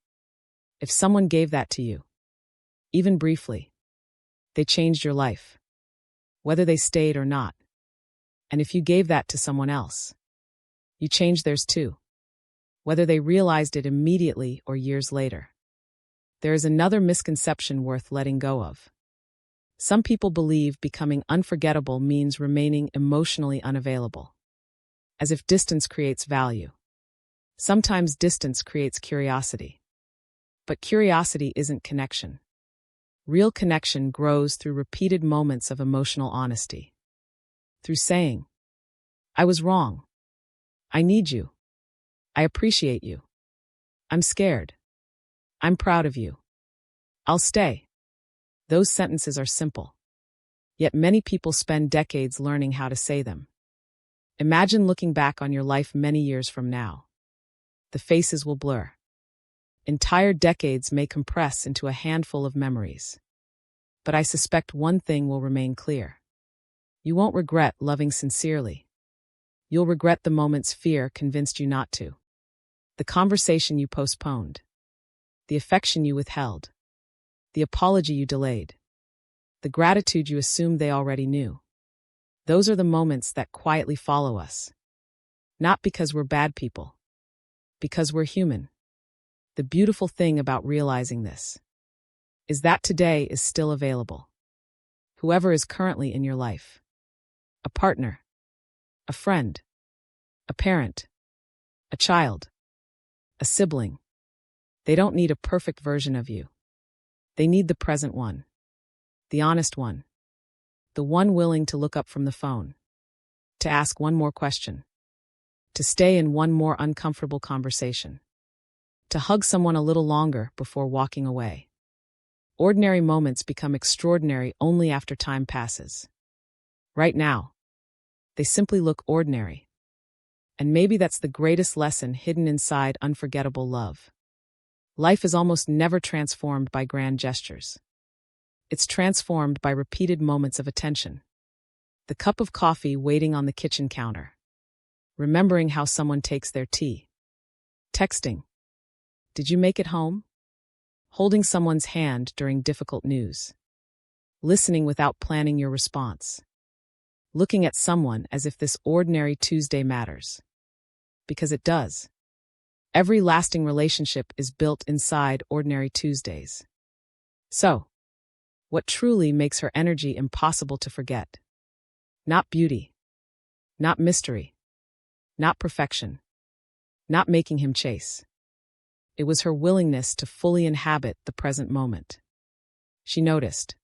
If someone gave that to you, even briefly, they changed your life, whether they stayed or not. And if you gave that to someone else, you changed theirs too, whether they realized it immediately or years later. There is another misconception worth letting go of. Some people believe becoming unforgettable means remaining emotionally unavailable, as if distance creates value. Sometimes distance creates curiosity. But curiosity isn't connection. Real connection grows through repeated moments of emotional honesty. Through saying, "I was wrong. I need you. I appreciate you. I'm scared. I'm proud of you. I'll stay." Those sentences are simple. Yet many people spend decades learning how to say them. Imagine looking back on your life many years from now. The faces will blur. Entire decades may compress into a handful of memories. But I suspect one thing will remain clear. You won't regret loving sincerely. You'll regret the moments fear convinced you not to. The conversation you postponed. The affection you withheld. The apology you delayed. The gratitude you assumed they already knew. Those are the moments that quietly follow us. Not because we're bad people. Because we're human. The beautiful thing about realizing this is that today is still available. Whoever is currently in your life. A partner. A friend. A parent. A child. A sibling. They don't need a perfect version of you. They need the present one. The honest one. The one willing to look up from the phone. To ask one more question. To stay in one more uncomfortable conversation. To hug someone a little longer before walking away. Ordinary moments become extraordinary only after time passes. Right now, they simply look ordinary. And maybe that's the greatest lesson hidden inside unforgettable love. Life is almost never transformed by grand gestures. It's transformed by repeated moments of attention. The cup of coffee waiting on the kitchen counter. Remembering how someone takes their tea. Texting. Did you make it home? Holding someone's hand during difficult news. Listening without planning your response. Looking at someone as if this ordinary Tuesday matters. Because it does. Every lasting relationship is built inside ordinary Tuesdays. So, what truly makes her energy impossible to forget? Not beauty, not mystery, not perfection, not making him chase. It was her willingness to fully inhabit the present moment. She noticed.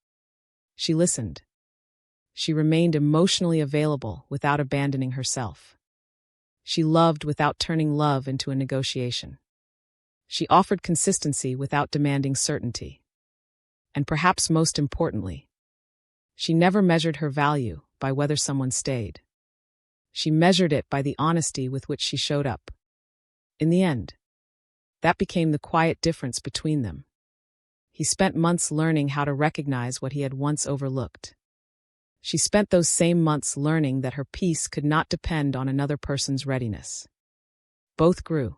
She listened. She remained emotionally available without abandoning herself. She loved without turning love into a negotiation. She offered consistency without demanding certainty. And perhaps most importantly, she never measured her value by whether someone stayed. She measured it by the honesty with which she showed up. In the end, that became the quiet difference between them. He spent months learning how to recognize what he had once overlooked. She spent those same months learning that her peace could not depend on another person's readiness. Both grew,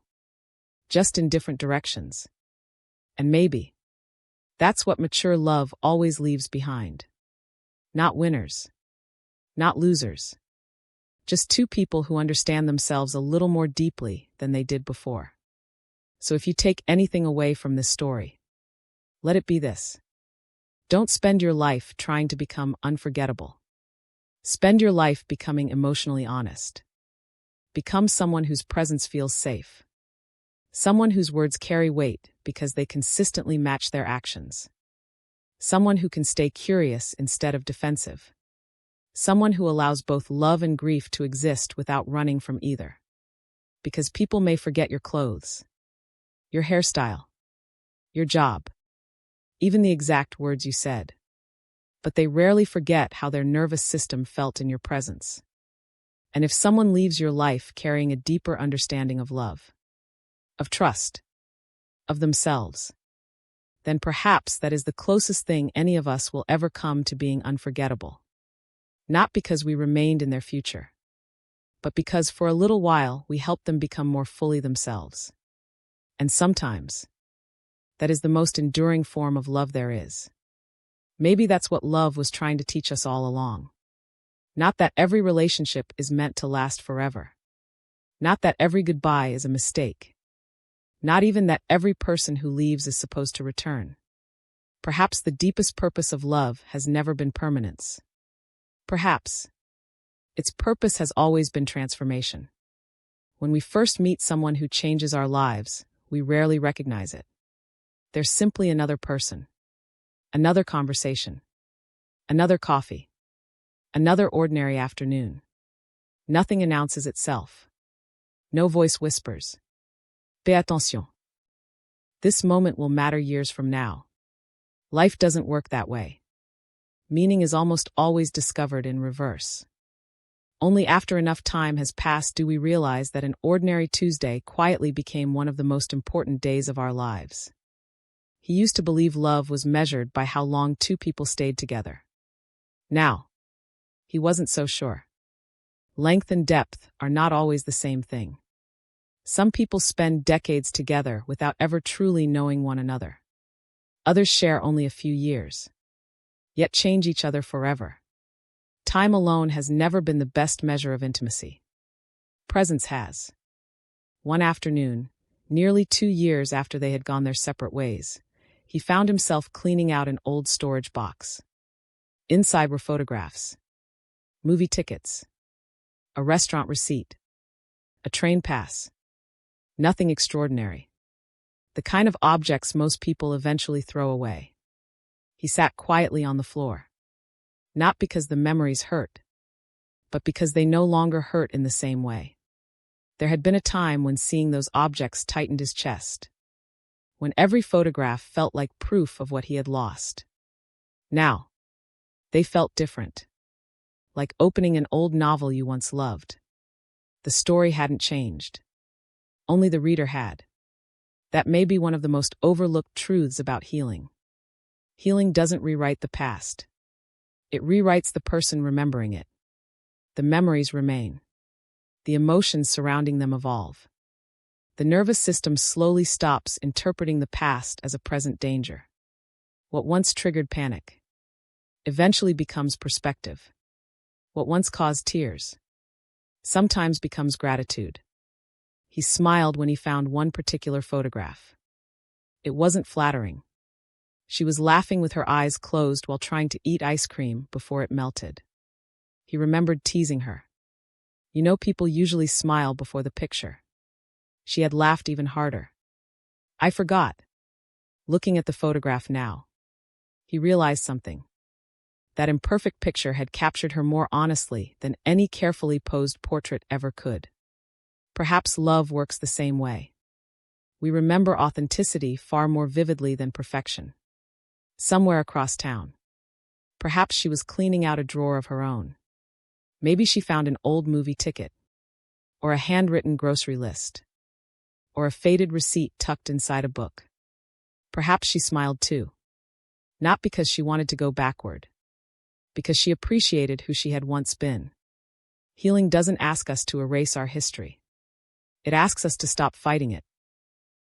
just in different directions. And maybe that's what mature love always leaves behind. Not winners, not losers. Just two people who understand themselves a little more deeply than they did before. So if you take anything away from this story, let it be this. Don't spend your life trying to become unforgettable. Spend your life becoming emotionally honest. Become someone whose presence feels safe. Someone whose words carry weight because they consistently match their actions. Someone who can stay curious instead of defensive. Someone who allows both love and grief to exist without running from either. Because people may forget your clothes, your hairstyle, your job, even the exact words you said. But they rarely forget how their nervous system felt in your presence. And if someone leaves your life carrying a deeper understanding of love, of trust, of themselves, then perhaps that is the closest thing any of us will ever come to being unforgettable. Not because we remained in their future, but because for a little while we helped them become more fully themselves. And sometimes, that is the most enduring form of love there is. Maybe that's what love was trying to teach us all along. Not that every relationship is meant to last forever. Not that every goodbye is a mistake. Not even that every person who leaves is supposed to return. Perhaps the deepest purpose of love has never been permanence. Perhaps its purpose has always been transformation. When we first meet someone who changes our lives, we rarely recognize it. They're simply another person, another conversation, another coffee, another ordinary afternoon. Nothing announces itself. No voice whispers, "Fais attention. This moment will matter years from now." Life doesn't work that way. Meaning is almost always discovered in reverse. Only after enough time has passed do we realize that an ordinary Tuesday quietly became one of the most important days of our lives. He used to believe love was measured by how long two people stayed together. Now, he wasn't so sure. Length and depth are not always the same thing. Some people spend decades together without ever truly knowing one another. Others share only a few years, yet change each other forever. Time alone has never been the best measure of intimacy. Presence has. One afternoon, nearly 2 years after they had gone their separate ways, he found himself cleaning out an old storage box. Inside were photographs, movie tickets, a restaurant receipt, a train pass. Nothing extraordinary. The kind of objects most people eventually throw away. He sat quietly on the floor. Not because the memories hurt, but because they no longer hurt in the same way. There had been a time when seeing those objects tightened his chest, when every photograph felt like proof of what he had lost. Now, they felt different, like opening an old novel you once loved. The story hadn't changed. Only the reader had. That may be one of the most overlooked truths about healing. Healing doesn't rewrite the past. It rewrites the person remembering it. The memories remain. The emotions surrounding them evolve. The nervous system slowly stops interpreting the past as a present danger. What once triggered panic eventually becomes perspective. What once caused tears sometimes becomes gratitude. He smiled when he found one particular photograph. It wasn't flattering. She was laughing with her eyes closed while trying to eat ice cream before it melted. He remembered teasing her. You know, people usually smile before the picture. She had laughed even harder. I forgot. Looking at the photograph now, he realized something. That imperfect picture had captured her more honestly than any carefully posed portrait ever could. Perhaps love works the same way. We remember authenticity far more vividly than perfection. Somewhere across town. Perhaps she was cleaning out a drawer of her own. Maybe she found an old movie ticket, or a handwritten grocery list, or a faded receipt tucked inside a book. Perhaps she smiled too. Not because she wanted to go backward, because she appreciated who she had once been. Healing doesn't ask us to erase our history. It asks us to stop fighting it.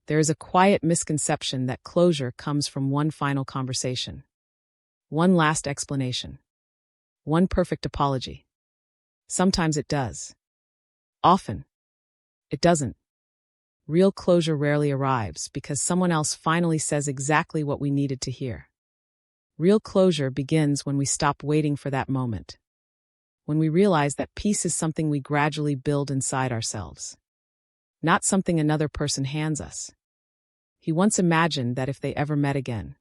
There is a quiet misconception that closure comes from one final conversation. One last explanation. One perfect apology. Sometimes it does. Often, it doesn't. Real closure rarely arrives because someone else finally says exactly what we needed to hear. Real closure begins when we stop waiting for that moment. When we realize that peace is something we gradually build inside ourselves. Not something another person hands us. He once imagined that if they ever met again,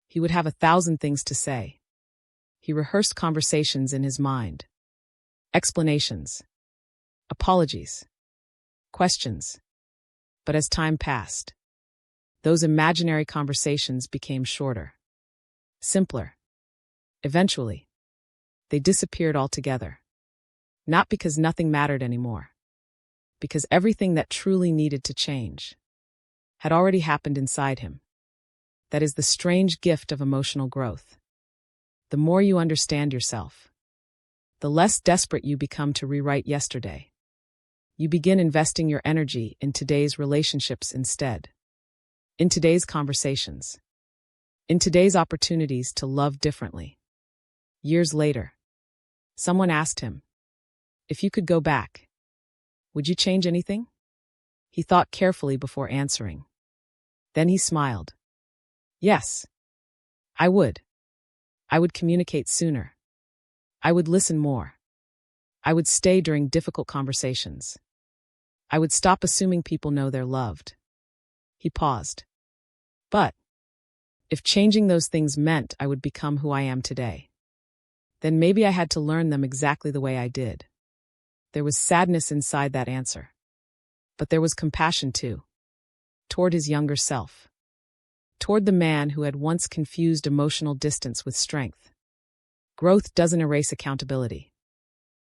he would have 1,000 things to say. He rehearsed conversations in his mind. Explanations. Apologies. Questions. But as time passed, those imaginary conversations became shorter. Simpler. Eventually, they disappeared altogether. Not because nothing mattered anymore. Because everything that truly needed to change had already happened inside him. That is the strange gift of emotional growth. The more you understand yourself, the less desperate you become to rewrite yesterday. You begin investing your energy in today's relationships instead. In today's conversations. In today's opportunities to love differently. Years later, someone asked him, if you could go back, would you change anything? He thought carefully before answering. Then he smiled. Yes, I would. I would communicate sooner. I would listen more. I would stay during difficult conversations. I would stop assuming people know they're loved. He paused. But if changing those things meant I would become who I am today, then maybe I had to learn them exactly the way I did. There was sadness inside that answer. But there was compassion too. Toward his younger self. Toward the man who had once confused emotional distance with strength. Growth doesn't erase accountability.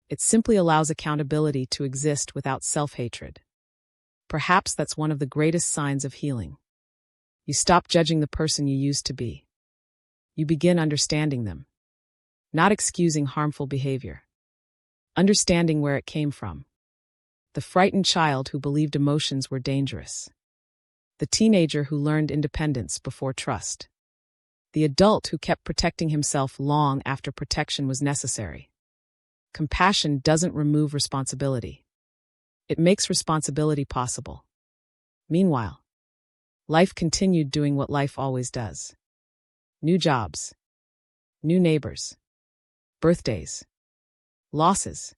It simply allows accountability to exist without self-hatred. Perhaps that's one of the greatest signs of healing. You stop judging the person you used to be. You begin understanding them. Not excusing harmful behavior. Understanding where it came from. The frightened child who believed emotions were dangerous. The teenager who learned independence before trust. The adult who kept protecting himself long after protection was necessary. Compassion doesn't remove responsibility. It makes responsibility possible. Meanwhile, life continued doing what life always does. New jobs. New neighbors. Birthdays. Losses.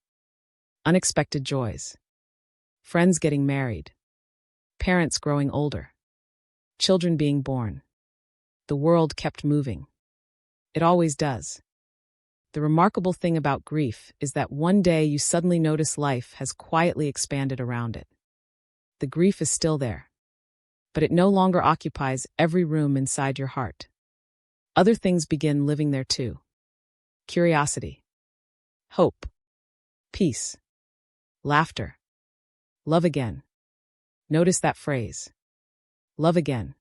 Unexpected joys. Friends getting married. Parents growing older. Children being born. The world kept moving. It always does. The remarkable thing about grief is that one day you suddenly notice life has quietly expanded around it. The grief is still there, but it no longer occupies every room inside your heart. Other things begin living there too. Curiosity. Hope. Peace. Laughter. Love again. Notice that phrase. Love again.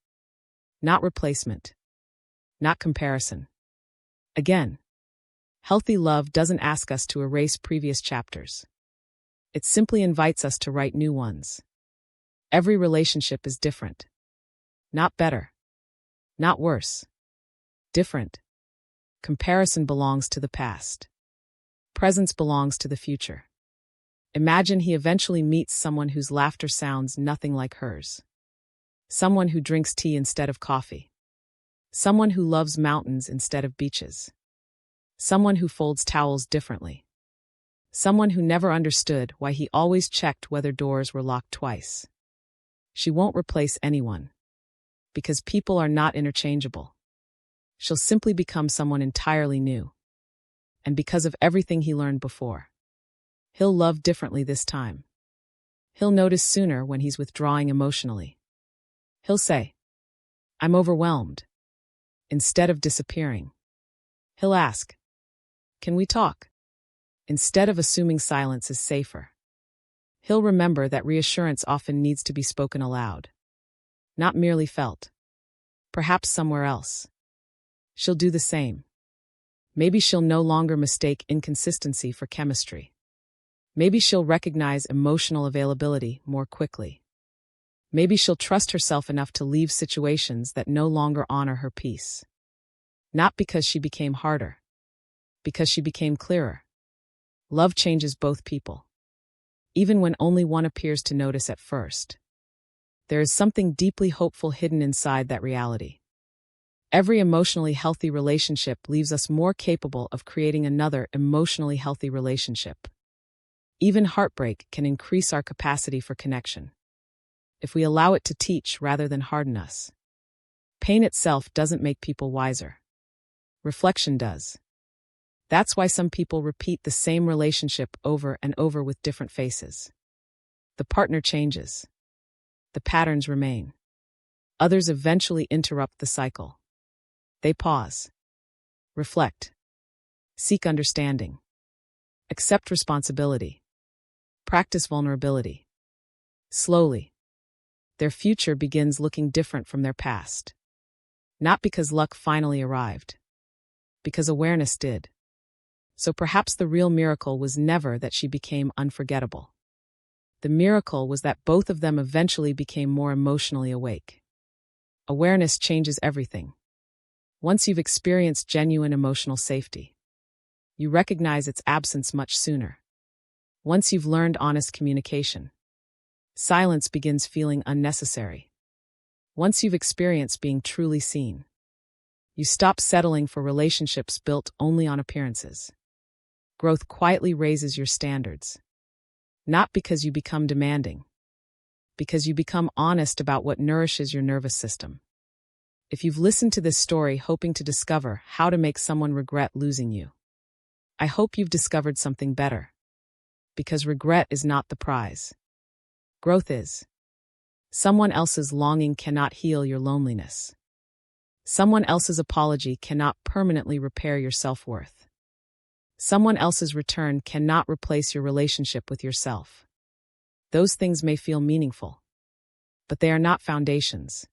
Not replacement. Not comparison. Again. Healthy love doesn't ask us to erase previous chapters. It simply invites us to write new ones. Every relationship is different. Not better. Not worse. Different. Comparison belongs to the past. Presence belongs to the future. Imagine he eventually meets someone whose laughter sounds nothing like hers. Someone who drinks tea instead of coffee. Someone who loves mountains instead of beaches. Someone who folds towels differently. Someone who never understood why he always checked whether doors were locked twice. She won't replace anyone. Because people are not interchangeable. She'll simply become someone entirely new. And because of everything he learned before. He'll love differently this time. He'll notice sooner when he's withdrawing emotionally. He'll say, "I'm overwhelmed," instead of disappearing. He'll ask, "Can we talk?" instead of assuming silence is safer. He'll remember that reassurance often needs to be spoken aloud, not merely felt. Perhaps somewhere else. She'll do the same. Maybe she'll no longer mistake inconsistency for chemistry. Maybe she'll recognize emotional availability more quickly. Maybe she'll trust herself enough to leave situations that no longer honor her peace. Not because she became harder. Because she became clearer. Love changes both people. Even when only one appears to notice at first. There is something deeply hopeful hidden inside that reality. Every emotionally healthy relationship leaves us more capable of creating another emotionally healthy relationship. Even heartbreak can increase our capacity for connection. If we allow it to teach rather than harden us. Pain itself doesn't make people wiser. Reflection does. That's why some people repeat the same relationship over and over with different faces. The partner changes. The patterns remain. Others eventually interrupt the cycle. They pause. Reflect. Seek understanding. Accept responsibility. Practice vulnerability. Slowly, their future begins looking different from their past. Not because luck finally arrived. Because awareness did. So perhaps the real miracle was never that she became unforgettable. The miracle was that both of them eventually became more emotionally awake. Awareness changes everything. Once you've experienced genuine emotional safety, you recognize its absence much sooner. Once you've learned honest communication, silence begins feeling unnecessary. Once you've experienced being truly seen, you stop settling for relationships built only on appearances. Growth quietly raises your standards. Not because you become demanding, because you become honest about what nourishes your nervous system. If you've listened to this story hoping to discover how to make someone regret losing you, I hope you've discovered something better. Because regret is not the prize. Growth is. Someone else's longing cannot heal your loneliness. Someone else's apology cannot permanently repair your self-worth. Someone else's return cannot replace your relationship with yourself. Those things may feel meaningful, but they are not foundations.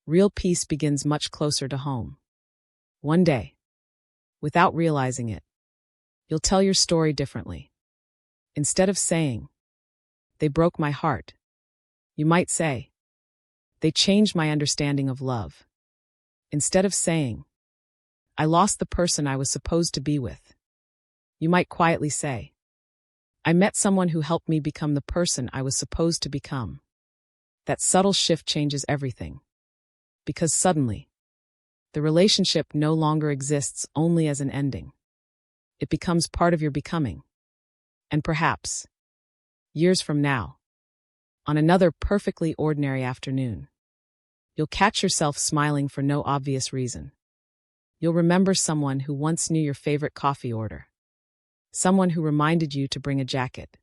Real peace begins much closer to home. One day, without realizing it, you'll tell your story differently. Instead of saying, "They broke my heart," you might say, "They changed my understanding of love." Instead of saying, "I lost the person I was supposed to be with," you might quietly say, "I met someone who helped me become the person I was supposed to become." That subtle shift changes everything. Because suddenly, the relationship no longer exists only as an ending. It becomes part of your becoming. And perhaps, years from now, on another perfectly ordinary afternoon, you'll catch yourself smiling for no obvious reason. You'll remember someone who once knew your favorite coffee order. Someone who reminded you to bring a jacket.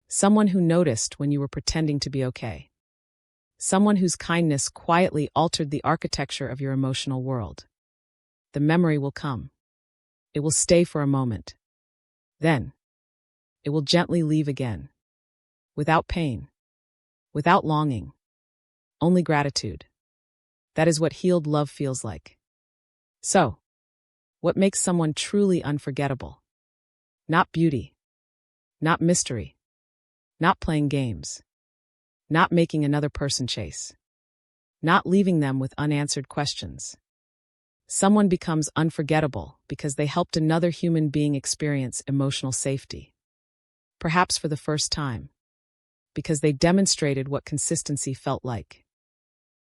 Someone who noticed when you were pretending to be okay. Someone whose kindness quietly altered the architecture of your emotional world. The memory will come. It will stay for a moment. Then, it will gently leave again. Without pain. Without longing. Only gratitude. That is what healed love feels like. So, what makes someone truly unforgettable? Not beauty. Not mystery. Not playing games. Not making another person chase. Not leaving them with unanswered questions. Someone becomes unforgettable because they helped another human being experience emotional safety. perhaps for the first time, because they demonstrated what consistency felt like,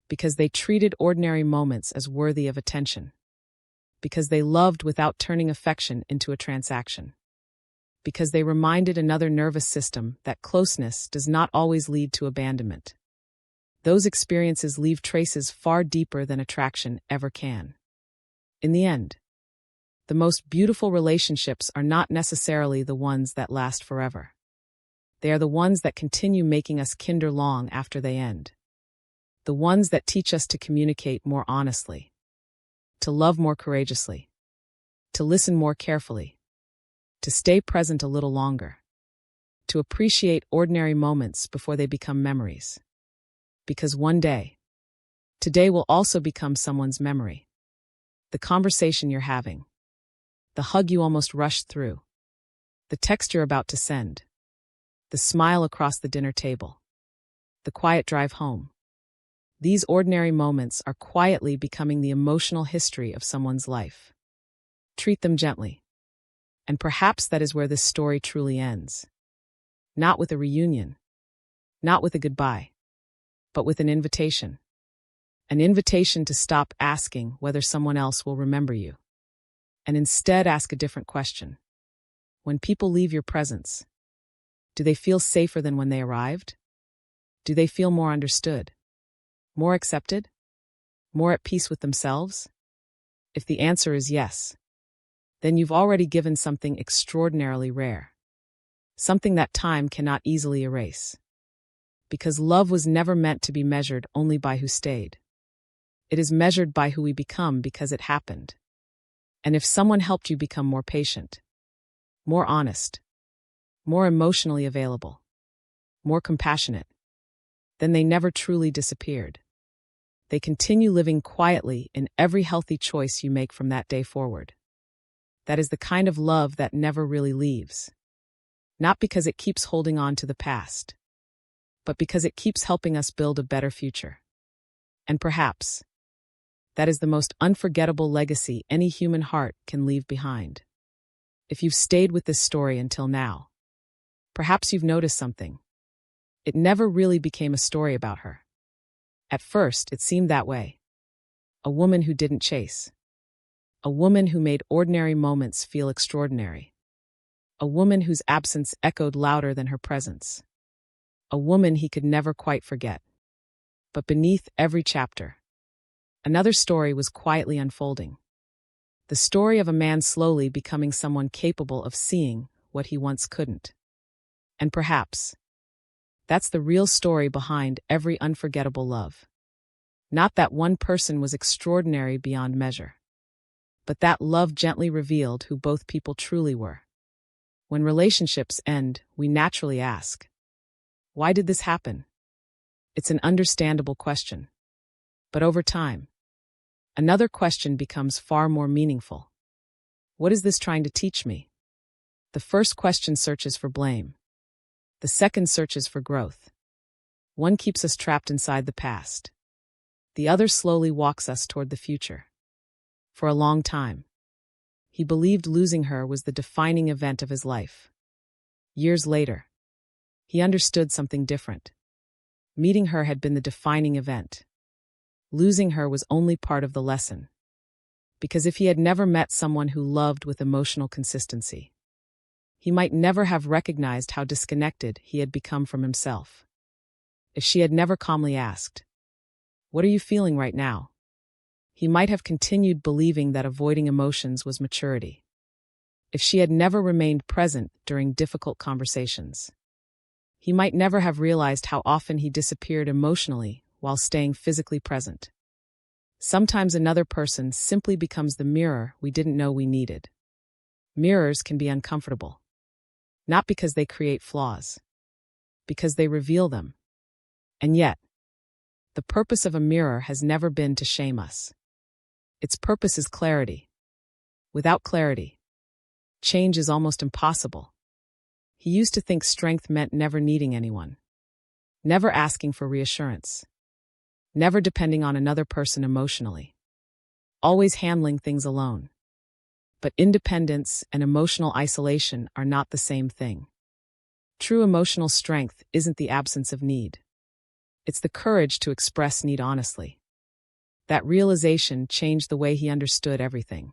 because they treated ordinary moments as worthy of attention, because they loved without turning affection into a transaction, because they reminded another nervous system that closeness does not always lead to abandonment. Those experiences leave traces far deeper than attraction ever can. In the end, the most beautiful relationships are not necessarily the ones that last forever. They are the ones that continue making us kinder long after they end. The ones that teach us to communicate more honestly, to love more courageously, to listen more carefully, to stay present a little longer, to appreciate ordinary moments before they become memories. Because one day, today will also become someone's memory. The conversation you're having, the hug you almost rushed through, the text you're about to send, the smile across the dinner table, the quiet drive home. These ordinary moments are quietly becoming the emotional history of someone's life. Treat them gently. And perhaps that is where this story truly ends. Not with a reunion, not with a goodbye, but with an invitation. An invitation to stop asking whether someone else will remember you, and instead ask a different question. When people leave your presence, do they feel safer than when they arrived? Do they feel more understood? More accepted? More at peace with themselves? If the answer is yes, then you've already given something extraordinarily rare. Something that time cannot easily erase. Because love was never meant to be measured only by who stayed. It is measured by who we become because it happened. And if someone helped you become more patient, more honest, more emotionally available, more compassionate, then they never truly disappeared. They continue living quietly in every healthy choice you make from that day forward. That is the kind of love that never really leaves. Not because it keeps holding on to the past, but because it keeps helping us build a better future. And perhaps, that is the most unforgettable legacy any human heart can leave behind. If you've stayed with this story until now, perhaps you've noticed something. It never really became a story about her. At first, it seemed that way. A woman who didn't chase. A woman who made ordinary moments feel extraordinary. A woman whose absence echoed louder than her presence. A woman he could never quite forget. But beneath every chapter, another story was quietly unfolding. The story of a man slowly becoming someone capable of seeing what he once couldn't. And perhaps, that's the real story behind every unforgettable love. Not that one person was extraordinary beyond measure, but that love gently revealed who both people truly were. When relationships end, we naturally ask, why did this happen? It's an understandable question. But over time, another question becomes far more meaningful. What is this trying to teach me? The first question searches for blame. The second searches for growth. One keeps us trapped inside the past. The other slowly walks us toward the future. For a long time, he believed losing her was the defining event of his life. Years later, he understood something different. Meeting her had been the defining event. Losing her was only part of the lesson. Because if he had never met someone who loved with emotional consistency, he might never have recognized how disconnected he had become from himself. If she had never calmly asked, "What are you feeling right now?" he might have continued believing that avoiding emotions was maturity. If she had never remained present during difficult conversations, he might never have realized how often he disappeared emotionally while staying physically present. Sometimes another person simply becomes the mirror we didn't know we needed. Mirrors can be uncomfortable. Not because they create flaws, because they reveal them. And yet, the purpose of a mirror has never been to shame us. Its purpose is clarity. Without clarity, change is almost impossible. He used to think strength meant never needing anyone, never asking for reassurance, never depending on another person emotionally, always handling things alone. But independence and emotional isolation are not the same thing. True emotional strength isn't the absence of need. It's the courage to express need honestly. That realization changed the way he understood everything.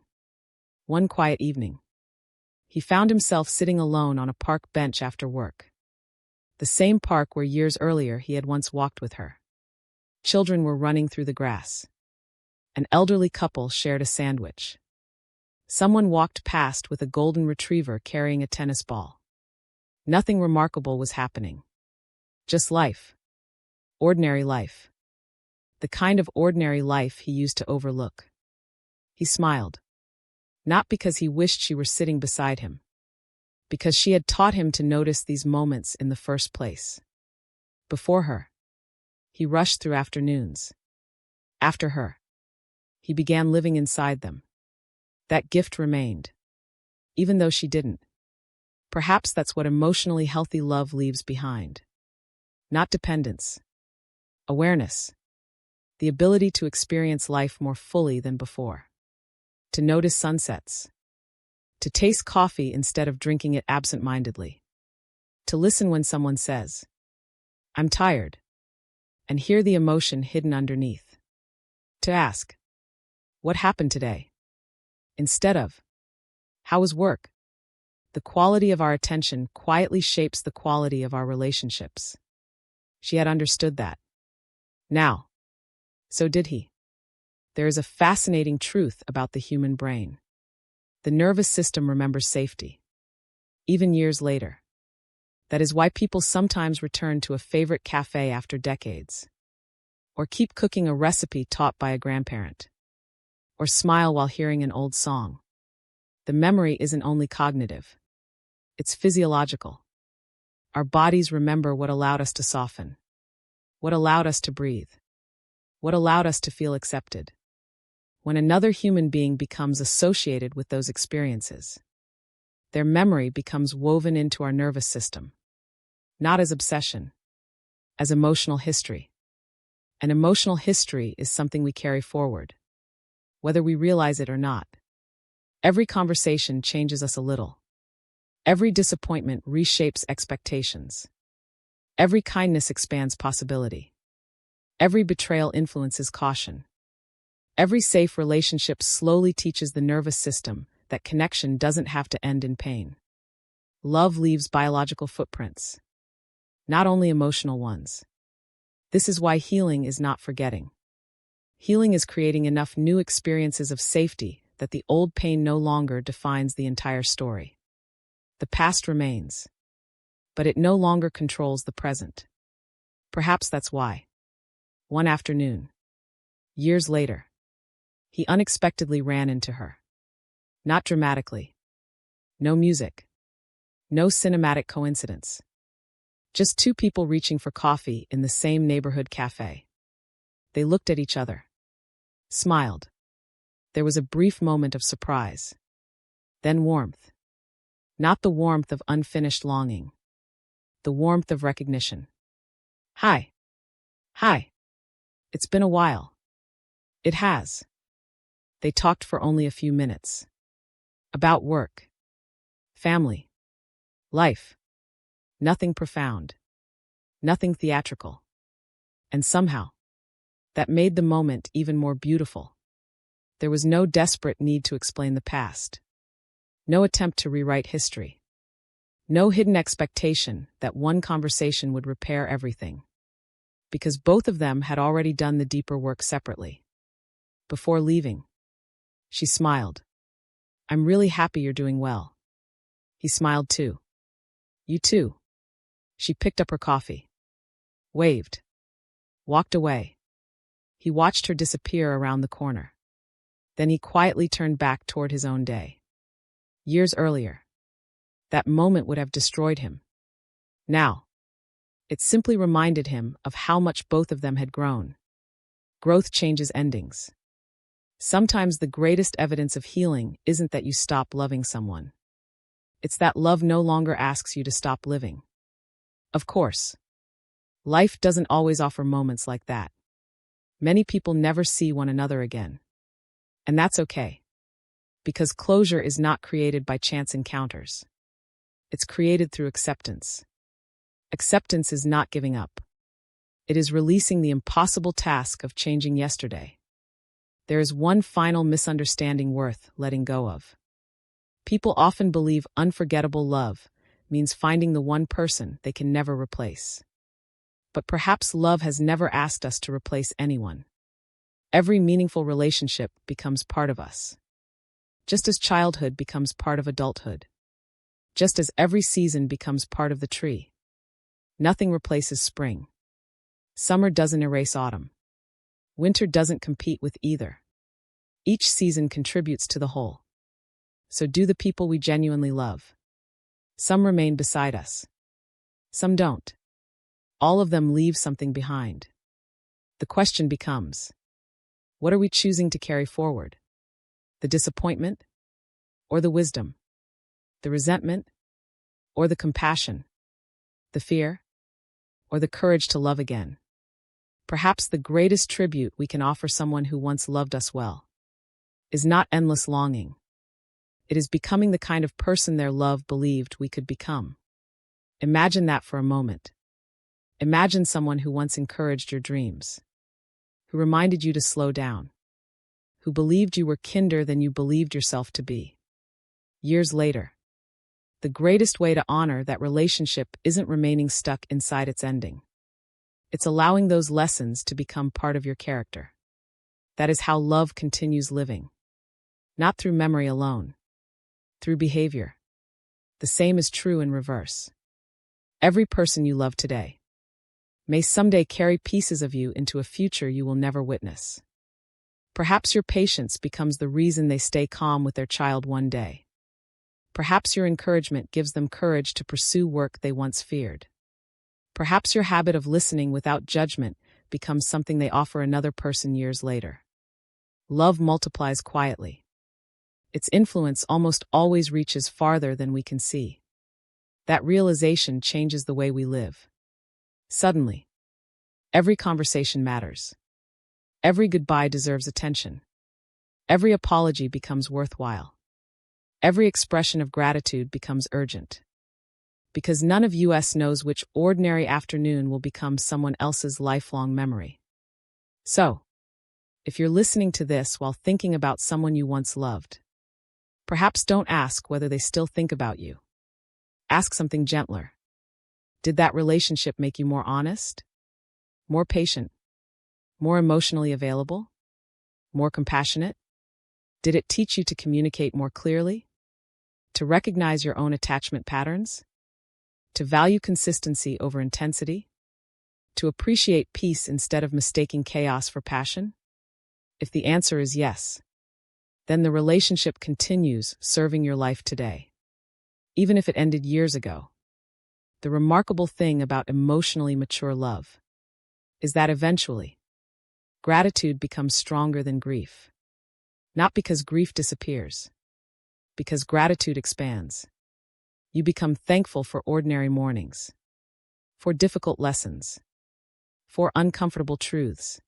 One quiet evening, he found himself sitting alone on a park bench after work. The same park where years earlier he had once walked with her. Children were running through the grass. An elderly couple shared a sandwich. Someone walked past with a golden retriever carrying a tennis ball. Nothing remarkable was happening. Just life. Ordinary life. The kind of ordinary life he used to overlook. He smiled. Not because he wished she were sitting beside him. Because she had taught him to notice these moments in the first place. Before her, he rushed through afternoons. After her, he began living inside them. That gift remained. Even though she didn't. Perhaps that's what emotionally healthy love leaves behind. Not dependence. Awareness. The ability to experience life more fully than before. To notice sunsets. To taste coffee instead of drinking it absent-mindedly. To listen when someone says, "I'm tired," and hear the emotion hidden underneath. To ask, "What happened today?" instead of, "How was work?" The quality of our attention quietly shapes the quality of our relationships. She had understood that. Now, so did he. There is a fascinating truth about the human brain. The nervous system remembers safety. Even years later. That is why people sometimes return to a favorite cafe after decades. Or keep cooking a recipe taught by a grandparent. Or smile while hearing an old song. The memory isn't only cognitive. It's physiological. Our bodies remember what allowed us to soften. What allowed us to breathe. What allowed us to feel accepted. When another human being becomes associated with those experiences, their memory becomes woven into our nervous system. Not as obsession, as emotional history. And emotional history is something we carry forward, whether we realize it or not. Every conversation changes us a little. Every disappointment reshapes expectations. Every kindness expands possibility. Every betrayal influences caution. Every safe relationship slowly teaches the nervous system that connection doesn't have to end in pain. Love leaves biological footprints, not only emotional ones. This is why healing is not forgetting. Healing is creating enough new experiences of safety that the old pain no longer defines the entire story. The past remains, but it no longer controls the present. Perhaps that's why. One afternoon, years later, he unexpectedly ran into her. Not dramatically. No music. No cinematic coincidence. Just two people reaching for coffee in the same neighborhood cafe. They looked at each other. Smiled. There was a brief moment of surprise. Then warmth. Not the warmth of unfinished longing. The warmth of recognition. Hi. Hi. It's been a while. It has. They talked for only a few minutes. About work. Family. Life. Nothing profound. Nothing theatrical. And somehow, that made the moment even more beautiful. There was no desperate need to explain the past. No attempt to rewrite history. No hidden expectation that one conversation would repair everything. Because both of them had already done the deeper work separately. Before leaving, she smiled. "I'm really happy you're doing well." He smiled too. "You too." She picked up her coffee. Waved. Walked away. He watched her disappear around the corner. Then he quietly turned back toward his own day. Years earlier, that moment would have destroyed him. Now, it simply reminded him of how much both of them had grown. Growth changes endings. Sometimes the greatest evidence of healing isn't that you stop loving someone. It's that love no longer asks you to stop living. Of course, life doesn't always offer moments like that. Many people never see one another again. And that's okay. Because closure is not created by chance encounters. It's created through acceptance. Acceptance is not giving up. It is releasing the impossible task of changing yesterday. There is one final misunderstanding worth letting go of. People often believe unforgettable love means finding the one person they can never replace. But perhaps love has never asked us to replace anyone. Every meaningful relationship becomes part of us. Just as childhood becomes part of adulthood. Just as every season becomes part of the tree. Nothing replaces spring. Summer doesn't erase autumn. Winter doesn't compete with either. Each season contributes to the whole. So do the people we genuinely love. Some remain beside us. Some don't. All of them leave something behind. The question becomes, what are we choosing to carry forward? The disappointment or the wisdom? The resentment or the compassion? The fear or the courage to love again? Perhaps the greatest tribute we can offer someone who once loved us well is not endless longing. It is becoming the kind of person their love believed we could become. Imagine that for a moment. Imagine someone who once encouraged your dreams, who reminded you to slow down, who believed you were kinder than you believed yourself to be. Years later, the greatest way to honor that relationship isn't remaining stuck inside its ending. It's allowing those lessons to become part of your character. That is how love continues living. Not through memory alone, through behavior. The same is true in reverse. Every person you love today may someday carry pieces of you into a future you will never witness. Perhaps your patience becomes the reason they stay calm with their child one day. Perhaps your encouragement gives them courage to pursue work they once feared. Perhaps your habit of listening without judgment becomes something they offer another person years later. Love multiplies quietly. Its influence almost always reaches farther than we can see. That realization changes the way we live. Suddenly, every conversation matters. Every goodbye deserves attention. Every apology becomes worthwhile. Every expression of gratitude becomes urgent. Because none of us knows which ordinary afternoon will become someone else's lifelong memory. So, if you're listening to this while thinking about someone you once loved, perhaps don't ask whether they still think about you. Ask something gentler. Did that relationship make you more honest? More patient? More emotionally available? More compassionate? Did it teach you to communicate more clearly? To recognize your own attachment patterns? To value consistency over intensity? To appreciate peace instead of mistaking chaos for passion? If the answer is yes, then the relationship continues serving your life today. Even if it ended years ago. The remarkable thing about emotionally mature love is that eventually, gratitude becomes stronger than grief. Not because grief disappears, because gratitude expands. You become thankful for ordinary mornings, for difficult lessons, for uncomfortable truths,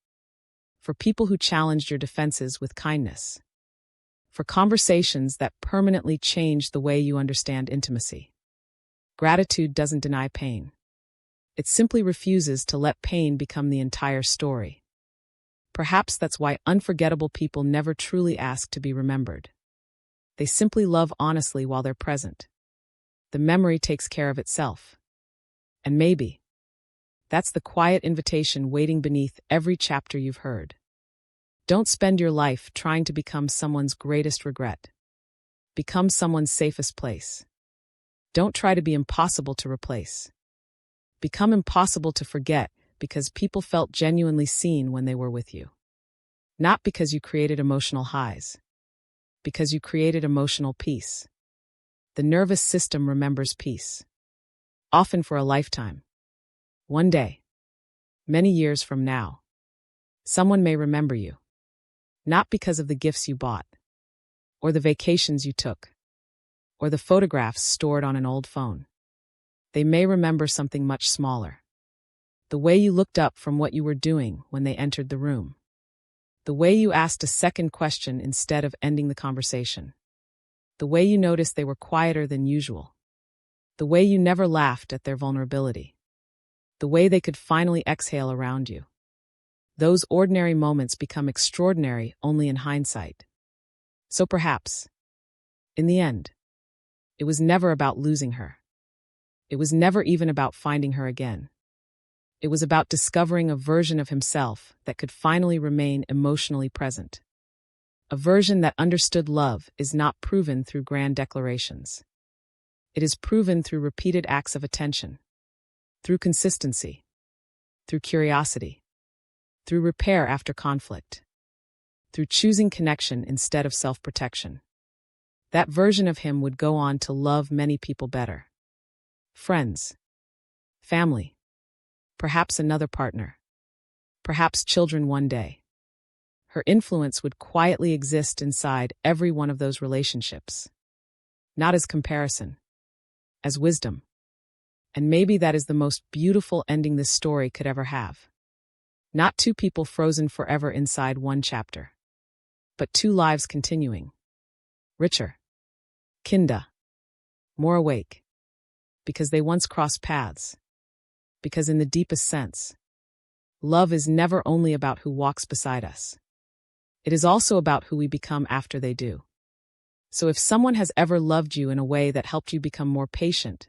for people who challenged your defenses with kindness, for conversations that permanently change the way you understand intimacy. Gratitude doesn't deny pain. It simply refuses to let pain become the entire story. Perhaps that's why unforgettable people never truly ask to be remembered. They simply love honestly while they're present. The memory takes care of itself. And maybe that's the quiet invitation waiting beneath every chapter you've heard. Don't spend your life trying to become someone's greatest regret. Become someone's safest place. Don't try to be impossible to replace. Become impossible to forget because people felt genuinely seen when they were with you. Not because you created emotional highs. Because you created emotional peace. The nervous system remembers peace. Often for a lifetime. One day, many years from now, someone may remember you. Not because of the gifts you bought, or the vacations you took, or the photographs stored on an old phone. They may remember something much smaller. The way you looked up from what you were doing when they entered the room. The way you asked a second question instead of ending the conversation. The way you noticed they were quieter than usual. The way you never laughed at their vulnerability. the way they could finally exhale around you. Those ordinary moments become extraordinary only in hindsight. So perhaps, in the end, it was never about losing her. It was never even about finding her again. It was about discovering a version of himself that could finally remain emotionally present. A version that understood love is not proven through grand declarations. It is proven through repeated acts of attention, through consistency, through curiosity, through repair after conflict, through choosing connection instead of self-protection. That version of him would go on to love many people better. Friends, family, perhaps another partner, perhaps children one day. Her influence would quietly exist inside every one of those relationships. Not as comparison, as wisdom. And maybe that is the most beautiful ending this story could ever have. Not two people frozen forever inside one chapter, but two lives continuing. Richer, kinder, more awake. Because they once crossed paths. Because in the deepest sense, love is never only about who walks beside us. It is also about who we become after they do. So if someone has ever loved you in a way that helped you become more patient,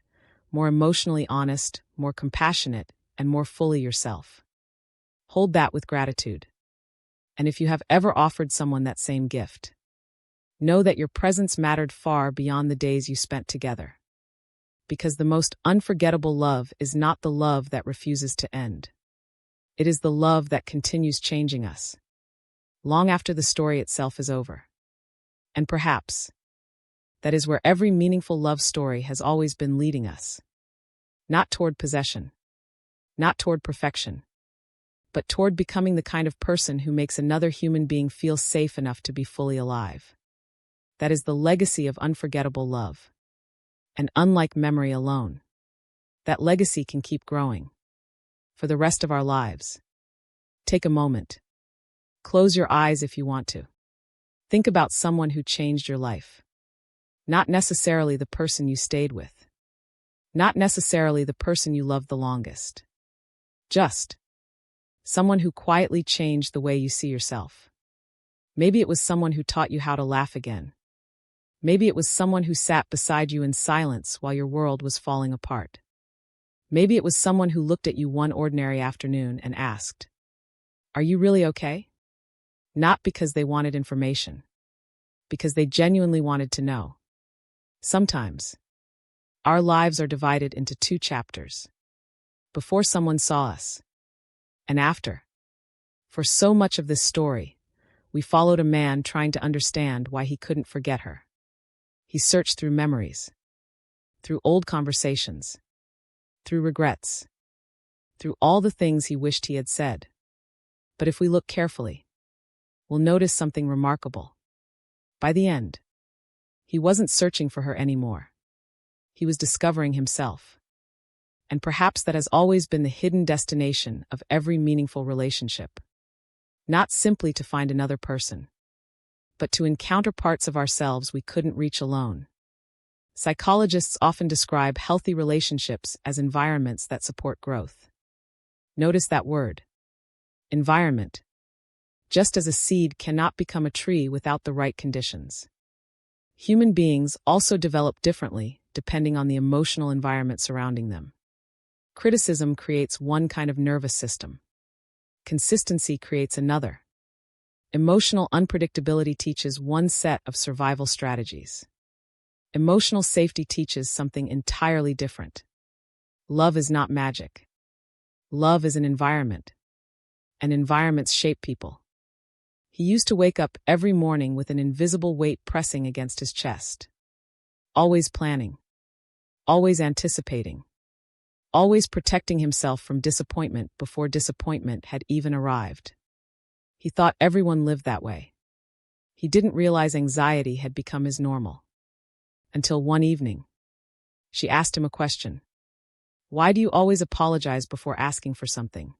more emotionally honest, more compassionate, and more fully yourself, hold that with gratitude. And if you have ever offered someone that same gift, know that your presence mattered far beyond the days you spent together. Because the most unforgettable love is not the love that refuses to end. It is the love that continues changing us, long after the story itself is over. And perhaps, that is where every meaningful love story has always been leading us. Not toward possession, not toward perfection, but toward becoming the kind of person who makes another human being feel safe enough to be fully alive. That is the legacy of unforgettable love. And unlike memory alone, that legacy can keep growing. For the rest of our lives. Take a moment. Close your eyes if you want to. Think about someone who changed your life. Not necessarily the person you stayed with. Not necessarily the person you loved the longest. Just someone who quietly changed the way you see yourself. Maybe it was someone who taught you how to laugh again. Maybe it was someone who sat beside you in silence while your world was falling apart. Maybe it was someone who looked at you one ordinary afternoon and asked, "Are you really okay?" Not because they wanted information, because they genuinely wanted to know. Sometimes, our lives are divided into two chapters. Before someone saw us, and after. For so much of this story, we followed a man trying to understand why he couldn't forget her. He searched through memories, through old conversations, through regrets, through all the things he wished he had said. But if we look carefully, we'll notice something remarkable. By the end, he wasn't searching for her anymore. He was discovering himself. And perhaps that has always been the hidden destination of every meaningful relationship. Not simply to find another person, but to encounter parts of ourselves we couldn't reach alone. Psychologists often describe healthy relationships as environments that support growth. Notice that word, environment. Just as a seed cannot become a tree without the right conditions. Human beings also develop differently depending on the emotional environment surrounding them. Criticism creates one kind of nervous system. Consistency creates another. Emotional unpredictability teaches one set of survival strategies. Emotional safety teaches something entirely different. Love is not magic. Love is an environment. And environments shape people. He used to wake up every morning with an invisible weight pressing against his chest. Always planning. Always anticipating. Always protecting himself from disappointment before disappointment had even arrived. He thought everyone lived that way. He didn't realize anxiety had become his normal. Until one evening, she asked him a question. "Why do you always apologize before asking for something?"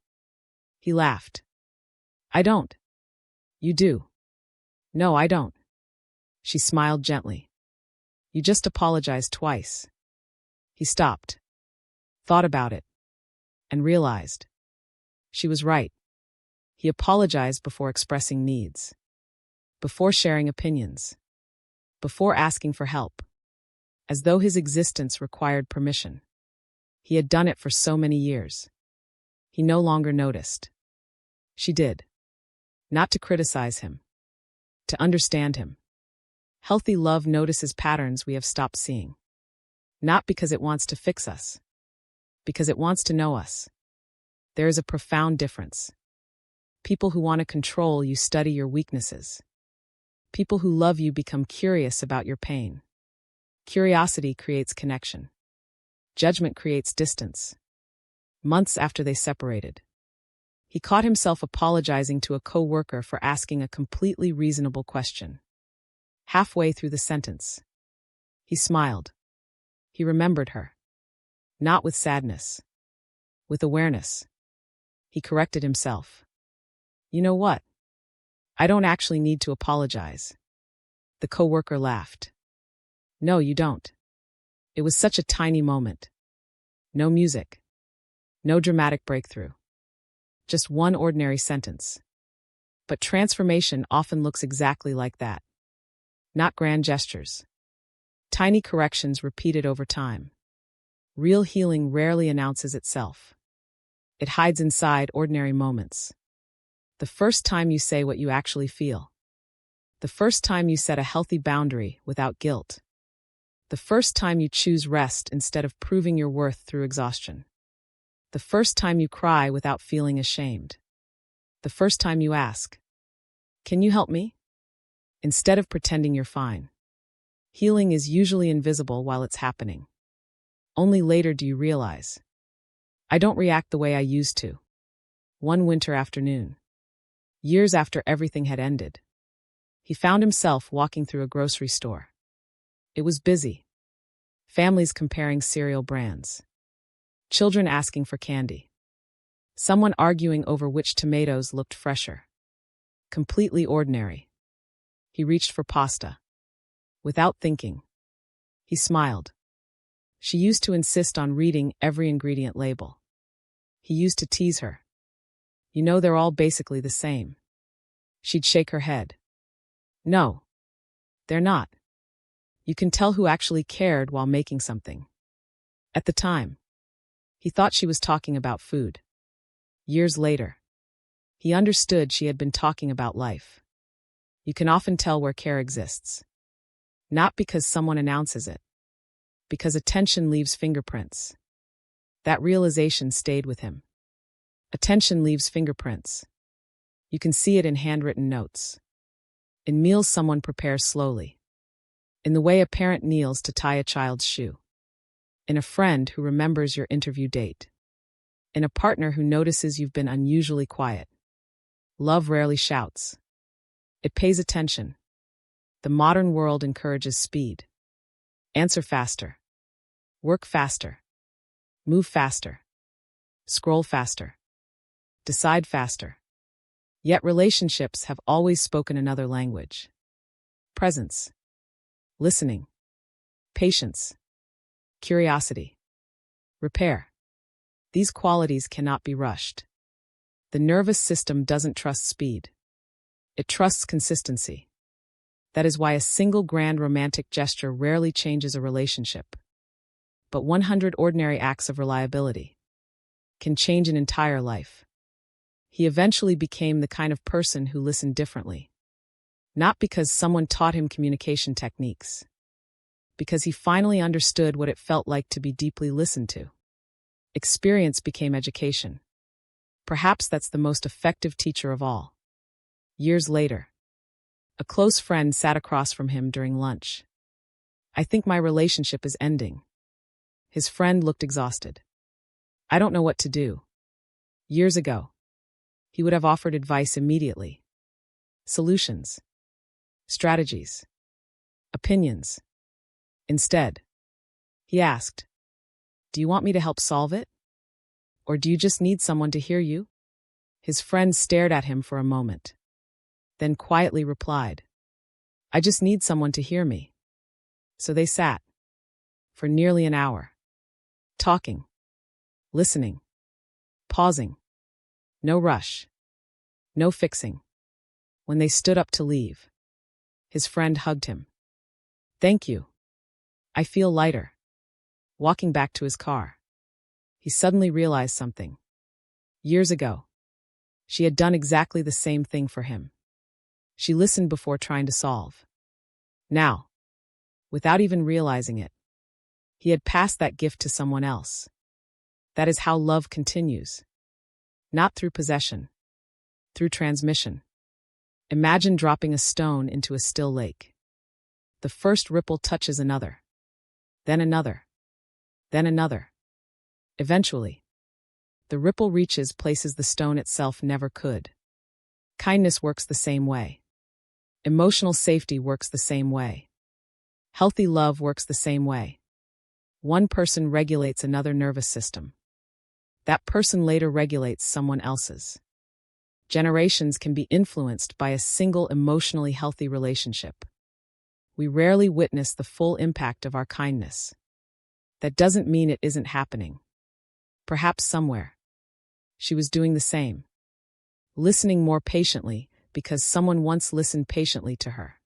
He laughed. "I don't." "You do." "No, I don't." She smiled gently. "You just apologized twice." He stopped. Thought about it. and realized she was right. He apologized before expressing needs, before sharing opinions, before asking for help, as though his existence required permission. He had done it for so many years. He no longer noticed. She did. Not to criticize him, to understand him. Healthy love notices patterns we have stopped seeing. Not because it wants to fix us, because it wants to know us. There is a profound difference. People who want to control you study your weaknesses. People who love you become curious about your pain. Curiosity creates connection. Judgment creates distance. Months after they separated, he caught himself apologizing to a co-worker for asking a completely reasonable question. Halfway through the sentence, he smiled. He remembered her. Not with sadness, with awareness. He corrected himself. You know what? I don't actually need to apologize. The coworker laughed. No, you don't. It was such a tiny moment. No music. No dramatic breakthrough. Just one ordinary sentence. But transformation often looks exactly like that. Not grand gestures. Tiny corrections repeated over time. Real healing rarely announces itself. It hides inside ordinary moments. The first time you say what you actually feel. The first time you set a healthy boundary without guilt. The first time you choose rest instead of proving your worth through exhaustion. The first time you cry without feeling ashamed. The first time you ask, "Can you help me?" instead of pretending you're fine. Healing is usually invisible while it's happening. Only later do you realize. I don't react the way I used to. One winter afternoon, years after everything had ended, he found himself walking through a grocery store. It was busy. Families comparing cereal brands. Children asking for candy. Someone arguing over which tomatoes looked fresher. Completely ordinary. He reached for pasta. Without thinking. He smiled. She used to insist on reading every ingredient label. He used to tease her. You know, they're all basically the same. She'd shake her head. No, they're not. You can tell who actually cared while making something. At the time, he thought she was talking about food. Years later, he understood she had been talking about life. You can often tell where care exists. Not because someone announces it. Because attention leaves fingerprints. That realization stayed with him. Attention leaves fingerprints. You can see it in handwritten notes. In meals someone prepares slowly. In the way a parent kneels to tie a child's shoe. In a friend who remembers your interview date. In a partner who notices you've been unusually quiet. Love rarely shouts. It pays attention. The modern world encourages speed. Answer faster. Work faster. Move faster. Scroll faster. Decide faster. Yet relationships have always spoken another language. Presence. Listening. Patience. Curiosity. Repair. These qualities cannot be rushed. The nervous system doesn't trust speed. It trusts consistency. That is why a single grand romantic gesture rarely changes a relationship. But 100 ordinary acts of reliability can change an entire life. He eventually became the kind of person who listened differently. Not because someone taught him communication techniques. Because he finally understood what it felt like to be deeply listened to. Experience became education. Perhaps that's the most effective teacher of all. Years later, a close friend sat across from him during lunch. I think my relationship is ending. His friend looked exhausted. I don't know what to do. Years ago, he would have offered advice immediately. Solutions. Strategies. Opinions. Instead, he asked, "Do you want me to help solve it? Or do you just need someone to hear you?" His friend stared at him for a moment, then quietly replied, "I just need someone to hear me." So they sat for nearly an hour, talking, listening, pausing. No rush. No fixing. When they stood up to leave, his friend hugged him. "Thank you. I feel lighter." Walking back to his car, he suddenly realized something. Years ago, she had done exactly the same thing for him. She listened before trying to solve. Now, without even realizing it, he had passed that gift to someone else. That is how love continues. Not through possession, through transmission. Imagine dropping a stone into a still lake. The first ripple touches another, then another, then another. Eventually, the ripple reaches places the stone itself never could. Kindness works the same way. Emotional safety works the same way. Healthy love works the same way. One person regulates another nervous system. That person later regulates someone else's. Generations can be influenced by a single emotionally healthy relationship. We rarely witness the full impact of our kindness. That doesn't mean it isn't happening. Perhaps somewhere, she was doing the same. Listening more patiently because someone once listened patiently to her.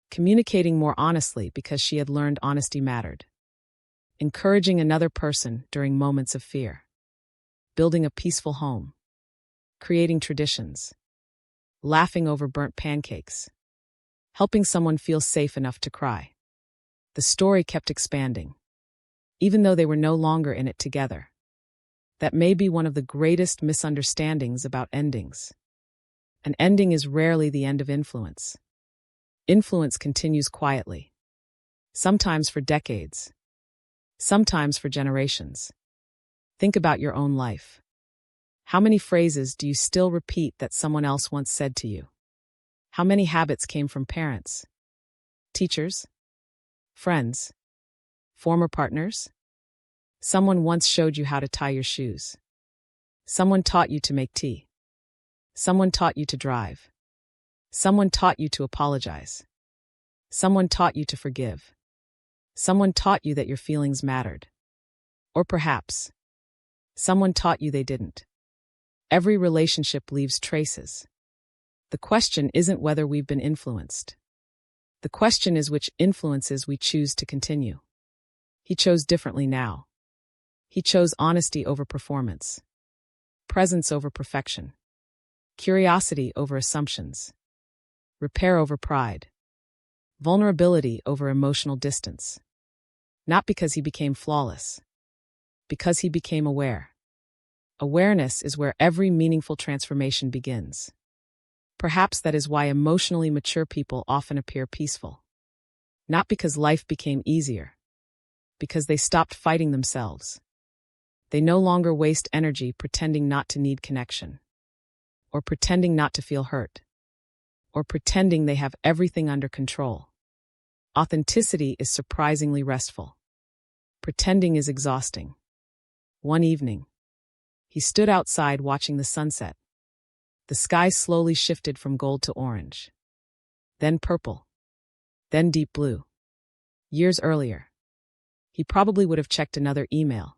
Communicating more honestly because she had learned honesty mattered. Encouraging another person during moments of fear. Building a peaceful home. Creating traditions. Laughing over burnt pancakes. Helping someone feel safe enough to cry. The story kept expanding, even though they were no longer in it together. That may be one of the greatest misunderstandings about endings. An ending is rarely the end of influence. Influence continues quietly. Sometimes for decades. Sometimes for generations. Think about your own life. How many phrases do you still repeat that someone else once said to you? How many habits came from parents, teachers, friends, former partners? Someone once showed you how to tie your shoes. Someone taught you to make tea. Someone taught you to drive. Someone taught you to apologize. Someone taught you to forgive. Someone taught you that your feelings mattered. Or perhaps, someone taught you they didn't. Every relationship leaves traces. The question isn't whether we've been influenced. The question is which influences we choose to continue. He chose differently now. He chose honesty over performance, presence over perfection, curiosity over assumptions, repair over pride, vulnerability over emotional distance. Not because he became flawless, because he became aware. Awareness is where every meaningful transformation begins. Perhaps that is why emotionally mature people often appear peaceful. Not because life became easier, because they stopped fighting themselves. They no longer waste energy pretending not to need connection, or pretending not to feel hurt, or pretending they have everything under control. Authenticity is surprisingly restful. Pretending is exhausting. One evening, he stood outside watching the sunset. The sky slowly shifted from gold to orange, then purple, then deep blue. Years earlier, he probably would have checked another email,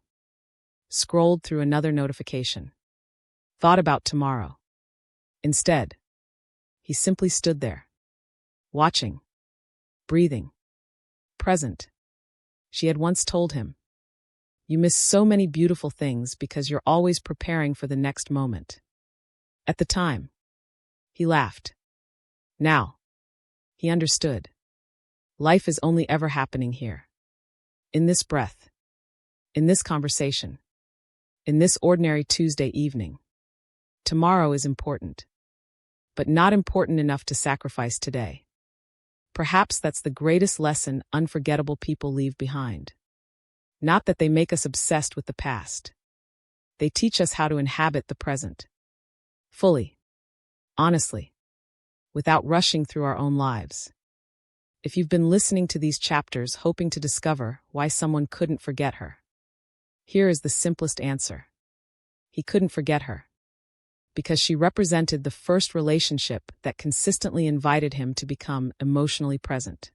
scrolled through another notification, thought about tomorrow. Instead, he simply stood there, watching, breathing, present. She had once told him, "You miss so many beautiful things because you're always preparing for the next moment." At the time, he laughed. Now, he understood. Life is only ever happening here. In this breath. In this conversation. In this ordinary Tuesday evening. Tomorrow is important. But not important enough to sacrifice today. Perhaps that's the greatest lesson unforgettable people leave behind. Not that they make us obsessed with the past. They teach us how to inhabit the present. Fully. Honestly. Without rushing through our own lives. If you've been listening to these chapters hoping to discover why someone couldn't forget her, here is the simplest answer. He couldn't forget her. Because she represented the first relationship that consistently invited him to become emotionally present.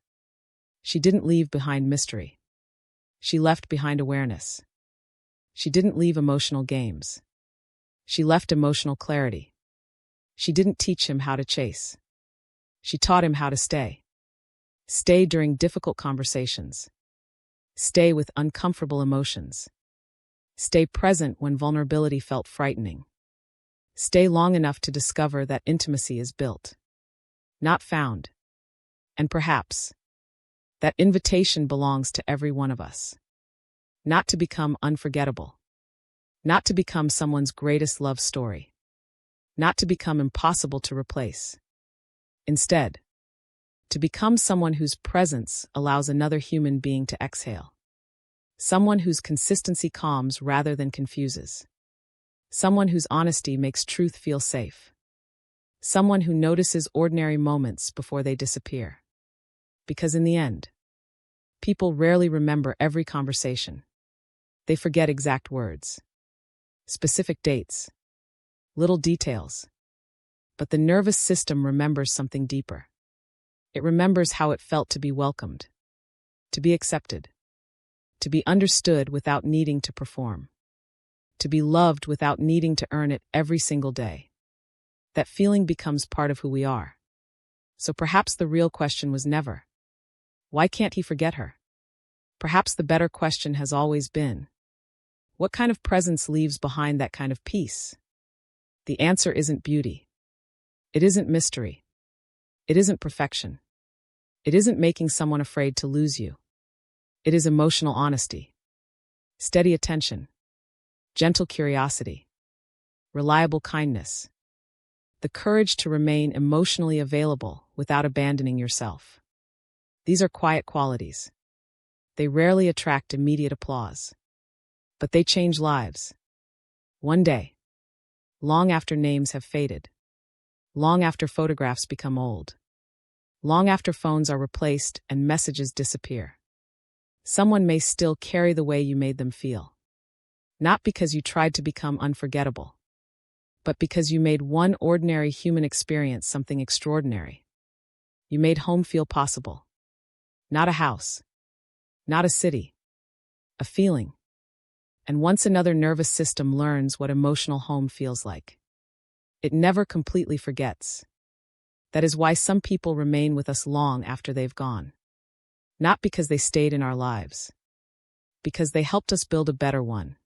She didn't leave behind mystery. She left behind awareness. She didn't leave emotional games. She left emotional clarity. She didn't teach him how to chase. She taught him how to stay. Stay during difficult conversations. Stay with uncomfortable emotions. Stay present when vulnerability felt frightening. Stay long enough to discover that intimacy is built, not found. And perhaps that invitation belongs to every one of us. Not to become unforgettable. Not to become someone's greatest love story. Not to become impossible to replace. Instead, to become someone whose presence allows another human being to exhale. Someone whose consistency calms rather than confuses. Someone whose honesty makes truth feel safe. Someone who notices ordinary moments before they disappear. Because in the end, people rarely remember every conversation. They forget exact words, specific dates, little details. But the nervous system remembers something deeper. It remembers how it felt to be welcomed, to be accepted, to be understood without needing to perform, to be loved without needing to earn it every single day. That feeling becomes part of who we are. So perhaps the real question was never, why can't he forget her? Perhaps the better question has always been, what kind of presence leaves behind that kind of peace? The answer isn't beauty. It isn't mystery. It isn't perfection. It isn't making someone afraid to lose you. It is emotional honesty, steady attention, gentle curiosity, reliable kindness, the courage to remain emotionally available without abandoning yourself. These are quiet qualities. They rarely attract immediate applause, but they change lives. One day, long after names have faded, long after photographs become old, long after phones are replaced and messages disappear, someone may still carry the way you made them feel. Not because you tried to become unforgettable, but because you made one ordinary human experience something extraordinary. You made home feel possible. Not a house, not a city, a feeling. And once another nervous system learns what emotional home feels like, it never completely forgets. That is why some people remain with us long after they've gone. Not because they stayed in our lives, because they helped us build a better one.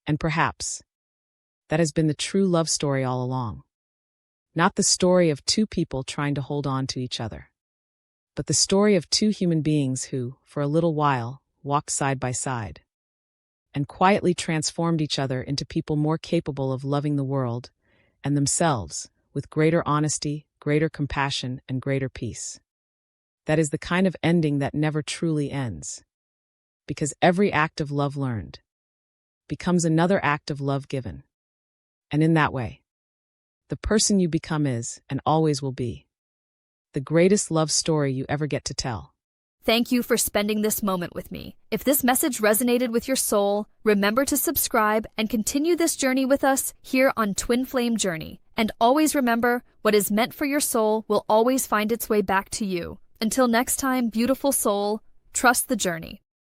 And perhaps that has been the true love story all along. Not the story of two people trying to hold on to each other, but the story of two human beings who, for a little while, walked side by side and quietly transformed each other into people more capable of loving the world and themselves with greater honesty, greater compassion, and greater peace. That is the kind of ending that never truly ends, because every act of love learned becomes another act of love given. And in that way, the person you become is, and always will be, the greatest love story you ever get to tell. Thank you for spending this moment with me. If this message resonated with your soul, remember to subscribe and continue this journey with us here on Twin Flame Journey. And always remember, what is meant for your soul will always find its way back to you. Until next time, beautiful soul, trust the journey.